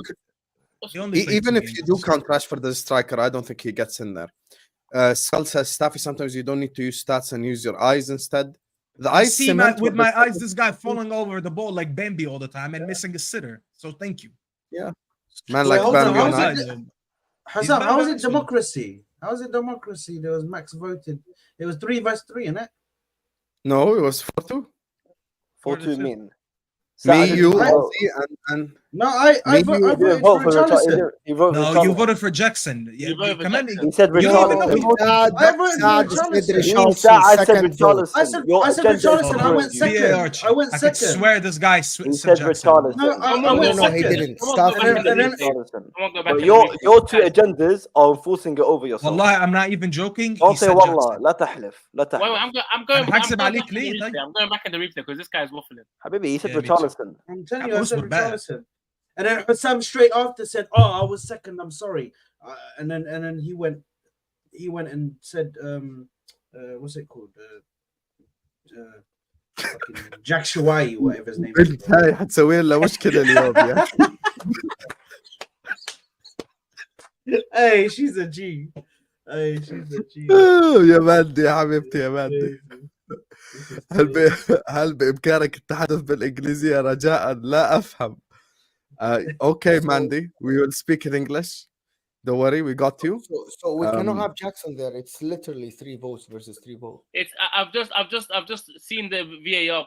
even if you do count Rashford as a striker, I don't think he gets in there. Sal says, Staffy, sometimes you don't need to use stats and use your eyes instead. The eyes see with my eyes this guy falling over the ball like Bambi all the time and missing a sitter. So thank you. Yeah. Man Wait, like hold on, Bambi on how's eyes. Hazam, how is it democracy? How is it democracy? There was max voted. It was 3 versus 3, innit? No, it was 4-2. 4-2 mean. Me, you, and no, I voted for Richarlison. No, you voted for Jackson. He said Richarlison. I voted for Richarlison. I said Richarlison. I said Richarlison. I went second. I went I second. swear this guy He said Richarlison. No, I went no, he second. didn't. Stop. But your 2 agendas are enforcing it over yourself. والله I'm not even joking. Don't say والله. لا تحلف. لا Wait, تحلف. I'm going I'm going back in the replay because this guy's waffling. Habibi, he said Yeah, me Richarlison. I'm telling you, I said Richarlison. And then Sam straight after said, "Oh, I was second. I'm sorry." And then he went and said, "What's it called? Jack Shawai, whatever his name is." هاي حتسوي لنا مشكلة اليوم يا. Hey, she's a G. Hey, she's a G. يا مادي يا حبيبتي يا مادي. هل بإمكانك التحدث بالإنجليزية رجاء؟ لا أفهم. Okay, Mandy, we will speak in English. Don't worry, we got you. So we cannot Um, have Jackson there. It's literally 3 votes versus 3 votes. It's I've just seen the VAR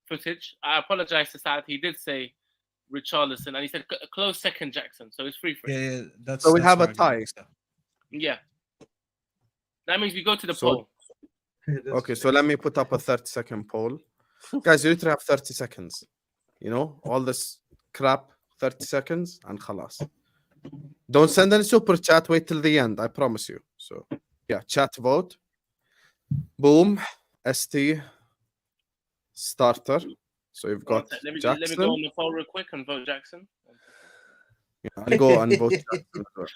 footage. I apologize to Saad. He did say Richarlison, and he said a close second Jackson, so it's 3-3. Yeah, that's. So we that's have a where I get tie. mixed up. Yeah. That means we go to the So- poll. Okay, so let me put up a 30-second poll. Guys, you literally have 30 seconds. You know, all this crap, 30 seconds, and khalas. Don't send any super chat, wait till the end, I promise you. So, yeah, chat vote. Boom. ST. Starter. So you've got Let me Jackson. go on the poll real quick and vote Jackson. Yeah, I'll go and vote Jackson as well.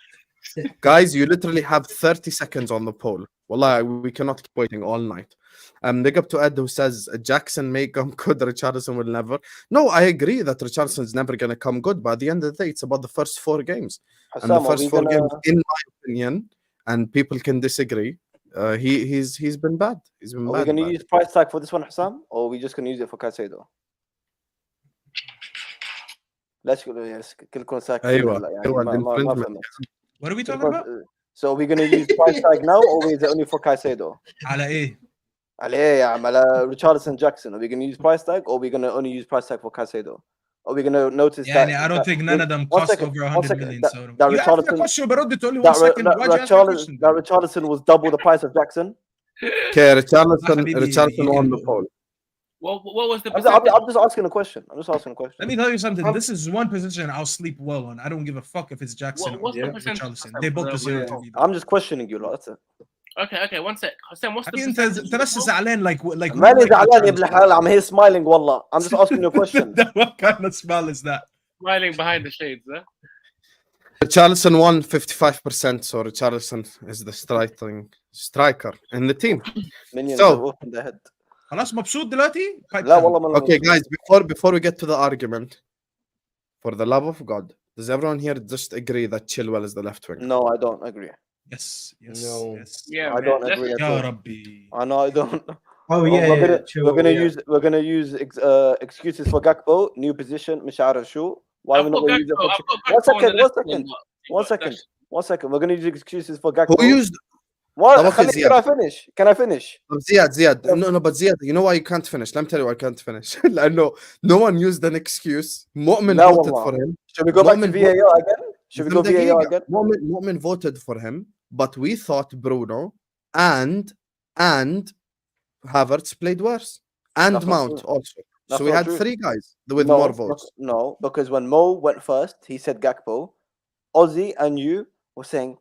Guys, you literally have 30 seconds on the poll. Wallah, we cannot keep waiting all night. Big up to Ed who says Jackson may come good, Richarlison will never. No, I agree that Richarlison's never going to come good, but at the end of the day, it's about the first 4 games. And the Hassam, are first we 4 gonna- games, in my opinion, and people can disagree, he's been bad. He's been Are bad. we going to bad. use price tag for this one, Hassam? Or are we just going to use it for Caicedo? Let's go. Yes, كلكم ساكتين أيوة، هلا يعني أيوة، ما infringement. فهمت. What are we talking about? So are we going to use price tag now, or is it only for Caicedo? على ايه؟ على ايه يا عم على Richarlison Jackson? Are we going to use price tag, or are we going to only use price tag for Caicedo? Are we going to notice Yeah, that? I don't think none of them One cost second, over one 100 second. million. That- So that you asked me a Richarlison- question, برد تقول لي 1 second. Why do you ask me a question? That Richarlison was double the price of Jackson. Okay, Richarlison Habibi, you won can the go. poll. What was the I'm percentage? just asking a question. Let me tell you something. This is one position I'll sleep well on. I don't give a fuck if it's Jackson What's or the percentage? Richarlison. They both deserve to be there. I'm just questioning you lot. That's it. Okay, one sec. Hassam, what's the أكيد percentage? انت بس زعلان like we ماني like زعلان يا ابن Richarlison. الحلال. I'm here smiling والله. I'm just asking you a question. What kind of smile is that? Smiling behind the shades, huh? Richarlison won 55%, so Richarlison is the striker in the team. Minions So- are off in the head. خلاص مبسوط دلوقتي؟ Pipe لا down. والله ما Okay, guys, before we get to the argument, for the love of God, does everyone here just agree that Chilwell is the left wing? No, I don't agree. Yes, No. yes. Yeah, I don't man. agree at يا all. ربي. I know I don't. Oh yeah, we're gonna use excuses for Gakpo, new position, مش عارف شو. Why I've we're not got gonna use it Gakpo, for I've got One Gakpo on the second, left one wing, second. but- One but second. that's- 1 second. We're gonna use excuses for Gakpo. Who used What? طب أوكي، Can I finish? Can I finish? Ziad? No, but Ziad, you know why you can't finish? Let me tell you why I can't finish. لأنه no one used an excuse. Mu'min لا voted والله. for him. Should we go back to Mu'min VAR again? Should we go VAR again? Mu'min voted for him, but we thought Bruno and Havertz played worse. And That's not Mount true. also. That's So we not had true. 3 guys with No, more votes. No, because when Mo went first, he said Gakpo. Ozzy and you were saying,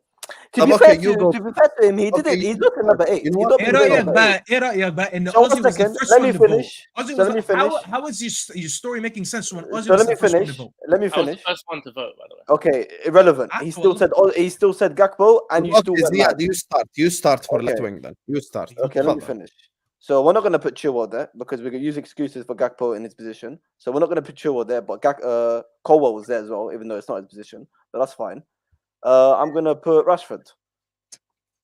to be Okay, fair you go to be fair to him, he did Okay, it. He's not in number 8. you know He's what? not ايه been رايك number 8. بقى؟ ايه رايك بقى ان So one Ozzy was the second, first let one me to vote? finish. Ozzy So was let me finish. how is your story making sense when Ozzy So was let the me first one to finish. vote? Let me I was the finish. first one to vote, by the way. Okay, irrelevant. He still said Gakpo, and you still Okay, went Ziad, mad. you start for Okay. left wing then. You start. Okay, let me Tfadal. finish. So we're not gonna put Chilwell there because we're gonna use excuses for Gakpo in his position. So we're not gonna put Chilwell there, but Colwell was there as well, even though it's not his position. But that's fine. I'm gonna put Rashford.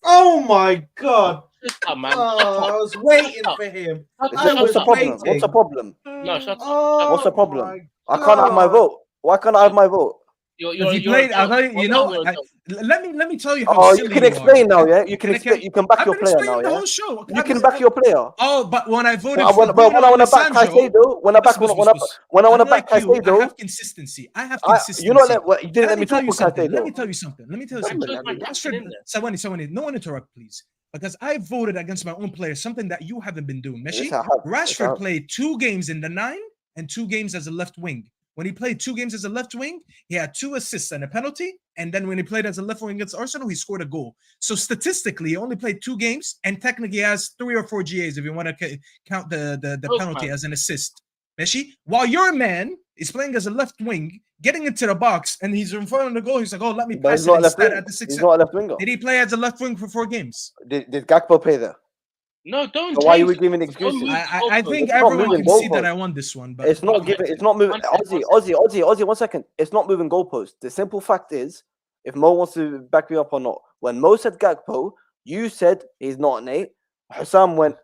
Oh my god! Oh, man. Oh, I was waiting for him. What's the problem? What's the problem? No, shut up. Oh, What's the problem? my I can't have my God. vote. Why can't I have my vote? If you played, I tell you, you know, let me tell you how Oh, silly you can are. explain now, yeah. You can Can I- explain. You can back I've your been player explaining now, the yeah. whole show. You can back your player. Oh, but when I voted But for when I Bruno want to back and Alessandro, Caicedo, when I want to back unlike you, I Caicedo, have consistency. I have consistency. you know what? You didn't let Let me me tell talk you with something. Let Caicedo. me tell you something. Let me tell you Wait a something. minute, my captain in there. Sawani, no one interrupt, please. Because I voted against my own players, something that you haven't been doing. Yes, Meshi, I have. Yes, I Rashford have. played 2 games in the 9 and 2 games as a left wing. When he played 2 games as a left wing, he had 2 assists and a penalty. And then when he played as a left wing against Arsenal, he scored a goal. So statistically, he only played 2 games and technically has 3 or 4 GAs if you want to count the penalty as an assist. Meshi, while your man is playing as a left wing, getting into the box, and he's in front of the goal, he's like, oh, let me But pass he's it not left instead wing. at the 6. He's not a left winger. Did he play as a left wing for 4 games? Did Gakpo play there? No, don't. So why are change we it. giving Don't excuses? move I the think It's not everyone moving can see that goalposts. I won this one, but It's not giving. It's not moving. One second, Ozzy. 1 second. It's not moving goalposts. The simple fact is, if Mo wants to back me up or not, when Mo said Gakpo, you said he's not an 8. Hassam went,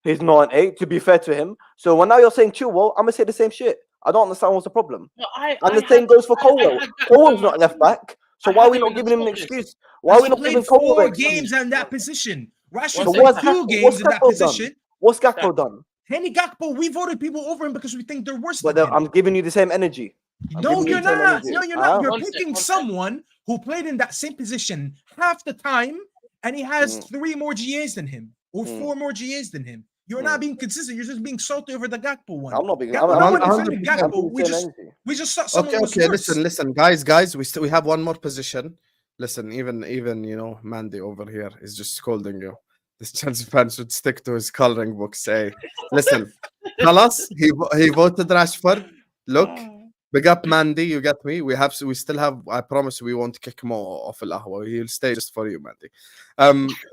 he's not an 8. To be fair to him, so when now you're saying Chilwell, I'm gonna say the same shit. I don't understand what's the problem. No, And the same goes for Colwell. Colwell's not left back. So I why are had we him not in the giving him an squad list. excuse? Why are He we not played giving 4 Kopish? games in that position. Rashford So played what's 2 games what's in that Gakpo position. done? What's Gakpo done? Kenny Gakpo, we voted people over him because we think they're worse But than him. I'm giving you the same energy. I'm No, giving you you're the same not. energy. No, you're not. You're One sec, picking one sec. someone who played in that same position half the time, and he has 3 more GAs than him, or 4 more GAs than him. You're not being consistent. You're just being salty over the Gakpo one. I'm not being. Gakpo, I'm no one 100%. defended I'm Gakpo. giving We the same just energy. we just thought someone Okay, was okay, worse. listen, guys, we have one more position. Listen, even you know, Mandy over here is just scolding you. This Chelsea fan should stick to his coloring book. Say, listen, Halas, he voted Rashford. Look, big up Mandy, you get me. We still have. I promise we won't kick him off Ahwa. He'll stay just for you, Mandy.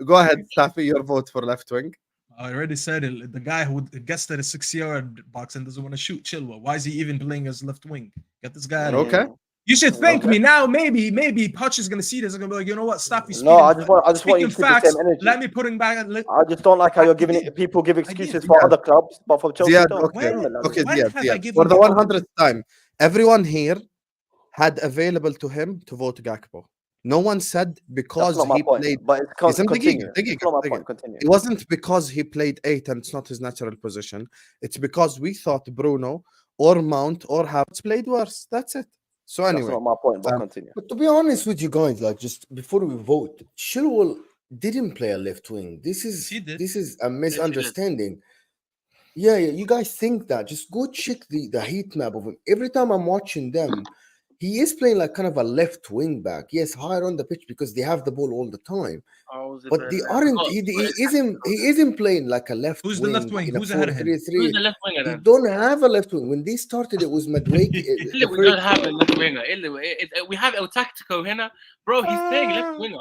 Go ahead, Taffy, your vote for left wing. I already said it. The guy who gets to the 6-yard box and doesn't want to shoot Chilwell. Why is he even playing as left wing? Get this guy out of here. Okay. You should thank me now. Maybe Hutch is gonna see this and gonna be like, you know what? Stop. No, I just want you to keep the facts. same energy. Let me put him back. I just don't like how you're giving it. People give excuses for other clubs, but for Chelsea, Ziad, don't. okay, okay, When Ziad, have I Ziad. given For the you- 100th time, everyone here had available to him to vote Gakpo. No one said because That's not my he point. played. But it's Listen, continue. دقيقة, That's not my دقيقة. point. Continue. It wasn't because he played 8 and it's not his natural position. It's because we thought Bruno or Mount or Havertz played worse. That's it. So That's anyway, not my point. But um, continue. But to be honest with you guys, like just before we vote, Chilwell didn't play a left wing. This He did. is a misunderstanding. Yeah, you guys think that. Just go check the heat map of him. Every time I'm watching them, he is playing like kind of a left wing back. Yes, higher on the pitch because they have the ball all the time. But they aren't. He isn't playing like a left Who's wing. the left wing? In a Who's ahead of him? 'Who's 4-3-3. the left winger He then? don't have a left wing. When they started, it was Madwig. We don't have a left winger. We have El Tactico here. Bro, he's playing left winger.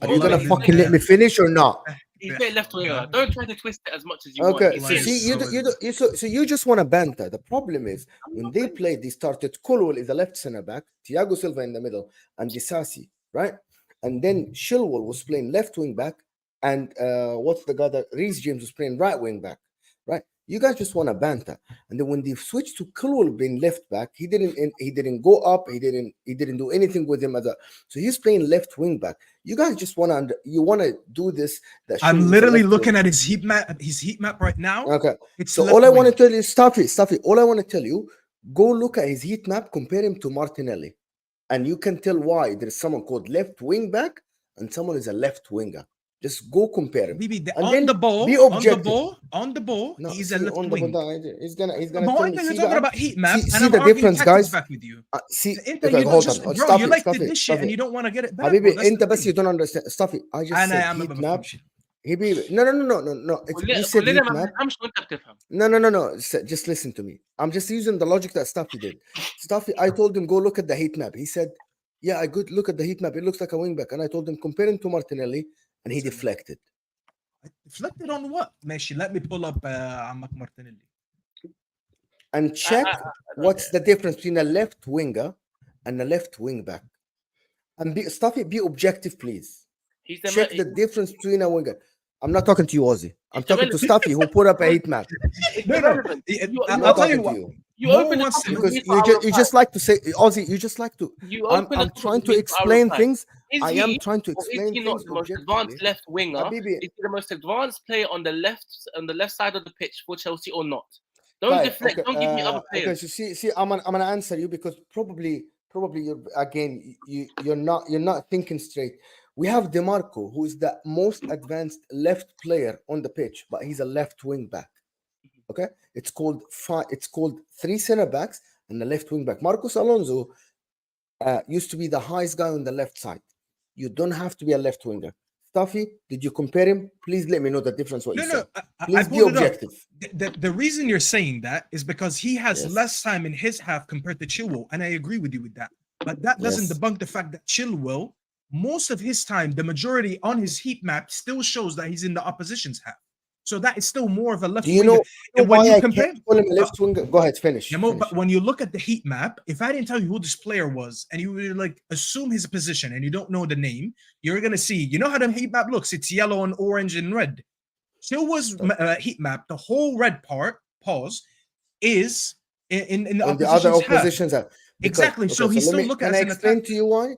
Are you gonna He's fucking let me finish or not? He's playing left winger. Don't try to twist it as much as you Okay, want. so see, you just want to banter. The problem is when they played, they started Colwell is the left center back, Thiago Silva in the middle, and Disasi, right? And then Chilwell was playing left wing back, and what's the guy that Reece James was playing right wing back, right? You guys just want to banter, and then when they switched to Colwell being left back, he didn't go up, he didn't do anything with him so he's playing left wing back. You guys just want to do this. That I'm Chilwell is a literally left looking wing. at his heat map right now. Okay. It's So left all I want to wing. tell you, stop it. All I want to tell you, go look at his heat map, compare him to Martinelli, and you can tell why there's someone called left wing back and someone is a left winger. Just go compare him. Maybe And on then the ball, be on the objective. ball, No, he's see, a left on the wing. ball, he's gonna But tell one me. thing you're See talking that? about heat map, See and I'm the arguing difference, tactics guys. back with you. See, Inter, okay, you hold just, on. bro, Stop you it. like Stop to it. dish shit Stop and it. you don't want to get it back. Habibi, Bro. That's انت the بس thing. you don't understand. Stop it. I just أنا said يا عم heat ما map. بفهمش. Habibi, no. You said كلنا heat ما map. بنفهمش وانت بتفهم. No. Just listen to me. I'm just using the logic that Staffy did. Staffy, I told him, go look at the heat map. He said, yeah, I could look at the heat map. It looks like a wingback. And I told him, compare him to Martinelli. And he deflected. Deflected on what? Meshi, let me pull up عمك Martinelli. And check what's the difference between a left winger and a left wingback. And Staffy, be objective, please. Check the difference between a winger. I'm not talking to you, Ozzy. I'm talking to Staffy, who put up a heat map. Irrelevant. I'll tell you what. You No open one the wants to- topic, Because you just like to say, Ozzy, you just like to. You I'm open the topic, trying to we need our explain reply. things. Is I he, am trying to or is explain he not things the most objectively. advanced left winger? Habibi. Is he the most advanced player on the left side of the pitch for Chelsea or not? Don't Right, deflect. okay, Don't give me other okay, players. so see, I'm gonna answer you because probably you're again you're not thinking straight. We have DeMarco, who is the most advanced left player on the pitch, but he's a left wing back. Okay, it's called 3 center backs and the left wing back. Marcos Alonso used to be the highest guy on the left side. You don't have to be a left winger. Stuffy, did you compare him? Please let me know the difference. What you said. Please be objective. The reason you're saying that is because he has Yes. less time in his half compared to Chilwell, and I agree with you with that. But that doesn't Yes. debunk the fact that Chilwell, most of his time, the majority on his heat map still shows that he's in the opposition's half. So that is still more of a left Do you winger. know And why when you I compare, can't call him a left winger? Go ahead, finish. yeah, but when you look at the heat map, if I didn't tell you who this player was and you were like assume his position and you don't know the name, you're gonna see, you know how the heat map looks? It's yellow and orange and red. Chilwell's heat map, the whole red part, is in the on the other opposition's half. oppositions. Exactly. So he still look can at I it as an explain attack. to you why?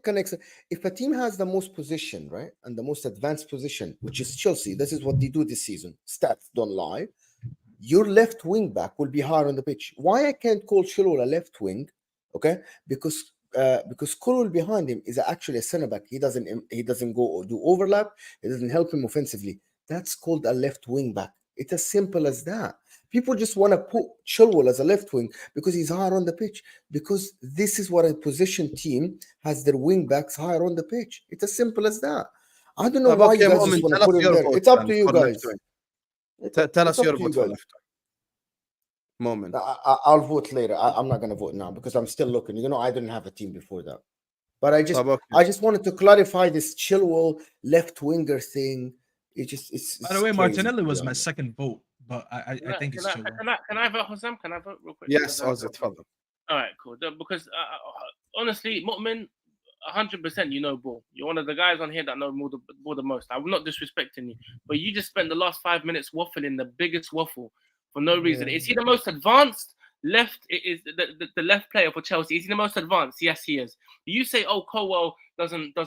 If a team has the most position, right, and the most advanced position, which is Chelsea, this is what they do this season. Stats don't lie. Your left wing back will be higher on the pitch. Why I can't call Chilwell a left wing? Okay, because Chilwell behind him is actually a centre back. He doesn't go or do overlap. It doesn't help him offensively. That's called a left wing back. It's as simple as that. People just want to put Chilwell as a left wing because he's higher on the pitch. Because this is what a position team has their wing backs higher on the pitch. It's as simple as that. I don't know why you guys just want to put him there. It's up to you guys. Tell us your up to you vote for guys. left wing. Moment. I'll vote later. I'm not going to vote now because I'm still looking. You know, I didn't have a team before that. But I just wanted to clarify this Chilwell left winger thing. It's By the way, crazy, Martinelli to was be my honest. second vote, but I think it's Chilwell. Can I vote, Hossam? Can I vote real quick? Yes, Because, Ozzy, تفضل. all right, cool. Because honestly, Mu'min, 100% you know ball. You're one of the guys on here that know more the most. I'm not disrespecting you, but you just spent the last 5 minutes waffling the biggest waffle for no reason. Is he the most advanced left? Is the left player for Chelsea? Is he the most advanced? Yes, he is. You say, oh, Colwell doesn't do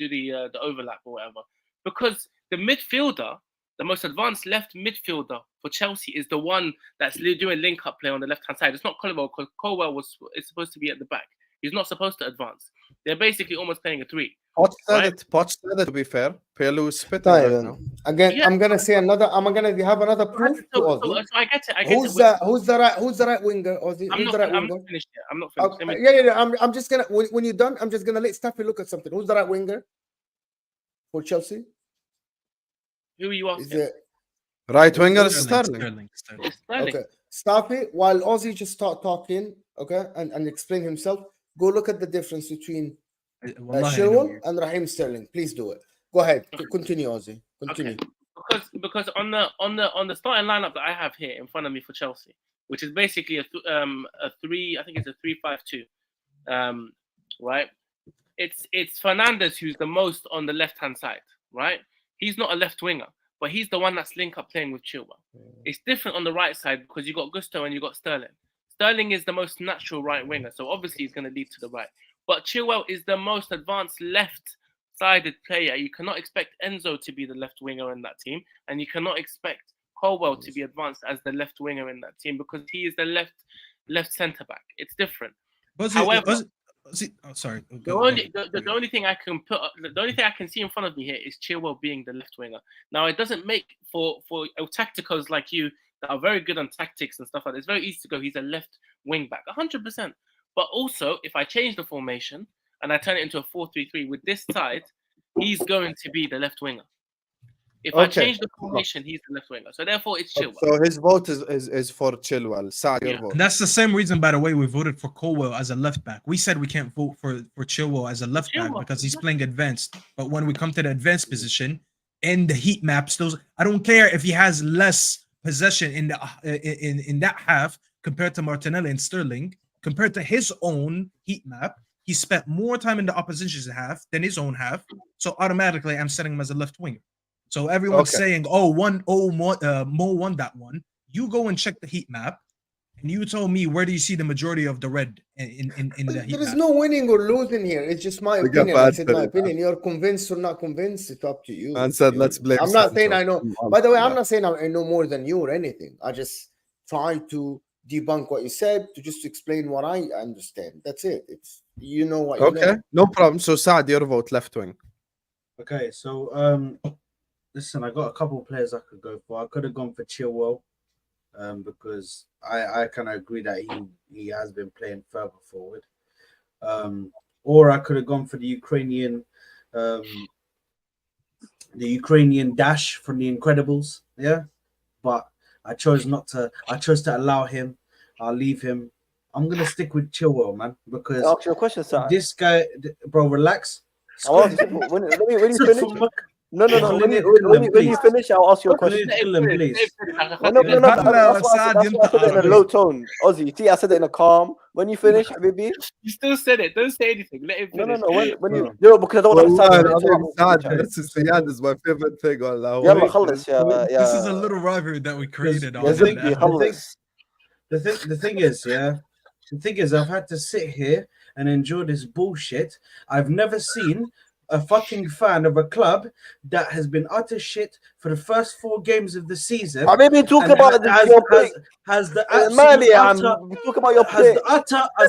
the overlap or whatever, because the midfielder, the most advanced left midfielder for Chelsea, is the one that's doing link-up play on the left-hand side. It's not Colwell, because Colwell is supposed to be at the back. He's not supposed to advance. They're basically almost playing a 3. Poch said Right? it, to be fair. Pelu is spitting right now. Again, Yeah. I'm gonna say another. I'm gonna have another proof to So Ozzy. I get it. Who's the right winger, Ozzy? I'm Who's not, the right I'm winger? not finished yet. I'm not finished. Okay, yeah. I'm just gonna when you're done, I'm just gonna let Staffy look at something. Who's the right winger for Chelsea? Who are you Is asking? it Right winger is Sterling. Sterling. It's Sterling. okay? Staffy, while Ozzy just start talking, okay, and explain himself. Go look at the difference between Wallahi, I know Chilwell you. and Raheem Sterling. Please do it. Go ahead. Continue, Ozzy. Continue. Okay. Because on the starting lineup that I have here in front of me for Chelsea, which is basically a 3, I think it's a 3-5-2, right? It's Fernandes who's the most on the left hand side, right? He's not a left winger, but he's the one that's link up playing with Chilwell. It's different on the right side because you got Gusto and you got Sterling. Sterling is the most natural right winger, so obviously he's going to lead to the right. But Chilwell is the most advanced left-sided player. You cannot expect Enzo to be the left winger in that team, and you cannot expect Colwell to be advanced as the left winger in that team because he is the left centre back. It's different. However, sorry. the only thing I can the only thing I can see in front of me here is Chilwell being the left winger. Now it doesn't make for tacticals like you that are very good on tactics and stuff like that. It's very easy to go, he's a left wing back, 100%. But also, if I change the formation and I turn it into a 4-3-3 with this side, he's going to be the left winger. If I change the formation, he's the left winger. So therefore, it's Chilwell. So his vote is for Chilwell. Saad, your vote. And that's the same reason, by the way, we voted for Colwell as a left back. We said we can't vote for Chilwell as a left back because he's playing advanced. But when we come to the advanced position in the heat maps, I don't care if he has less possession in that half compared to Martinelli and Sterling, compared to his own heat map. He spent more time in the opposition's half than his own half. So automatically, I'm setting him as a left winger. So everyone's saying, Mo won that one. You go and check the heat map, and you told me where do you see the majority of the red in the heat map? There is no winning or losing here. It's just my opinion. I said my opinion. You're convinced or not convinced. It's up to you. Man said, let's blame. I'm not saying I know. By the way, I'm not saying I know more than you or anything. I just try to debunk what you said to just explain what I understand. That's it. It's you know what you know. No problem. So Saad, your vote left wing. Okay, so listen, I got a couple of players I could go for. I could have gone for Chilwell, because I kind of agree that he has been playing further forward. Or I could have gone for the Ukrainian Dash from the Incredibles. Yeah, but I chose not to. I chose to allow him. I'll leave him. I'm gonna stick with Chilwell, man, because I'll ask you a question, Saad. This guy, bro, relax. When you finish. No. When you finish, I'll ask you a question. Please. No. That's why I said it in a low tone. Ozzy, see, I said it in a calm. When you finish, baby. You still said it. Don't say anything. Let him finish. No. Because I don't want to this is my favorite thing. This is a little rivalry that we created. The thing is, yeah, The thing is, I've had to sit here and enjoy this bullshit. I've never seen a fucking fan of a club that has been utter shit for the first 4 games of the season. I mean, talk and about the has the Mali, absolute utter, talk about your has pick.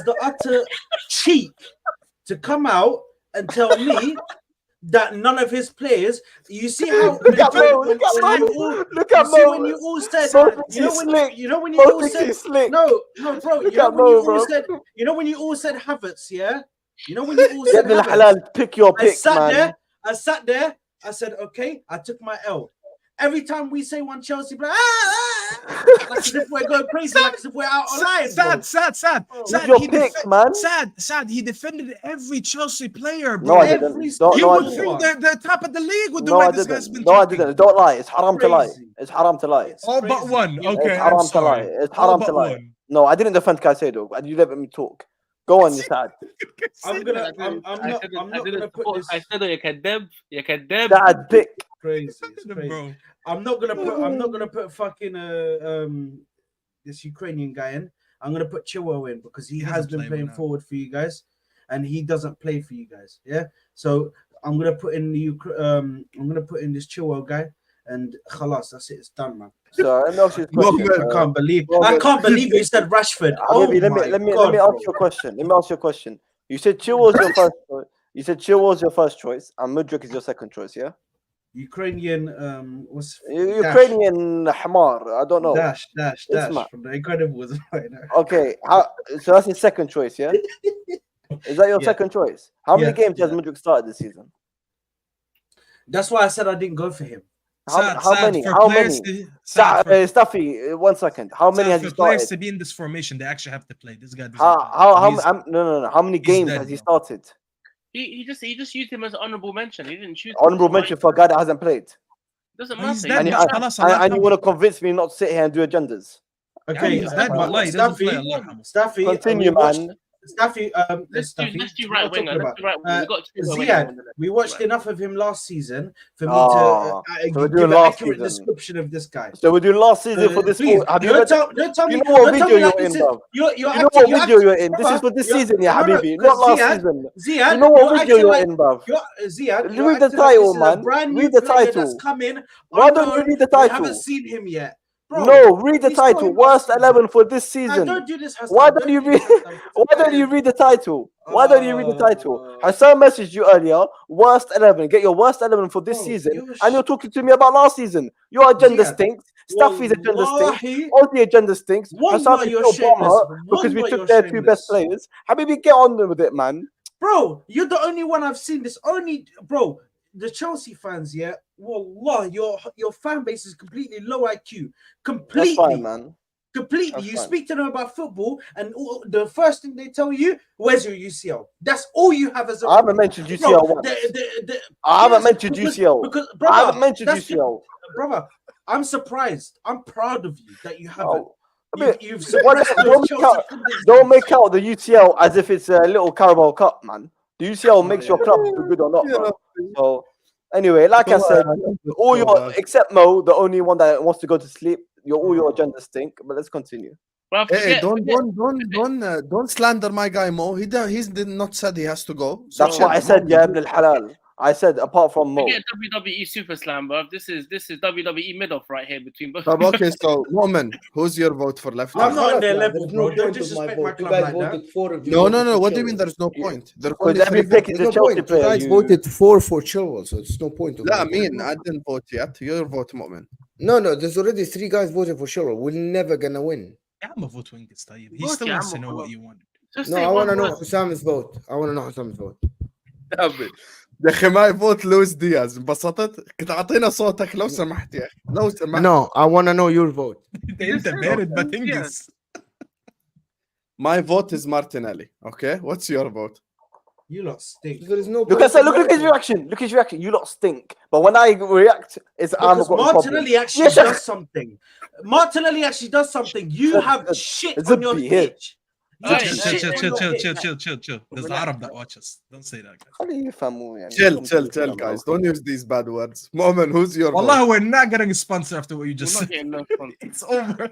the utter cheek to come out and tell me that none of his players. You see how Look at Mo. Look at Mo. Look at Mo. when you all said, Mo thinks he's slick. you know when you Mo all thinks said, he's slick. no, bro. Look You know at when you Mo, all bro. said, you know when you all said Havertz, yeah. You know when you all Get said the Havertz. halal. Pick your pick, man. I sat there. I said, okay. I took my L. Every time we say one Chelsea, like as if we're going crazy, like as if we're out of line. Sad. Your picks, man. Sad. He defended every Chelsea player, No, bro. I didn't. He No, I would didn't. think they're top of the league with the No, way I this guy's been didn't. No, I talking. didn't. Don't lie. It's haram to lie. Crazy. It's haram to lie. It's All but crazy. one. You- Okay, It's I'm haram to lie. sorry. It's All haram but to lie. one. No, I didn't defend Caicedo, and you let me talk. Go on, you sad. I'm not gonna put this Caicedo, you كذاب. Sad pick. crazy. It's crazy. Bro. I'm not gonna put fucking this Ukrainian guy in. I'm gonna put Chilwell in because he He has doesn't been play playing right now. forward for you guys, and he doesn't play for you guys. Yeah, so I'm gonna put in I'm gonna put in this Chilwell guy, and khalas, that's it. It's done, man. So let me ask you a question. I can't believe. well, I can't believe you said Rashford. Maybe let me God, ask bro. you a question. Let me ask you a question. You said Chilwell's your first choice. You said Chilwell's your first choice, and Mudryk is your second choice. Yeah. Ukrainian what's Ukrainian Hamar. I don't know. Dash Isma. from the Incredibles right now. Okay. So that's his second choice. Yeah. Is that your Yeah. second choice? How many Yeah, games has Mudryk started this season? That's why I said I didn't go for him. How many? For How players many? to- Stuffy, 1 second. How many has he for players started? to be in this formation, they actually have to play. This guy doesn't How play. no. How many games dead, has he bro. started? He just used him as an honorable mention. He didn't choose. Honorable mention for a guy that hasn't played. Doesn't He's matter. dead, He- but Salah, Salah And you comes. want to convince me not to sit here and do agendas? Okay, he's dead, but he doesn't play a lot. Staffy, Continue, man. Staffy, Let's do right winger. about. Let's do right winger. We got two right Ziad, wingers. we watched enough of him last season for me Ah, to so we're give doing an last accurate season. description of this guy. So we're doing last season for this. Please, Have you don't read? tell me. You know what don't tell video me like you're this in, is- bro? You're You know acting- what you're video acting- you're in? This is for this you're- season, yeah, no, no, Habibi. Not because last Ziad- season. Ziad, You know you're what video acting you're like- in, bruv. Ziad, Read you're the acting like title, this is a man. brand new Read the player title. that's come in. Why don't you unknown, read the we title? haven't seen him yet. Bro, No, read the he's not title. in last Worst season. 11 for this Nah, season. don't do this, Hassan. Why don't you do read? this, Hassan. Why don't you read the title? Why don't you read the title? Hassan messaged you earlier. Worst 11. Get your worst 11 for this Bro, season, you're and you're talking to me about last season. Your agenda Ziad, stinks. Staffy's agenda stinks. Wallahi, All the agenda stinks. Wallah, Hassan you're is still bomb shameless. hurt because we Wallah, took you're their two best shameless. players. Habibi, get on with it, man. Bro, you're the only one I've seen this. Bro, the Chelsea fans, yeah. Wallah, your fan base is completely low IQ. Completely. That's fine, man. Completely. That's You fine. speak to them about football, and the first thing they tell you, where's your UCL? That's all you have as a. I haven't mentioned UCL Bro, once. yes, I haven't mentioned UCL. Because, I brother, haven't mentioned that's UCL. brother, I'm surprised. I'm proud of you that you haven't. Oh, I mean, You've what- suppressed those don't Chelsea count- pundits. Don't make out the UCL as if it's a little Carabao Cup, man. The UCL makes your club do good or not, bro. So, anyway, like I said, all your except Mo, the only one that wants to go to sleep. All your agenda stink. But let's continue. But Hey, forget- don't slander my guy Mo. He's did not said he has to go. So That's what I said, yeah, Ibn al-Halal. I said apart from Mo. Forget WWE Super Slam, bro. This is WWE mid off right here between both. Okay, so Moment, who's your vote for left? I'm not on their There's level, no bro. Don't point of my disrespect my vote. You club guys like that. voted 4 of you. No. voted for What do you Chilwell. mean there's no point? There are Because only every three pick votes. is There's a no Chelsea point. You player. guys voted 4 for Chilwell, so it's no point. of لا voting. مين I didn't vote yet. Your vote Moment. No, there's already 3 guys voting for Chilwell. We're never gonna win. Yeah, I'm a vote wingers, طيب. He Vote still يا wants to عم know what خلاص. you wanted. Just No, say I one want to know word. Husam's vote. I want to know Husam's vote. يا اخي ما يفوت لويس دياز انبسطت كنت اعطينا صوتك لو سمحت يا اخي لو سمحت. No, I want to know your vote. انت بارد بتنجز. My vote is Martinelli. Okay, what's your vote? You lot stink. There is no. Look point at of look at his voting. reaction. Look at his reaction. You lot stink. But when I react, it's I'm Because got a problem. Martinelli actually Yes, does something. Martinelli actually does something. You have shit it's on a your B here. pitch. Chill, You Chill, have chill, shit chill, on chill, your chill, pitch. chill, chill, chill, chill. There's a Arab that watches. Don't say that, guys. خليه يفهموا يعني. Chill guys, don't use these bad words. Moment, who's your vote? Wallah, we're not getting a sponsor after what you We're just not said. getting no fun. It's over.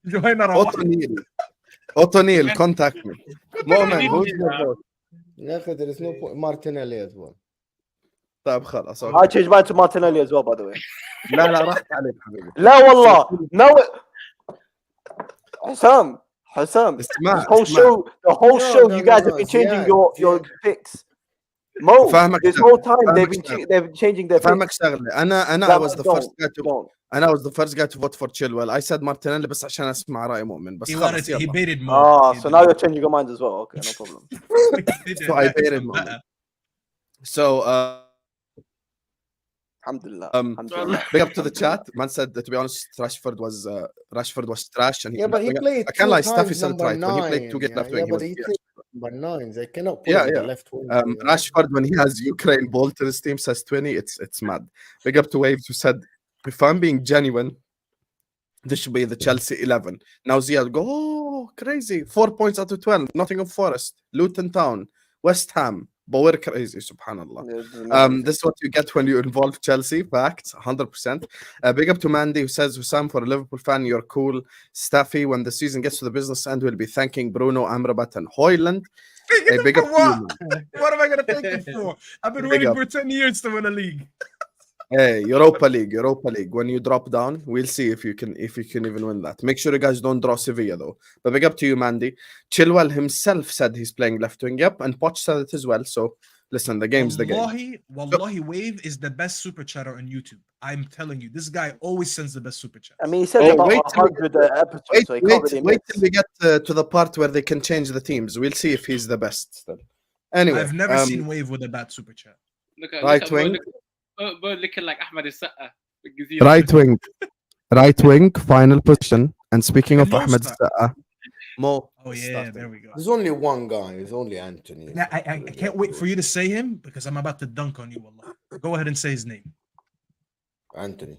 Join our O'Neal. O'Neil, contact me. Moment, who's your vote? يا اخي there is no point. Martinelli as well. طيب خلاص I اوكي. changed mine to Martinelli as well, by the way. لا راحت عليك حبيبي. لا والله. No. Hassam. اسمع The whole No, show, no, you guys no, have been no, changing Ziad, your Ziad. picks. Mo, فاهمك this شغلة. whole time فاهمك they've been changing their فاهمك picks. شغله. انا لا، I was the don't, first guy to don't. I was the first guy to vote for Chilwell. I said Martinelli بس عشان اسمع راي مؤمن بس He خلاص wanted to, he يلا. baited Mo. So now you're changing your minds as well. Okay, no problem. So I baited Mo. So Alhamdulillah. big up to the chat. Man said that, to be honest, Rashford was trash and Yeah, but he played I can't lie, 2 Staffy times said it number right. When he played 9. two get left Yeah, wing, he but was he yeah. played number 9. They cannot put him in the left wing. Rashford, when he has Ukraine ball to his team, says 20. It's mad. Big up to Waves, who said, if I'm being genuine, this should be the Chelsea 11. Now Ziad go, oh, crazy. 4 points out of 12. Nottingham Forest, Luton Town, West Ham. But we're crazy, subhanallah. This is what you get when you involve Chelsea. Facts, 100%. Big up to Mandy, who says, Hussam, for a Liverpool fan, you're cool. Staffy, when the season gets to the business end, we'll be thanking Bruno, Amrabat, and Hoyland. Big up to you, man. What am I gonna thank him for? I've been Big waiting up. for 10 years to win a league. Hey, Europa League. When you drop down, we'll see if you can even win that. Make sure you guys don't draw Sevilla though. But big up to you, Mandy. Chilwell himself said he's playing left wing. Yep, and Poch said it as well. So listen, the game's the game. Wallahi, Wave is the best super chatter on YouTube. I'm telling you, this guy always sends the best super chat. I mean, he said about 100 episodes, so he can't really wait till we get to the part where they can change the teams. We'll see if he's the best still. Anyway, I've never seen Wave with a bad super chat. Right wing. But looking like Ahmad Saka. Right wing, final position. And speaking of Ahmed Saka, Mo. Oh yeah, there we go. There's only one guy. It's only Anthony. Now, I can't wait for you to say him because I'm about to dunk on you, wallah. Go ahead and say his name. Anthony.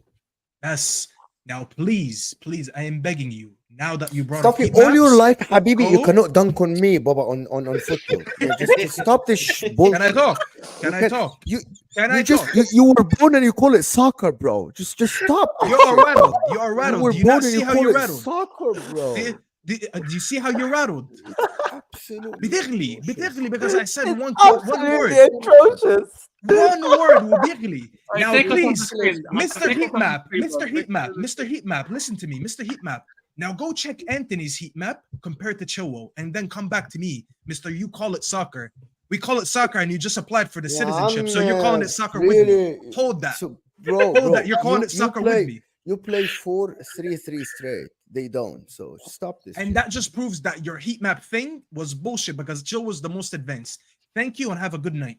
Yes. Now, please, I am begging you. Now that you brought Stuffy, up all your life, Habibi, go. you cannot dunk on me, Baba, on football. Yeah, just stop this bullshit. Can I talk? Can I talk? You were born and you call it soccer, bro. Just stop. You are rattled. You are rattled. Do you not see how you're rattled? Soccer, bro. Do you see how you're rattled? Absolutely. بتغلي because I said one word. Atrocious. One word وبيغلي. Now please, Mr. Heatmap, listen to me, Mr. Heatmap. Now go check Anthony's heat map compared to Chilwell, and then come back to me, Mr. You call it soccer. We call it soccer, and you just applied for the citizenship, so you're calling it soccer with me. Hold that, bro. That you're calling it soccer with me. You play 4-3-3 straight. They don't. So stop this. And that just proves that your heat map thing was bullshit because Chill was the most advanced. Thank you and have a good night.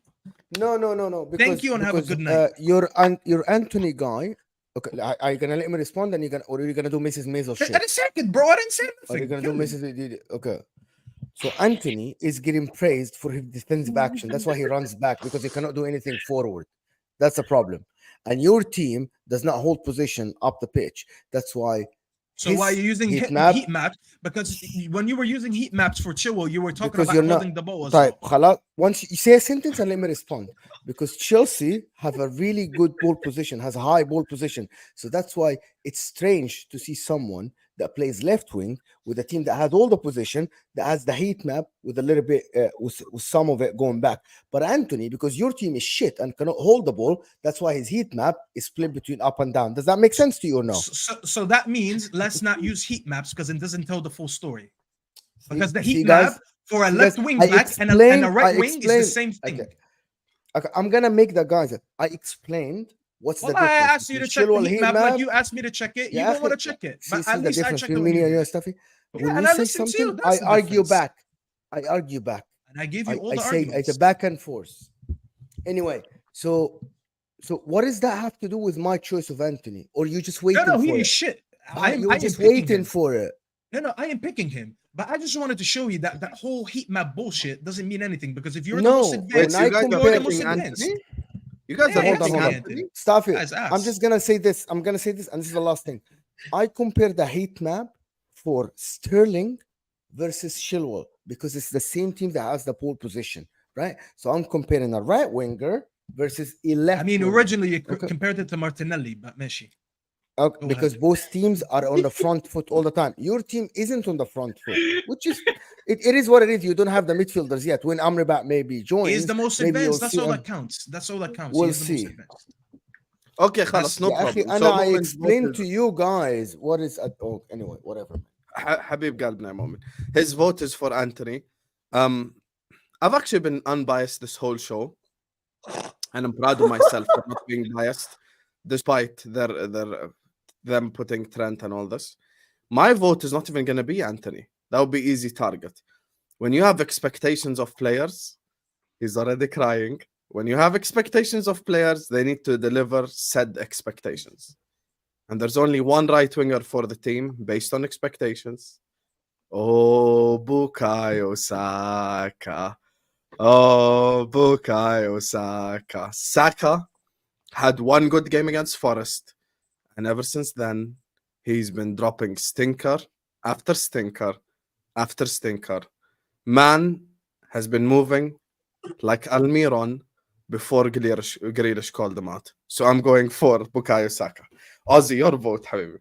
No. Because, thank you and have a good night. Your Anthony guy. Okay, are you gonna let me respond? And or are you gonna do Mrs. Maisel shit? I didn't say it, bro. I didn't say Are you nothing. gonna do Mrs. Okay. So Anthony is getting praised for his defensive action. That's why he runs back, because he cannot do anything forward. That's the problem. And your team does not hold position up the pitch. That's why. So why are you using heat maps? Because when you were using heat maps for Chilwell, you were talking about holding the ball as well. Once you say a sentence and let me respond. Because Chelsea have a really good ball position, has a high ball position. So that's why it's strange to see someone that plays left wing with a team that has all the position, that has the heat map with a little bit, with some of it going back. But Anthony, because your team is shit and cannot hold the ball, that's why his heat map is split between up and down. Does that make sense to you or no? So that means let's not use heat maps because it doesn't tell the full story. Because the heat map for a left wing back and a right wing is the same thing. Okay, I'm gonna make the guys. I explained what's the difference. I asked you to check the heat map like you asked me to check it. You don't want to check it. But at least I checked it with you. Stuffy. When you say something, I argue back. And I give you all the arguments. I say it's a back and forth. Anyway, so what does that have to do with my choice of Anthony? Or you just waiting for it? No, he is shit. I'm just waiting for it. No, I am picking him. But I just wanted to show you that that whole heat map bullshit doesn't mean anything, because if you're the most advanced, you're the most advanced. You guys are hold on. Stop it. I'm just gonna say this. And this is the last thing. I compare the heat map for Sterling versus Chilwell because it's the same team that has the pole position, right? So I'm comparing a right winger versus a left. I mean, originally you compared it to Martinelli, but Messi. Okay, because both teams are on the front foot all the time. Your team isn't on the front foot, which is it is what it is. You don't have the midfielders yet. When Amrabat maybe joins, He is the most maybe you'll advanced. That's see all him. that counts. That's all that counts. We'll He is the most see. advanced. Okay, خلاص, no يا أخي problem. أنا I Momin's explained vote to is- you guys what is anyway, whatever. حبيب قلبنا يا مؤمن. His vote is for Anthony. I've actually been unbiased this whole show, and I'm proud of myself for not being biased, despite them putting Trent and all this. My vote is not even going to be Anthony. That would be easy target. When you have expectations of players, he's already crying. When you have expectations of players, they need to deliver said expectations. And there's only one right winger for the team based on expectations. Oh, Bukayo Saka. Oh, Bukayo Saka. Saka had one good game against Forest. And ever since then, he's been dropping stinker after stinker after stinker. Man has been moving like Almiron before Grealish called him out. So I'm going for Bukayo Saka. Ozzy, your vote, Habibi.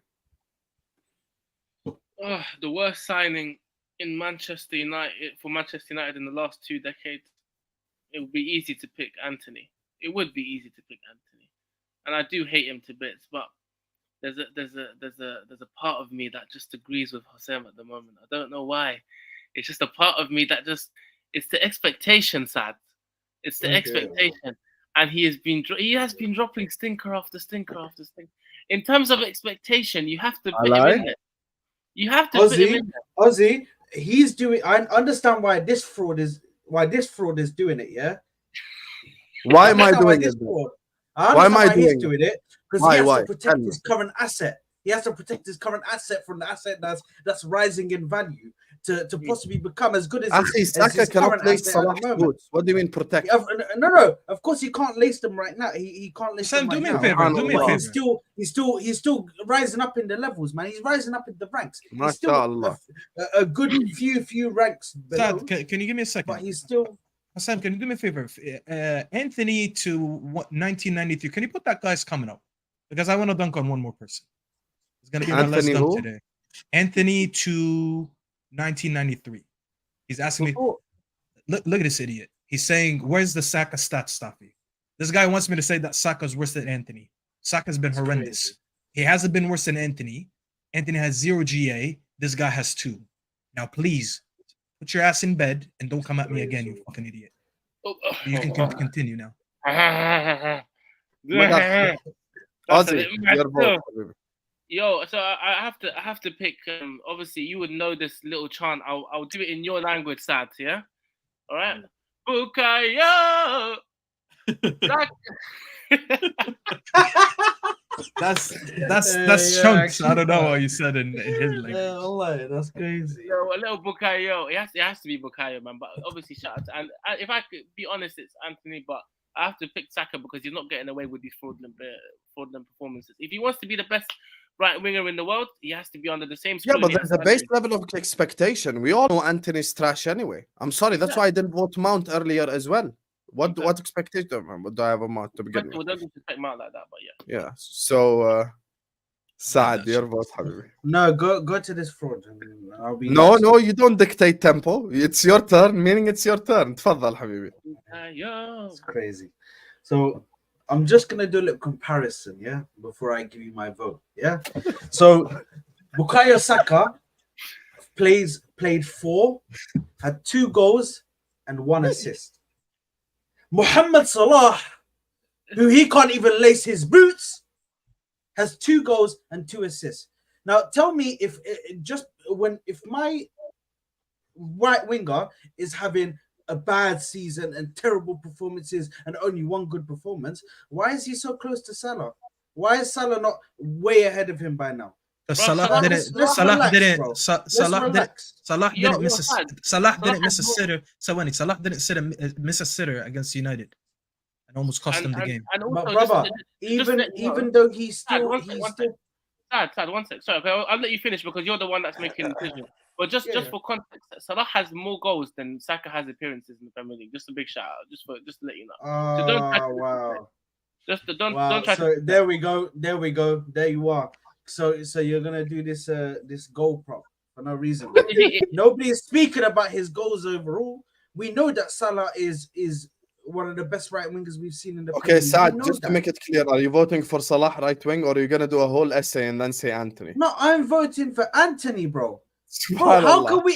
The worst signing in Manchester United for Manchester United in the last 2 decades. It would be easy to pick Anthony. It would be easy to pick Anthony, and I do hate him to bits. But there's a part of me that just agrees with Hossein at the moment. I don't know why. It's just a part of me that just it's the expectation, Sad. It's the expectation, and he has been dropping stinker after stinker after stinker. In terms of expectation, you have to put him in there. You have to put him in there. Ozzy, he's doing. I understand why this fraud is doing it. Yeah. Why am I doing it? Why am I doing it? Because he has Why? to protect his current asset. He has to protect his current asset from the asset that's rising in value to possibly become as good as his Saka cannot current lace asset at the Salah's moment. boots. What do you mean protect? No. Of course, he can't lace them right now. He can't lace them do right me a now. favor. Do me a But favor. he's still rising up in the levels, man. He's rising up in the ranks. He's still MashaAllah. a good few ranks below. Sad, can you give me a second? But he's still. Hassan, can you do me a favor? Anthony to 1993. Can you put that guy's coming up? Because I want to dunk on one more person. It's gonna be my last Anthony dunk who? today. Anthony to 1993. He's asking me. Look at this idiot. He's saying, "Where's the Saka stats, Staffy?" This guy wants me to say that Saka's worse than Anthony. Saka's been horrendous. Crazy. He hasn't been worse than Anthony. Anthony has 0 GA. This guy has 2. Now, please put your ass in bed and don't come at me again, you fucking idiot. You can continue now. Ozzy, your vote. Yo, so I have to pick. Obviously, you would know this little chant. I'll do it in your language, Sad. Yeah. All right. Bukayo. That's chunks. I don't know what you said in his language. That's crazy. Yo, a little Bukayo. It has to be Bukayo, man. But obviously, shout out. And if I could be honest, it's Anthony. But I have to pick Saka because he's not getting away with these fraudulent performances. If he wants to be the best right winger in the world, he has to be under the same Yeah, scrutiny. but there's a base level of expectation. We all know Anthony's trash anyway. I'm sorry. That's why I didn't vote Mount earlier as well. What expectation do I have a Mount to begin with? Well, don't disrespect Mount like that, but yeah. Yeah. So, Saad, your vote, Habibi. No, go to this fraud. I'll be No, you don't dictate tempo. It's your turn, meaning it's your turn. تفضل حبيبي. It's crazy. So I'm just gonna do a little comparison, yeah, before I give you my vote. Yeah. So Bukayo Saka played 4, had 2 goals and 1 assist. Mohamed Salah, who he can't even lace his boots, has 2 goals and 2 assists. Now tell me if my right winger is having a bad season and terrible performances and only 1 good performance, why is he so close to Salah? Why is Salah not way ahead of him by now? Salah didn't miss a sitter. So when Salah didn't miss a sitter against United and almost cost him the game. And also, But brother, even though he's still Sad, one sec. Sorry, I'll let you finish because you're the one that's making the decision. But just for context, Salah has more goals than Saka has appearances in the Premier League. Just a big shout out, just to let you know. So don't wow. don't try So there we go. There you are. So you're gonna do this this goal prop for no reason. If Nobody is speaking about his goals overall. We know that Salah is one of the best right wingers we've seen in the Okay, Premier League. Saad, We know just to that. make it clear, are you voting for Salah right wing, or are you gonna do a whole essay and then say Anthony? No, I'm voting for Anthony, bro. Bro,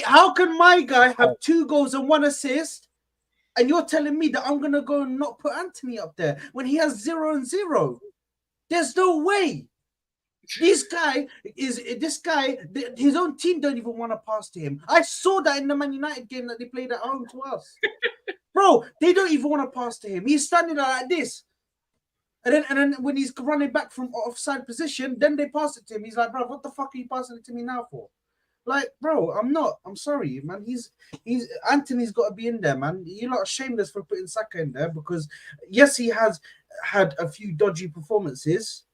how can my guy have 2 goals and 1 assist, and you're telling me that I'm gonna go and not put Anthony up there when he has 0 and 0? There's no way. This guy, his own team don't even want to pass to him. I saw that in the Man United game that they played at home to us. Bro, they don't even want to pass to him. He's standing there like this. And then when he's running back from offside position, then they pass it to him. He's like, bro, what the fuck are you passing it to me now for? Like, bro, I'm sorry, man. Anthony's got to be in there, man. You're not shameless for putting Saka in there because, yes, he has had a few dodgy performances.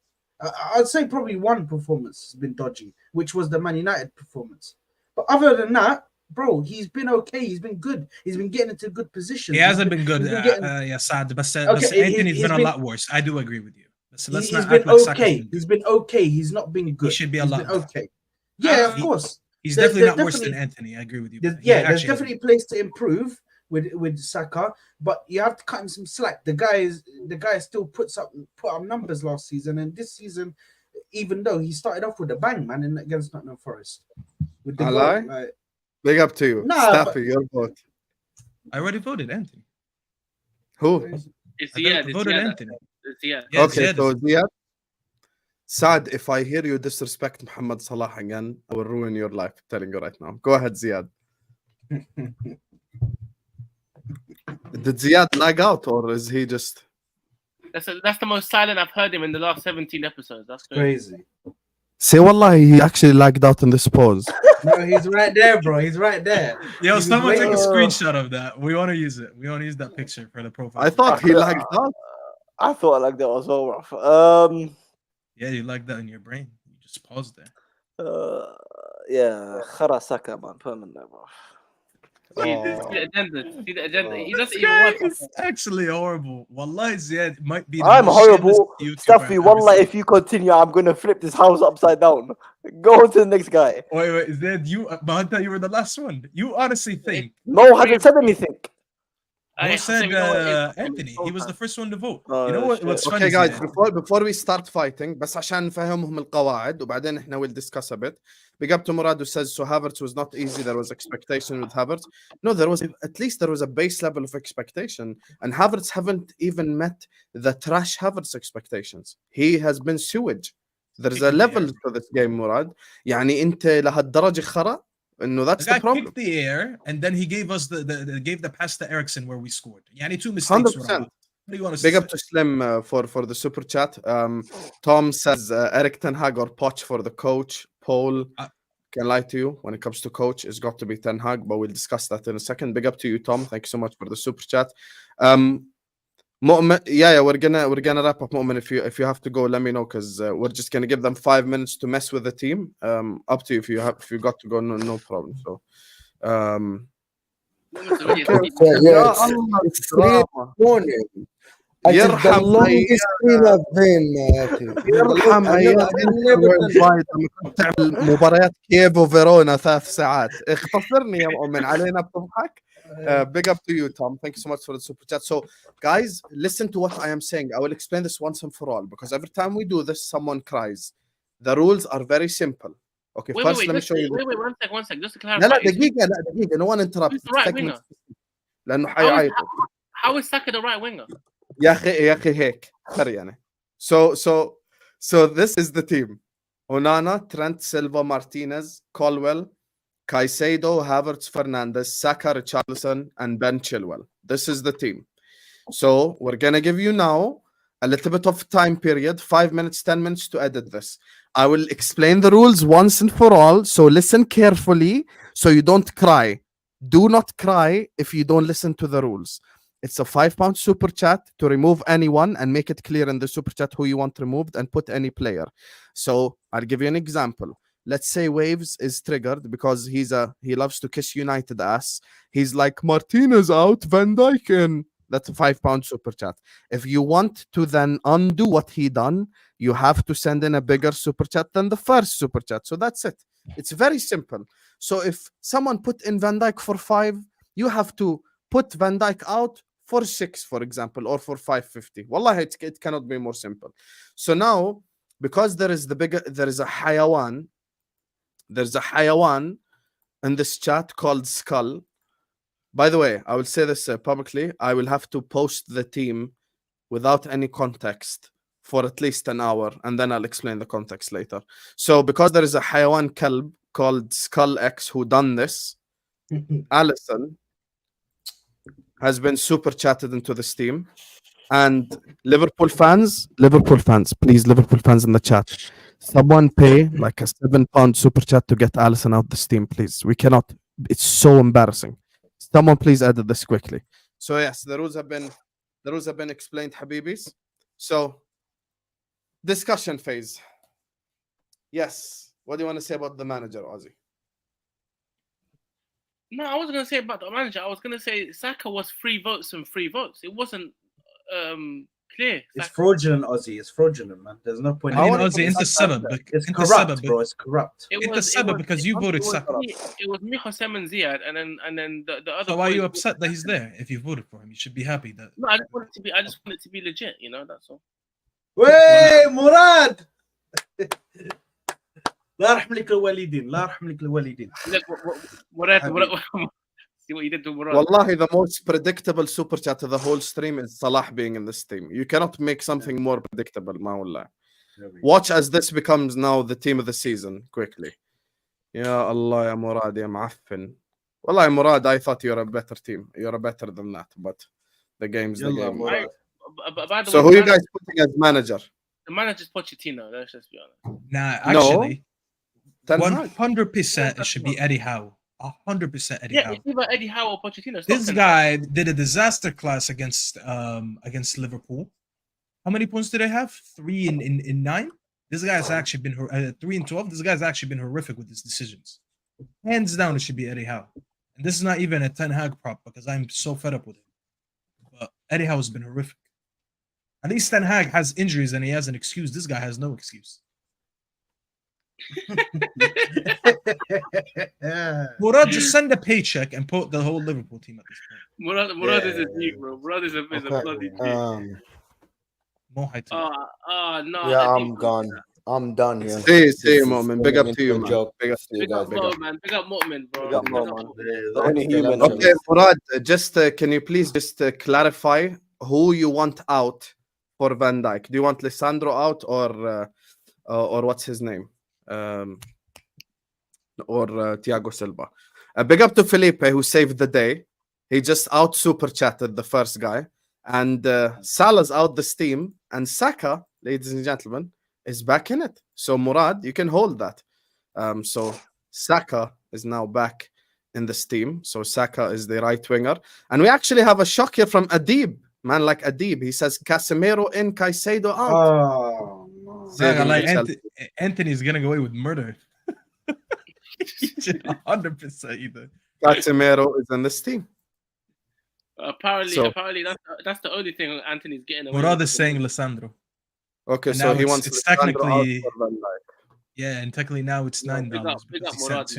I'd say probably one performance has been dodgy, which was the Man United performance. But other than that, bro, he's been okay. He's been good. He's been getting into good positions. He hasn't been good. Getting... Sad. But Okay, Anthony's been a lot worse. I do agree with you. So let's he's not been act like okay. Saka's He's been okay. He's not been good. He should be a lot better. Okay. Yeah, of course. He's There's definitely not worse than Anthony. I agree with you. There's definitely a place to improve with Saka, but you have to cut him some slack. The guy still put up numbers last season, and this season, even though he started off with a bang, man, against Nottingham Forest. With the goal, like, big up to you. Staffy, your vote. I already voted Anthony. Who? It's Ziad. Voted Anthony. It's Ziad. Yeah, Okay, Ziad. so Ziad. Saad, if I hear you disrespect Mohamed Salah again, I will ruin your life. I'm telling you right now. Go ahead, Ziad. Did Ziad lag out, or is he just... That's the most silent I've heard him in the last 17 episodes. That's crazy. Say wallah, he actually lagged out in this pause. No, he's right there, bro. He's right there. Yo, someone take a screenshot of that. We want to use it. We want to use that picture for the profile. I thought he lagged out. I thought I lagged out as well, Raf. Yeah, you like that in your brain. You just paused there. Yeah, Khara Saka, man, permanent, bro. See the agenda. He doesn't This even guy want is actually horrible. Wallahi, Ziad might be. I'm horrible. Staffy, wallah, if you continue, I'm going to flip this house upside down. Go on to the next guy. Wait, Ziad, but I thought you were the last one. You honestly think? No, haven't said anything. Who said Anthony? He was the first one to vote. You know what's funny? Okay, guys, before we start fighting, بس عشان نفهمهم القواعد وبعدين احنا will discuss a bit. Big up to Murad who says, so Havertz was not easy. There was expectation with Havertz. No, there was a base level of expectation. And Havertz haven't even met the trash Havertz expectations. He has been sewage. There's a level to this game, Murad. يعني انت لهالدرجة خرا انه that's the problem. Kicked the air and then he gave us the pass to Eriksen where we scored. يعني 2 mistakes. 100%. What do you want to Big say? up to Slim for the super chat. Tom says Erik Ten Hag or Poch for the coach. Paul can lie to you when it comes to coach. It's got to be Ten Hag, but we'll discuss that in a second. Big up to you, Tom. Thank you so much for the super chat. Mu'min, yeah, we're gonna wrap up. Mu'min, if you have to go, let me know because we're just gonna give them 5 minutes to mess with the team. Up to you if you got to go, no problem. So. It's 3 morning. يرحم يرحم تعمل مباريات كييف وفيرونا 3 ساعات اختصرني يا مؤمن علينا بتضحك. Big up to you, Tom. Thank you so much for the super chat. So, guys, listen to what I am saying. I will explain this once and for all because every time we do this, someone cries. The rules are very simple. Okay, first let me show you. Wait, one sec. Just to clarify. لا دقيقة. No one interrupts. Right winger. لأنه حيعيطوا. How is Saka the right winger? يا أخي هيك يعني. So this is the team. Onana, Trent, Silva, Martinez, Colwell, Caicedo, Havertz, Fernandes, Saka, Richarlison, and Ben Chilwell. This is the team. So we're gonna give you now a little bit of time period, 5 minutes, 10 minutes to edit this. I will explain the rules once and for all. So listen carefully so you don't cry. Do not cry if you don't listen to the rules. It's a £5 super chat to remove anyone and make it clear in the super chat who you want removed and put any player. So I'll give you an example. Let's say Waves is triggered because he loves to kiss United ass. He's like, Martinez out, Van Dijk in. That's a £5 super chat. If you want to then undo what he done, you have to send in a bigger super chat than the first super chat. So that's it. It's very simple. So if someone put in Van Dijk for 5, you have to put Van Dijk out for 6, for example, or for 550. Wallah, it cannot be more simple. So now, because there is a hayawan, there's a hayawan in this chat called Skull. By the way, I will say this publicly. I will have to post the team without any context for at least an hour, and then I'll explain the context later. So because there is a hayawan kalb called Skull X who done this, Allison has been super chatted into this team. And Liverpool fans, please, Liverpool fans in the chat, someone pay like a £7 super chat to get Allison out this team, please. We cannot. It's so embarrassing. Someone please edit this quickly. So yes, the rules have been explained, Habibis. So discussion phase. Yes. What do you want to say about the manager, Ozzy? No, I wasn't going to say about the manager. I was going to say Saka was 3 votes and 3 votes. It wasn't clear. It's fraudulent, Ozzy. It's fraudulent, man. There's no point. I mean, Ozzy, into Sabah. It's corrupt, bro. It's corrupt. Into Sabah because you voted Saka. It was me, Hossein, and Ziad, and then the other. So why are you upset that he's there? If you voted for him, you should be happy that. No, I just want it to be legit. You know, that's all. Wait, Murad. لا رحم لك الوالدين لا رحم لك الوالدين. See what you did to Murad. Wallahi, the most predictable super chat of the whole stream is Salah being in this team. You cannot make something more predictable, ma'ullah. Watch as this becomes now the team of the season quickly. Ya Allah, ya Murad, ya Ma'affin. Wallahi, Murad, I thought you're a better team. You're better than that, but the game's the game. So who are you guys putting as manager? The manager's Pochettino, let's just be honest. Nah, actually, 100% it should be Eddie Howe. 100% Eddie Howe. It's either Eddie Howe or Pochettino. This guy did a disaster class against Liverpool. How many points did they have? 3 in 9. This guy's actually been 3 in 12. This guy's actually been horrific with his decisions. Hands down, it should be Eddie Howe. And this is not even a Ten Hag prop because I'm so fed up with him. But Eddie Howe has been horrific. At least Ten Hag has injuries and he has an excuse. This guy has no excuse. Murad, just send a paycheck and put the whole Liverpool team at this point. Murad is a geek, bro. Murad is a bloody geek. No. Yeah, I'm gone. I'm done here. See you, Mu'min. Big up to you, man. Big up to you guys. Big up Mu'min, bro. Big up Mu'min. The only human. Okay, Murad, just can you please just clarify who you want out for Van Dijk? Do you want Lisandro out or what's his name? Or Thiago Silva. Big up to Felipe who saved the day. He just out super chatted the first guy, and Salah's out this team, and Saka, ladies and gentlemen, is back in it. So Murad, you can hold that. So Saka is now back in this team. So Saka is the right winger, and we actually have a shock here from Adib, man, like Adib. He says Casemiro in, Caicedo out. Oh. Like Anthony's getting away with murder. 100% either. Casemiro is in this team. Apparently, that's the only thing Anthony's getting away. Murad is saying Lisandro. Okay, so he wants. It's technically. Yeah, and technically now it's $9. Big up Murad.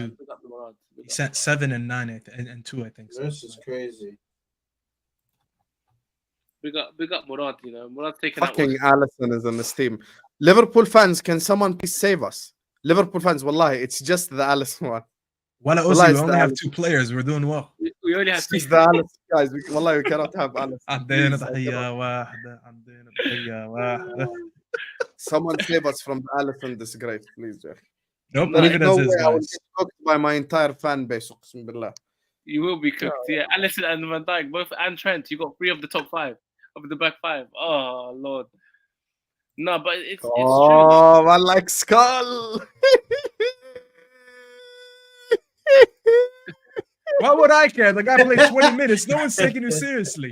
He sent 7 and 9 and 2, I think. This is crazy. Big up Murad, you know. Murad's taking fucking Allison is in this team. Liverpool fans, can someone please save us? Liverpool fans, wallahi, it's just the Allison one. Well, also, we only have 2 players. We're doing well. We only have 2 the Allison guys. Wallahi, we cannot have Allison. Someone save us from the Allison disgrace, please, Jeff. Nope, not even as his I will guys. get cooked by my entire fan base. You will be cooked. Yeah, Allison and Van Dijk, both, and Trent. You got 3 of the top 5 of the back 5. Oh Lord. No, but it's true. Oh, I like Skull. Why would I care? The guy played 20 minutes. No one's taking you seriously.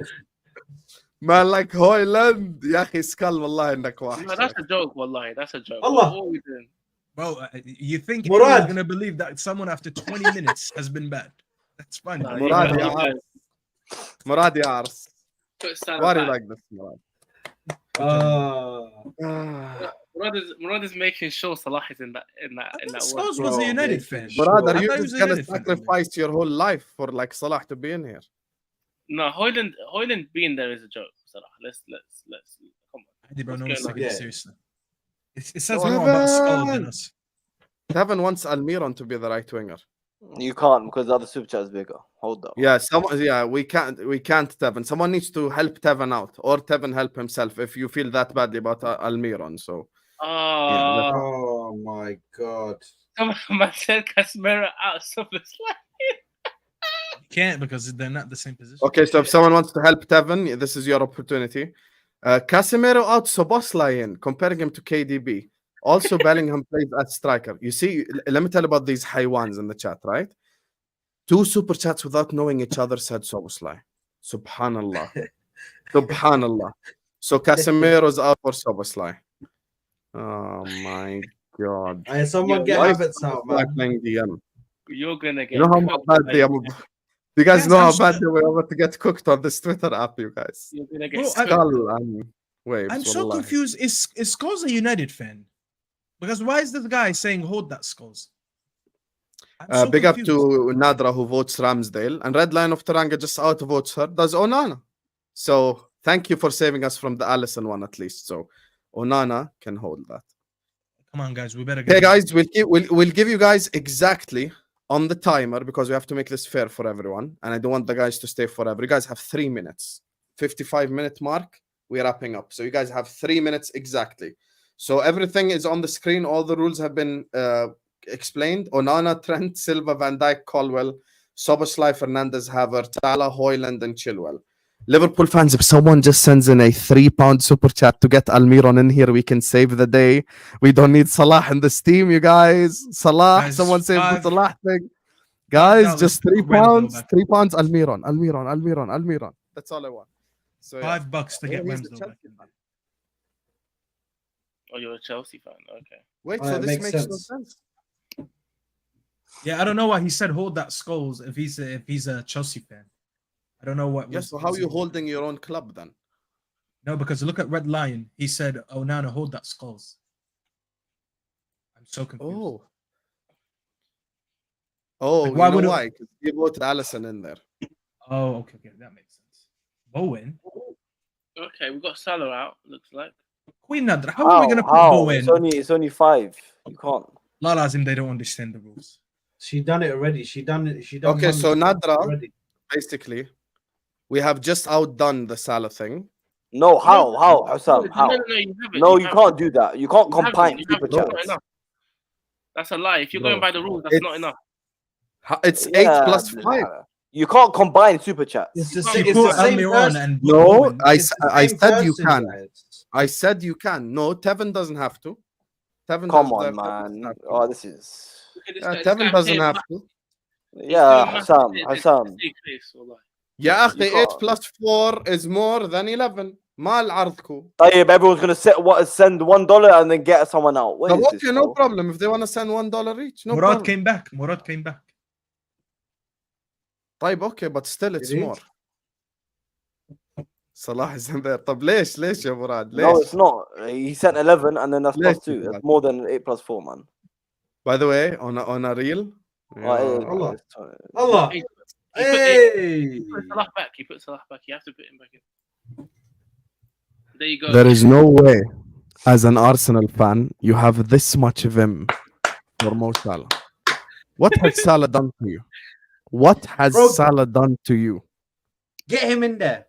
Man, like Hoyland. Ya akhi, Skull, wallahi, innak wahsh. No, that's a joke, wallahi. That's a joke. Allah. What are we doing? Bro, you think Murad. anyone's going to believe that someone after 20 minutes has been bad? That's fine. Nah, Murad ya ars. Put Salah Why do you back. like this, Murad? Murad is making sure Salah is in that work. Scholes was a Bro, United make fan. sure. Murad, are I you thought he just was a gonna United fan. sacrifice your whole life for like Salah to be in here? No, Hoyland being there is a joke. Salah. Let's come on. Andy, bro, no What's one's going taking on? it seriously. It says Seven. more about Scholes than us. Tevin wants Almiron to be the right winger. You can't because the other super chat is bigger. Hold that. Yeah, we can't, Tevin. Someone needs to help Tevin out, or Tevin help himself if you feel that badly about Almiron. So Oh my god. Someone said Casemiro out. So it's like You can't because they're not the same position. okay, so if someone wants to help Tevin, this is your opportunity. Casemiro out, Szoboszlai in, comparing him to KDB. Also, Bellingham plays at striker. You see, let me tell you about these haywans in the chat, right? 2 super chats without knowing each other said Szoboszlai. Subhanallah. Subhanallah. So Casemiro's out for Szoboszlai. Oh my god. Hey, someone get Why is Havertz out, Szoboszlai man. playing DM? you're gonna get. You know how cooked bad by- DM. Do you guys Yes, know I'm how bad so- they were about to get cooked on this Twitter app, you guys? You're gonna Bro, get. I- Skull and waves. I'm so wallahi. confused. Is Scholes a United fan? Because why is this guy saying hold that Scholes? I'm so Big up confused. to Nadra who votes Ramsdale, and Red Line of Taranga just out votes her. Does Onana? So thank you for saving us from the Allison one at least. So Onana can hold that. Come on, guys, we better get. Okay, guys, we'll give you guys exactly on the timer because we have to make this fair for everyone, and I don't want the guys to stay forever. You guys have 3 minutes, 55-minute mark. We're wrapping up, so you guys have 3 minutes exactly. So everything is on the screen. All the rules have been explained. Onana, Trent, Silva, Van Dijk, Colwell, Szoboszlai, Fernandez, Havertz, Salah, Hoyland, and Chilwell. Liverpool fans, if someone just sends in a £3 super chat to get Almiron in here, we can save the day. We don't need Salah in this team, you guys. Salah, Guys, someone save the five- Salah thing. Guys, $5 just ready to go £3. back. £3, Almiron. That's all I want. So yeah. $5 to get Oh, he's the Ramsdale Chelsea back in there. Oh, you're a Chelsea fan. Okay. Wait, Oh, so it this makes makes no sense. sense. Yeah, I don't know why he said hold that Scholes if he's a Chelsea fan. I don't know what. Yes, so how are you holding your own club then? No, because look at Red Lion. He said, "Oh, Nana, hold that Scholes." I'm so confused. Oh, Like, you why know would it- why? Because you voted Allison in there. Oh, okay, that makes sense. Bowen, Okay, we've got Salah out. Looks like. Queen Nadra. How are we gonna put Bowen? It's only 5. You can't. Lalazim, they don't understand the rules. She done it already. She done it. She done Okay, one so Nadra, already. basically, we have just outdone the Salah thing. No, how, Hussam? How? No, you haven't. No, you haven't. can't do that. You can't You haven't, combine you super haven't. That's not chats. enough. That's a lie. If you're No, going by the rules, that's it's- not enough. It's Yeah, 8 plus 5. You can't combine super chats. It's the You same. You It's the put same Almiron person. and No, Bowen. It's the I same said you person, can. guys. I said you can. No, Tevin doesn't have to. Tevin Come does- on, doesn't man. have to. Oh, this is. Look at this Yeah, guy. This Tevin guy doesn't playing have math. to. He's Yeah, doing math. Hussam. It's a face, wallah. Yeah, أخي, You 8 can't. plus 4 is more than 11. مال عرضكم. طيب, everyone's gonna send $1 and then get someone out. What So, is this, okay, no bro? problem. If they want to send $1 each, no Murad problem. came back. Murad came back. طيب, okay, but still it's Did he? more. Salah is in there. طب ليش يا مراد؟ No, ليش؟ it's not. He sent 11 and then that's Less plus 2. than That's that. more than 8 plus 4, man. By the way, on a reel. Oh, Yeah. Allah. it's- Allah. He Hey. put Salah back. He put Salah back. You have to put him back in. There you go. There is no way, as an Arsenal fan, you have this much vim for Mo Salah. What has Salah done to you? What has Bro. Salah done to you? Get him in there.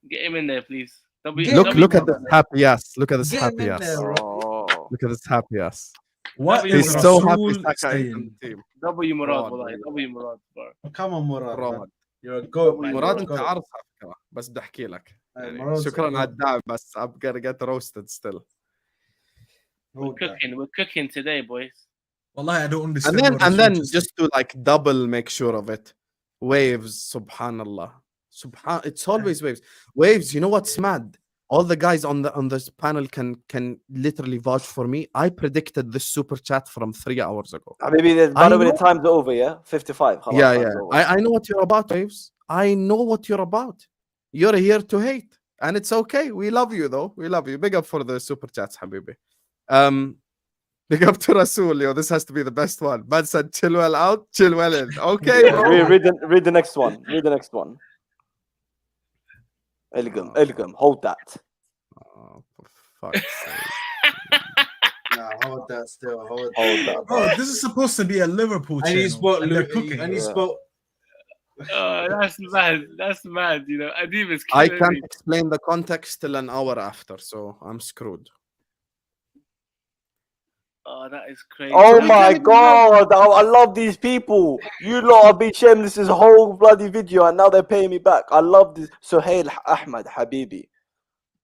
Get him in there, please. Look at this happy ass. Look at this Get him happy in ass. there, bro. Oh. Look at this happy ass. What He's is so happy Rasool Saka is in saying? the team. W Murad, Fraud, wallahi. man. W Murad, bro. Come on, Murad. Fraud. man. You're a goat, man. مراد You're a انت goat. عارف على فكرة بس بدي احكي لك Hey, يعني Murad's شكرا a على goat. الدعم بس I'm gonna get roasted still. We're cooking. We're cooking today, boys. Wallahi, I don't understand. And then what and Rasool then just just to like double make sure of it, waves, subhanallah, it's always waves. Waves, you know what's mad? All the guys on this panel can literally vouch for me. I predicted this super chat from 3 hours ago. Maybe the I by the way, the know. time's over, yeah? 55. خلاص, Yeah, time's yeah. over. I know what you're about, waves. I know what you're about. You're here to hate, and it's okay. We love you though. We love you. Big up for the super chats, habibi. Big up to Rasul. Yo, this has to be the best one. Man said, Chilwell out, Chilwell in. Okay, Yeah, bro. read the next one. Read the next one. Elegum, hold that. Oh, for fuck's sake. Nah, hold that still. Hold Hold that. that. Bro, this is supposed to be a Liverpool And channel. he spoke. and they're cooking. And he Yeah. spoke. Oh, that's mad. That's mad. You know, Adib is I killing can't me. explain the context till an hour after, so I'm screwed. Oh, that is crazy. Oh we my can't even god, I love these people. You lot have been sharing this whole bloody video and now they're paying me back. I love this. Suhail Ahmad Habibi.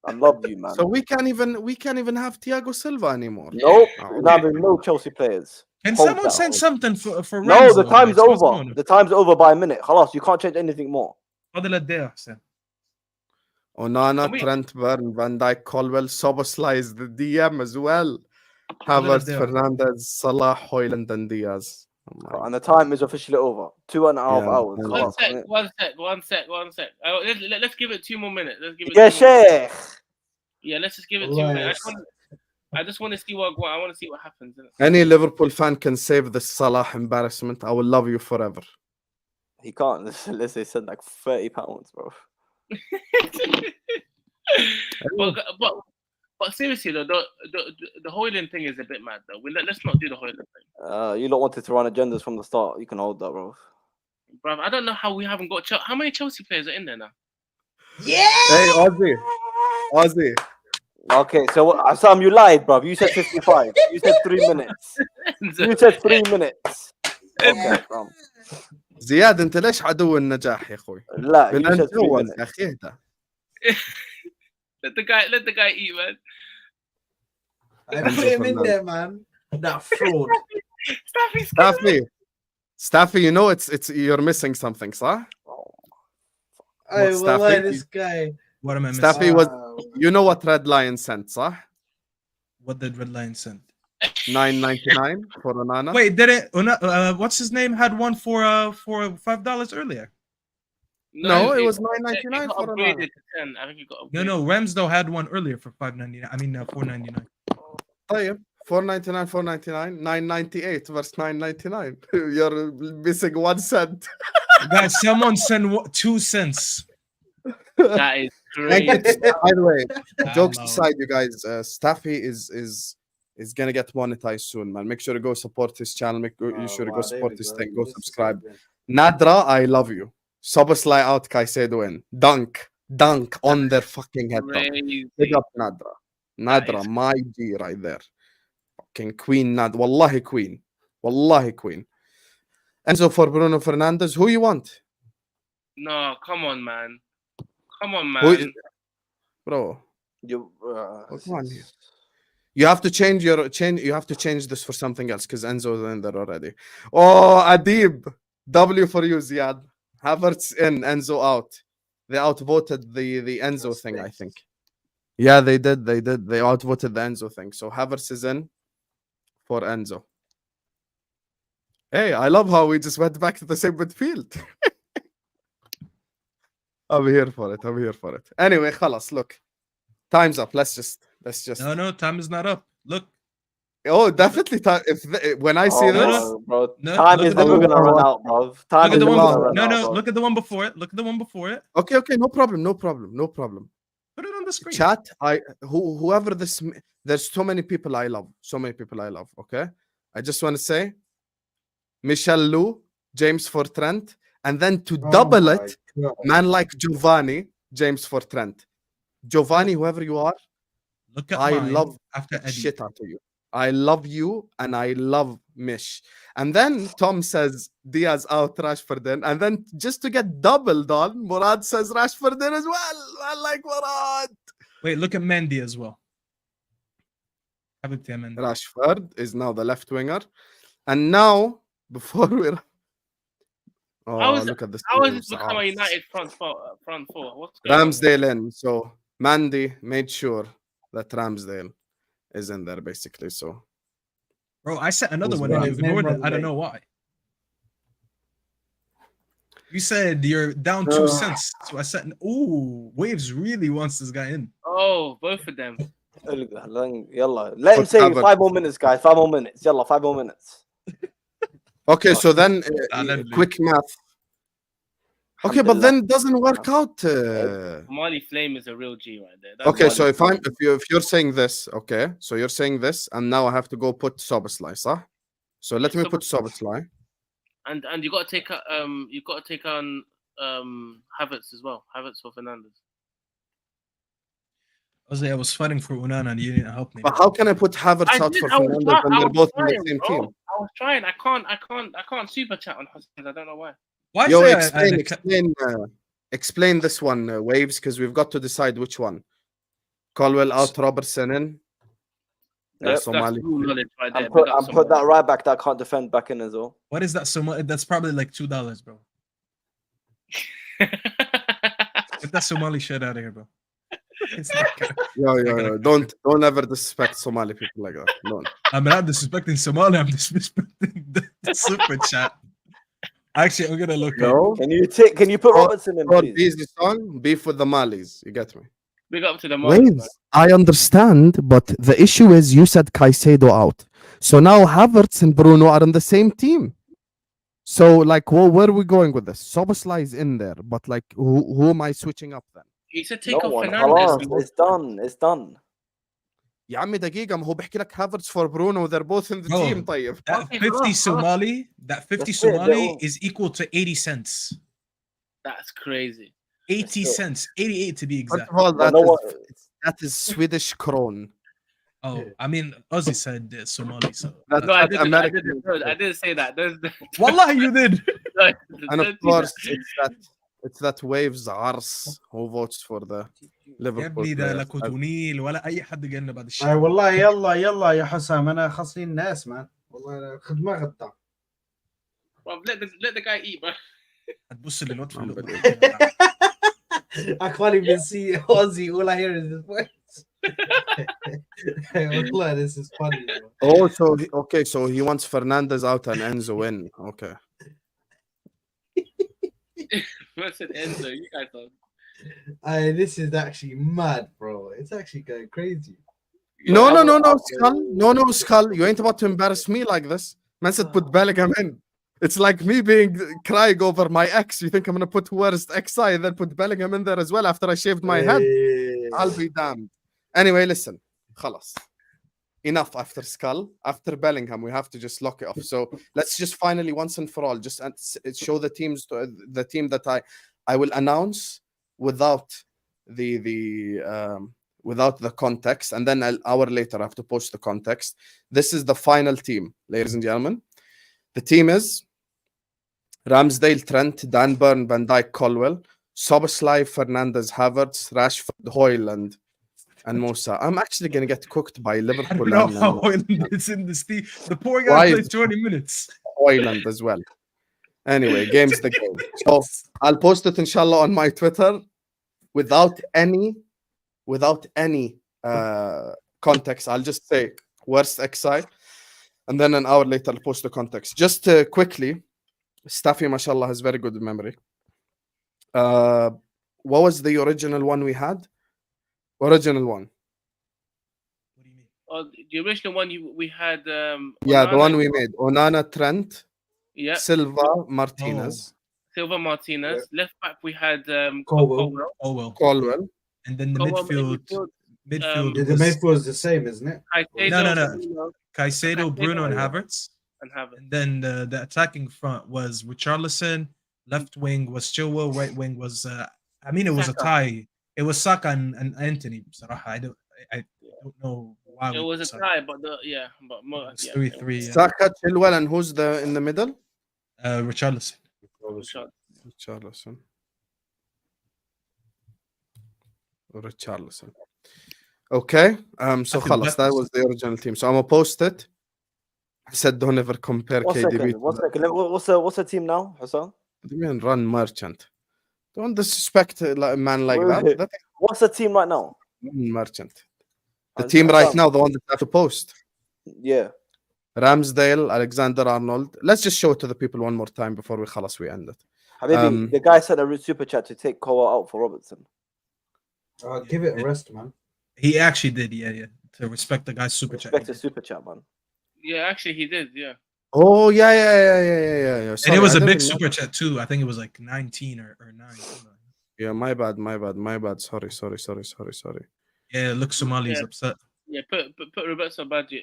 I love you, man. So we can't even have Thiago Silva anymore. Nope. Oh, Now there's no Chelsea players. Can Hold someone that. send something for No, Ramsdale, the time's guys? What's over. going on? The time's over by a minute. Khalas, you can't change anything more. فاضل قد ايه يا حسين؟ Onana, Can we- Trent, Burn, Van Dijk, Colwell, Soboslai is the DM as well. Havertz, there. Fernandez, Salah, Hoyland, and Diaz. Oh my And the time is officially over. 2.5 Yeah, hours. yeah. One Khalas. sec. Let's give it 2 more minutes. Let's give it Yeah, 2 more minutes. Sheikh. Yeah, let's just give it 2 Wallahi, minutes. I just want to see what I want to see what happens. innit? Any Liverpool fan can save the Salah embarrassment. I will love you forever. He can't. Let's say send like £30, bro. but seriously though, the Hoyland thing is a bit mad though. Let's not do the Hoyland thing, You lot wanted to run agendas from the start. You can hold that, bro. bro. I don't know how we haven't got how many Chelsea players are in there now. Hey, Ozzy. Okay, so Sam, you lied, bro. You said 55. You said 3 minutes. You said 3 minutes. Okay, Sam. زياد انت ليش عدو النجاح يا اخوي؟ لا, you said 3 بنتجوز minutes. يا اخي اهدى. let the guy eat, man. I put him in there, man. That fraud. Staffy, you know it's you're missing something, صح? Hey, Staffy? wallahi, this guy. What am I missing? Staffy was, Wow. you know what Red Lion sent, صح? What did Red Lion send? $9.99 for Onana. Wait, did it? What's his name had one for $5 earlier? No, it was It $9.99 got for upgraded Onana. to 10. I think it got No, upgraded. Ramsdale had one earlier for $5.99. I mean, $4.99. طيب $4.99 $9.98 versus $9.99. You're missing 1 cent. Guys, someone send 2 cents. That is Like, crazy. by the way, jokes Hello. aside, you guys, Staffy is gonna get monetized soon, man. Make sure to go support his channel. You should go support his thing. Go subscribe. Nadra, I love you. Soboslai out, Caicedo in. Dunk on their fucking head. Top. Crazy. Big up Nadra. Nadra, is- my G right there. Fucking Queen Nad. Wallahi Queen. Wallahi Queen. And so for Bruno Fernandes, who you want? No, come on, man. Come on, Who man. bro? You, What's wrong here? You have to change you have to change this for something else because Enzo's in there already. Oh, Adib. W for you, Ziad. Havertz in, Enzo out. They outvoted the Enzo thing, I think. Yeah, they did. They outvoted the Enzo thing. So Havertz is in for Enzo. Hey, I love how we just went back to the same midfield. I'm here for it. Anyway, khalas, look. Time's up. Let's just No, time is not up. Look. Oh, definitely time. When I see oh, this, no. bro. No, Time look is at the never one- gonna run out, bro. Time Look at is the never one. gonna run No, out, bro. look at the one before it. Look at the one before it. okay, no problem. Put it on the screen. Chat, whoever this, there's so many people I love. Okay, I just want to say, Michel Lou, James for Trent, and then to double it, man like Giovanni, James for Trent, Giovanni, whoever you are, Look at I mine love after Eddie. shit out of you. I love you and I love Mish. And then Tom says Diaz out, Rashford in. And then just to get doubled on, Murad says Rashford in as well. I like Murad. Wait, look at Mendy as well. حبيبتي يا Mendy. Rashford is now the left winger. And now, before we... Oh, How is look at this. How has this become a United front four? What's going on? Ramsdale in. So Mandy made sure that Ramsdale is in there, basically. So Bro, I set another Who's one and that? you ignored it. I don't know why. You said you're down 2 cents. So I said, ooh, Waves really wants this guy in. Oh, both of them. Yalla. Let him Put say Havertz. 5 more minutes, guys. 5 more minutes. Yalla, 5 more minutes. Okay, so then Alhamdulillah. quick math. Okay, but then it doesn't work out. Somali Flame is a real G right there. That's Okay, Somali so if Flame. you're saying this, okay, so you're saying this, and now I have to go put Soboslai, صح? So let me put Soboslai. And you got to take on Havertz as well. Havertz for Fernandez. I was fighting for Unana and you didn't help me. But how can I put Havertz out for Fernandez when they're both in the same team? I was trying. I can't super chat on Hussein. I don't know why. Why Yo, say explain this one, Waves, because we've got to decide which one. Colwell out, Robertson in. That's Somali. real knowledge right there. I'm put that right back that can't defend back in as well. what is that so much? That's probably like $2, bro. Get that Somali shit out of here, bro. It's not Yo, don't ever disrespect Somali people like that. No. I'm not disrespecting Somali, I'm disrespecting the super chat. Actually, I'm gonna look No. up. Can you put Robertson in, Or please? easy song, beef with the Malis. You get me? Big up to the Mali, man. Waves, I understand, but the issue is you said Caicedo out. So now Havertz and Bruno are in the same team. So, like, where are we going with this? Soboslai is in there, but, like, who am I switching up then? He said take No off one. Fernandez. خلاص, it's done. It's done. يا عمي دقيقة ما هو بحكي لك Havertz for Bruno, they're both in the Bro, team طيب. That Okay, 50 hold Somali, that 50 That's it, Somali bro. is equal to 80 cents. That's crazy. 80 it. cents. 88 to be First exact. of all, Well, no that is Swedish kron. Oh, I mean, Ozzy said Somali, so. That's No, I not didn't. American. I didn't say that. Wallah, you did. And of course, it's that Waves Ars who votes for the يا Liverpool ابني ده لا players. كوتونيل ولا اي حد جانا بعد اي الشيء. والله يلا يا حسام انا خاصين الناس مان والله خدمه غدا. Bro, let the guy eat, bro. هتبص للواد في اللقمة. I can't even see Ozzy. All I hear is his voice. والله this is funny. Bro. Oh, so he wants Fernandez out and Enzo in. Okay. I said Enzo. You guys are. This is actually mad, bro. It's actually going crazy. No, Skull. You ain't about to embarrass me like this. Man said put Bellingham in. It's like me crying over my ex. You think I'm gonna put worst XI and then put Bellingham in there as well after I shaved my head? I'll be damned. Anyway, listen. خلاص. Enough after Skull. After Bellingham, we have to just lock it off. So let's just finally, once and for all, just show the team that I will announce without without the context, and then an hour later I have to post the context. This is the final team, ladies and gentlemen. The team is Ramsdale, Trent, Dan Burn, Van Dijk, Colwell, Soboslai, Fernandez, Havertz, Rashford, Hoyland, and Musa. I'm actually going to get cooked by I Liverpool don't know how and Hoyland is in this team. The poor guy Why? plays 20 minutes. Hoyland as well. Anyway, game's the game. So I'll post it, inshallah, on my Twitter without any context. I'll just say worst XI, and then an hour later I'll post the context. Just quickly, Staffy, mashallah, has very good memory. What was the original one we had? Original one. What do you mean? The original one we had. Yeah, the Onana. one we made. Onana, Trent, Yeah. Silva, Martinez, Silva, Martinez. Left back we had Colwell. Oh, well. Colwell. And then the Colwell, midfield midfield, The was midfield is the same, isn't it? Caicedo, No. Bruno, Caicedo, Bruno, and yeah. Havertz. and Havertz. And then the attacking front was Richarlison. Left wing was Chilwell. Right wing was, it was a Saka. tie. It was Saka and Anthony. بصراحة. I don't know why. It was a tie, but It's 3-3. Yeah. Saka, Chilwell, and who's in the middle? Richarlison. Richarlison. Okay. So I think خلاص, that was the original team. So I'm gonna post it. I said don't ever compare One KDB. second. What's the team now, Hassan? What do you mean run merchant? Don't disrespect a man like that. Wait. That What's the team right now? ain't merchant. The Hassan. team right now, the one that I have to post. Yeah. Ramsdale, Alexander Arnold. Let's just show it to the people one more time before we end it. Habibi, the guy sent a super chat to take Koa out for Robertson. Give it a rest, man. He actually did, yeah. To respect the guy's super chat. Respect the super chat, man. Yeah, actually, he did. Yeah. Oh yeah. And it was a big didn't know. super chat too. I think it was like 19 or 9. Yeah, my bad. Sorry. Yeah, look, Somali's Yeah. upset. Yeah, put Robertson Baggio.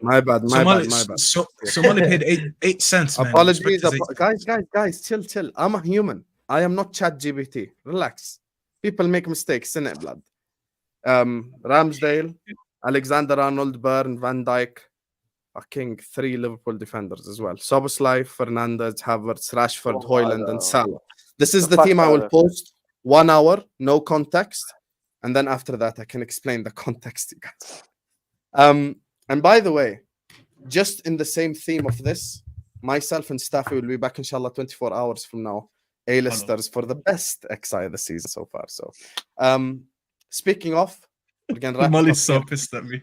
My bad. Somali paid 8 cents, man. Apologies, Respect his 8 guys, chill. I'm a human. I am not ChatGPT. Relax. People make mistakes, in it, blood. Ramsdale, Alexander-Arnold, Burn, Van Dijk, fucking 3 Liverpool defenders as well. Szoboszlai, Fernandes, Havertz, Rashford, Højlund, and Salah. This is the team I will post. 1 hour, no context, and then after that I can explain the context, you guys. And by the way, just in the same theme of this, myself and Staffy will be back inshallah 24 hours from now, A-listers for the best XI of the season so far. So speaking of, we're gonna wrap it up Somali's so here. pissed at me.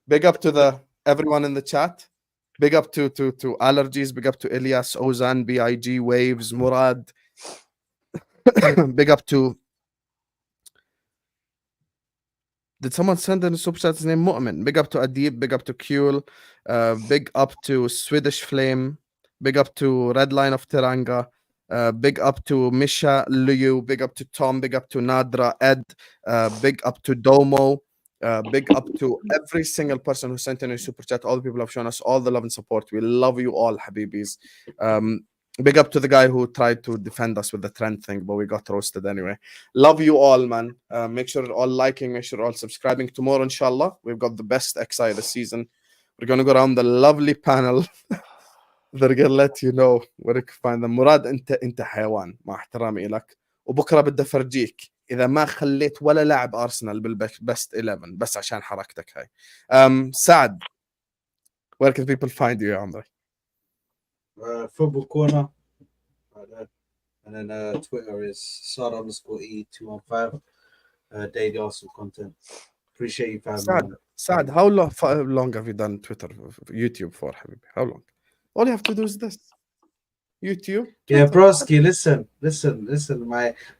Big up to everyone in the chat. Big up to Allergies. Big up to Elias, Ozan, BIG, Waves, Murad. Big up to. Did someone send in a super chat? His name Mu'min. Big up to Adib. Big up to Kuel. Big up to Swedish Flame. Big up to Red Line of Teranga. Big up to Misha Liu. Big up to Tom. Big up to Nadra, Ed. Big up to Domo. Big up to every single person who sent in a super chat. All the people have shown us all the love and support. We love you all, Habibis. Big up to the guy who tried to defend us with the trend thing, but we got roasted anyway. Love you all, man. Make sure you're all liking, make sure you're all subscribing. Tomorrow, inshallah, we've got the best XI of the season. We're going to go around the lovely panel. They're going to let you know where you can find them. مراد انت حيوان مع احترامي لك وبكره بدي افرجيك اذا ما خليت ولا لاعب ارسنال بالبست 11 بس عشان حركتك هاي. سعد, where can people find you يا عمري؟ Football Corner. And then Twitter is Sad_E215. Daily Arsenal content. Appreciate you, fam. Sad, how long have you done Twitter, YouTube for, Habibi? How long? All you have to do is this. YouTube. Yeah, broski, listen.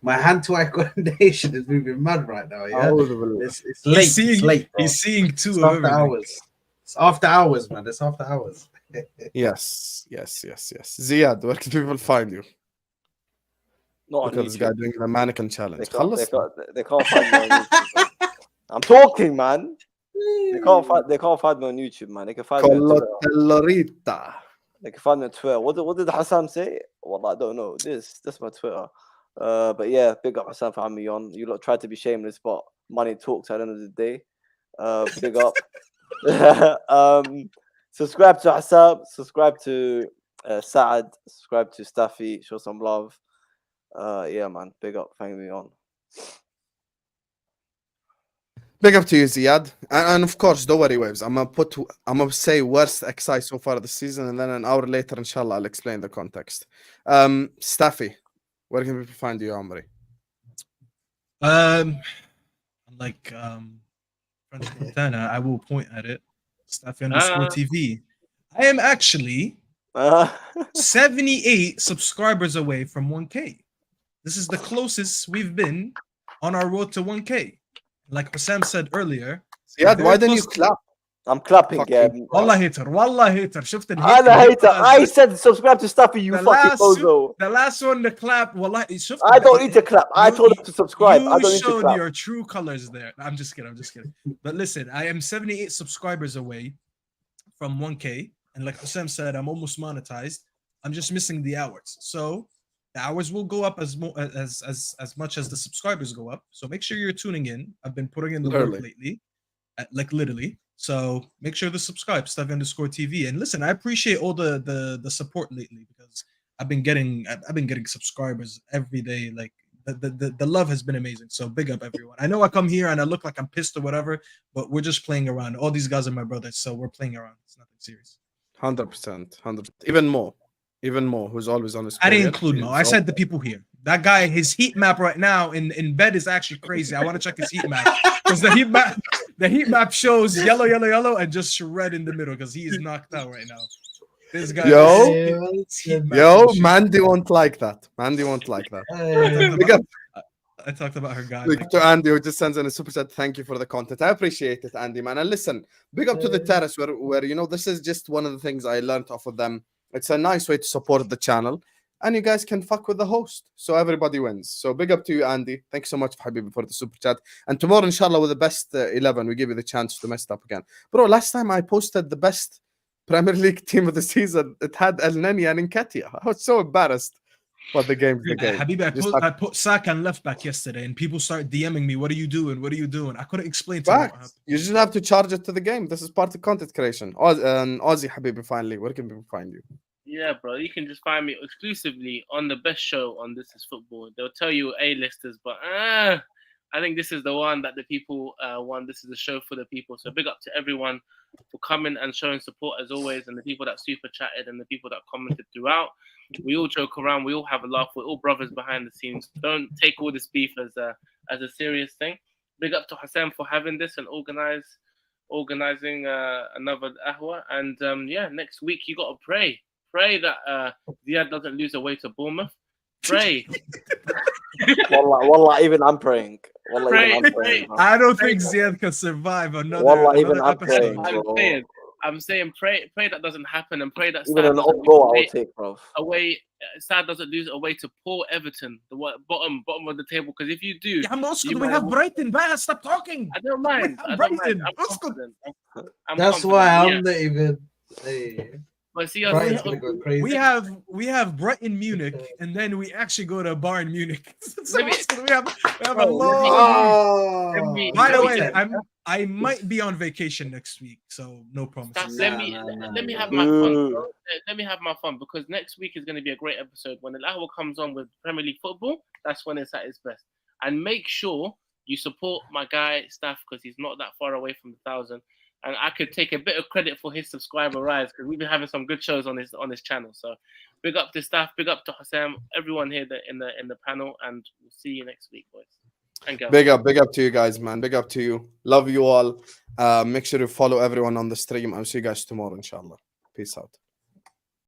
My hand-to-eye coordination is moving mad right now. Yeah, it's late. It's late. Bro. He's seeing 2 it's of after everything. hours. It's after hours, man. It's after hours. Yes. Ziad, where can people find you? Not Look on at this guy YouTube. doing the mannequin challenge. They can't find me on YouTube. Man. I'm talking, man. They can't find me on YouTube, man. They can find me on Twitter. They can find me on Twitter. What did Hassan say? Well, I don't know. That's my Twitter. But yeah, big up Hassan for having me on. You lot tried to be shameless, but money talks at the end of the day. Big up. Subscribe to Hassan. Subscribe to Saad. Subscribe to Staffy. Show some love. Yeah, man. Big up. Thank me on. Big up to you, Ziad. And of course, don't worry, Waves. I'm gonna say worst XI so far this season, and then an hour later, inshallah, I'll explain the context. Staffy, where can people find you, Omri? Like French Montana, I will point at it. Staffy_TV. I am actually 78 subscribers away from 1K. This is the closest we've been on our road to 1K. Like Sam said earlier. Ziad, why didn't you clap? I'm clapping, yeah. Wallah hater. شفت الهيتر. I hater. I said subscribe to Staffy, you fucking bozo. The last one to clap, wallah. I don't need to clap. I told him to subscribe. I don't need to showed clap. your true colors there. I'm just kidding. But listen, I am 78 subscribers away from 1K. And like Sam said, I'm almost monetized. I'm just missing the hours. So the hours will go up as much as the subscribers go up. So make sure you're tuning in. I've been putting in the work lately, like literally. So make sure to subscribe, Staffy_TV. And listen, I appreciate all the support lately because I've been getting subscribers every day. Like the love has been amazing. So big up everyone. I know I come here and I look like I'm pissed or whatever, but we're just playing around. All these guys are my brothers, so we're playing around. It's nothing serious. 100%. Even more, who's always on his. I didn't include Mo. I said the people here. That guy, his heat map right now in bed is actually crazy. I want to check his heat map because the heat map shows yellow, and just red in the middle because he is knocked out right now. This guy. Yo. Heat map Yo, and shit. Mandy won't like that. Mandy won't like that. Big up, I talked about her guy. big up to Andy who just sends in a super chat. Thank you for the content. I appreciate it, Andy, man. And listen, big up to the terrace where you know this is just one of the things I learned off of them. It's a nice way to support the channel. And you guys can fuck with the host. So everybody wins. So big up to you, Andy. Thanks so much, Habibi, for the super chat. And tomorrow, inshallah, with the best 11, we give you the chance to mess up again. Bro, last time I posted the best Premier League team of the season, it had El Neni and Nketiah. I was so embarrassed. But the game's the game. Habibi, I put Saka and left back yesterday, and people started DMing me, "What are you doing? What are you doing?" I couldn't explain to them what happened. You just have to charge it to the game. This is part of content creation. Aussie, Habibi, finally. Where can people find you? Yeah, bro. You can just find me exclusively on the best show on This Is Football. They'll tell you A-listers, but I think this is the one that the people want. This is the show for the people. So big up to everyone for coming and showing support as always, and the people that super chatted and the people that commented throughout. We all joke around. We all have a laugh. We're all brothers behind the scenes. Don't take all this beef as a serious thing. Big up to Hassan for having this and organizing another Ahwa. And yeah, next week you got to pray. Pray that Ziad doesn't lose away to Bournemouth. Pray. Wallah, even I'm praying. Wallah, Pray, even I'm praying. pray. I don't think Ziad can survive another, Wallah, even another I'm praying. episode. I'm saying pray that doesn't happen, and pray that Even Sad an doesn't own goal, lose I'll take, bro. away. Sad doesn't lose away to poor Everton, the bottom of the table. Because if you do, Yeah, Moscow, you we might have have- Brighton. Bad, stop talking. I don't mind. We have I don't mind. Brighton. I'm Let's go. confident. I'm That's confident, why yeah. I'm not even. Hey, But see, Brighton's gonna go crazy. We have Brighton Munich, and then we actually go to Bayern Munich. So Let me- we have a Bro, long. let me- By the let way, me- I might be on vacation next week, so no promises. Let me have my fun, bro. Let me have my fun, because next week is going to be a great episode. When the Ahwa comes on with Premier League football, that's when it's at its best. And make sure you support my guy Staff, because he's not that far away from the 1,000. And I could take a bit of credit for his subscriber rise, because we've been having some good shows on this channel. So big up to Staff, big up to Hassam, everyone here in the panel, and we'll see you next week, boys. And girls. Big up to you guys, man. Big up to you. Love you all. Make sure you follow everyone on the stream. I'll see you guys tomorrow, inshallah. Peace out.